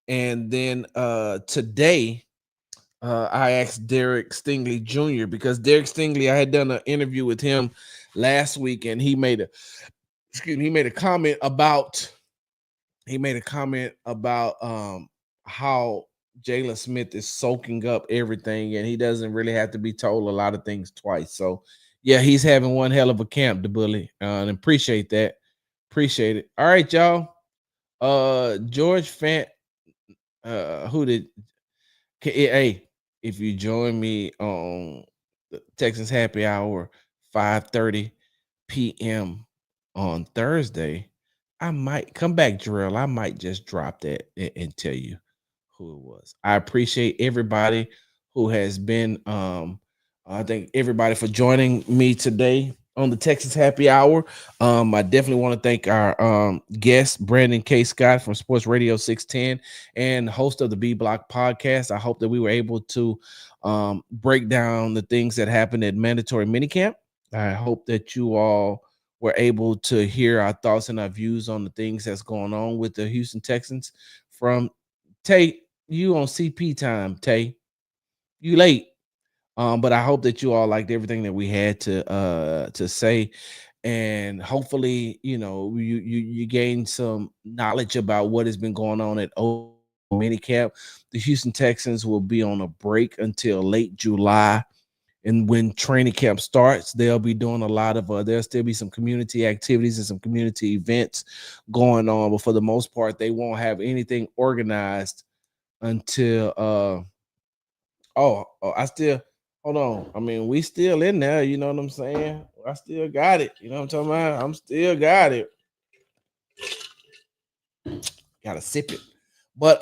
And then today I asked Derek Stingley Jr. because Derek Stingley, I had done an interview with him last week, and he made a comment about how Jalen Smith is soaking up everything, and he doesn't really have to be told a lot of things twice. So yeah, he's having one hell of a camp, the bully, and appreciate that. Appreciate it. All right, y'all. George Fant, hey, if you join me on the Texans Happy Hour, 5:30 p.m. on Thursday, I might come back, Jarrell. I might just drop that and tell you who it was. I appreciate everybody who has been I thank everybody for joining me today on the Texas Happy Hour. I definitely want to thank our guest, Brandon K. Scott from Sports Radio 610 and host of the B Block podcast. I hope that we were able to break down the things that happened at mandatory minicamp. I hope that you all were able to hear our thoughts and our views on the things that's going on with the Houston Texans. From Tay, you on CP time, Tay. You late. But I hope that you all liked everything that we had to say, and hopefully, you gain some knowledge about what has been going on at minicamp. The Houston Texans will be on a break until late July, and when training camp starts, they'll be doing a lot of there'll still be some community activities and some community events going on, but for the most part, they won't have anything organized until hold on. I mean, we still in there, you know what I'm saying? I still got it. You know what I'm talking about? I'm still got it. Gotta sip it. But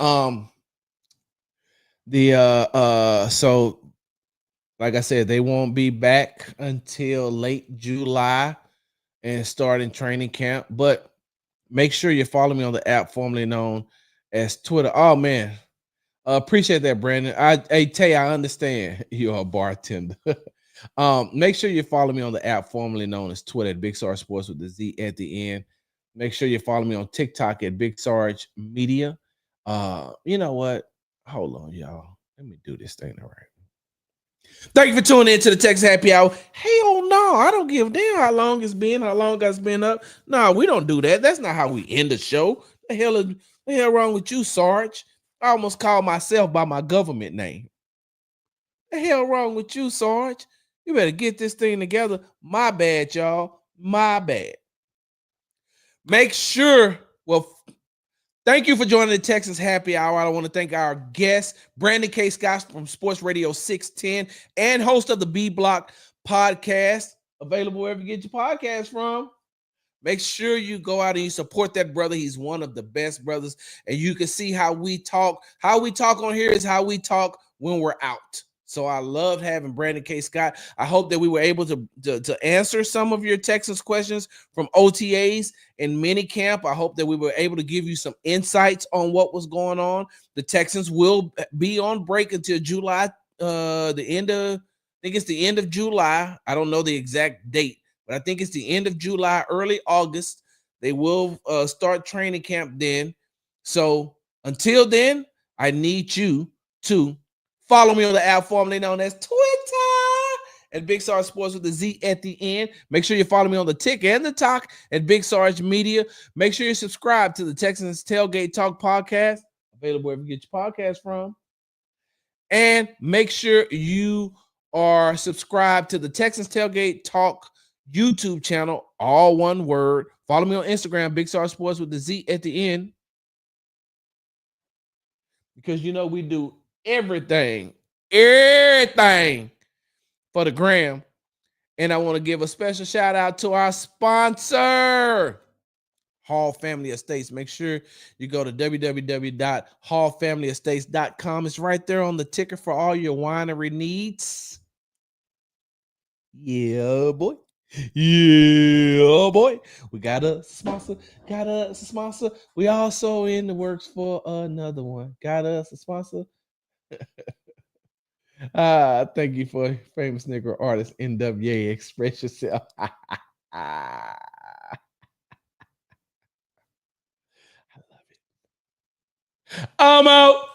so like I said, they won't be back until late July and starting training camp. But make sure you follow me on the app formerly known as Twitter. Oh man. Appreciate that, Brandon. Tay, I understand you're a bartender. Make sure you follow me on the app formerly known as Twitter at Big Sarge Sports with the Z at the end. Make sure you follow me on TikTok at Big Sarge Media. You know what? Hold on, y'all. Let me do this thing all right. Thank you for tuning in to the Texas Happy Hour. Hell no, I don't give a damn how long it's been, how long it's been up. No, we don't do that. That's not how we end the show. The hell wrong with you, Sarge? I almost called myself by my government name. The hell wrong with you, Sarge? You better get this thing together. My bad, y'all. My bad. Make sure, thank you for joining the Texans Happy Hour. I want to thank our guest, Brandon K. Scott from Sports Radio 610 and host of the B Block podcast, available wherever you get your podcast from. Make sure you go out and you support that brother. He's one of the best brothers. And you can see how we talk. How we talk on here is how we talk when we're out. So I loved having Brandon K. Scott. I hope that we were able to answer some of your Texans questions from OTAs and minicamp. I hope that we were able to give you some insights on what was going on. The Texans will be on break until July, I think it's the end of July. I don't know the exact date, but I think it's the end of July, early August. They will start training camp then. So until then, I need you to follow me on the app formerly known as Twitter at Big Sarge Sports with the Z at the end. Make sure you follow me on the Tick and the Talk at Big Sarge Media. Make sure you subscribe to the Texans Tailgate Talk podcast, available wherever you get your podcast from. And make sure you are subscribed to the Texans Tailgate Talk YouTube channel, all one word. Follow me on Instagram, Big Sarge Sports with the Z at the end. Because we do everything for the gram. And I want to give a special shout out to our sponsor, Hall Family Estates. Make sure you go to www.hallfamilyestates.com. It's right there on the ticker for all your winery needs. Yeah, boy. Yeah, oh boy. We got a sponsor. We also in the works for another one. Got us a sponsor. Thank you for famous Negro artist NWA. Express yourself. I love it. I'm out.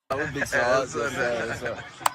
That was big Sarge.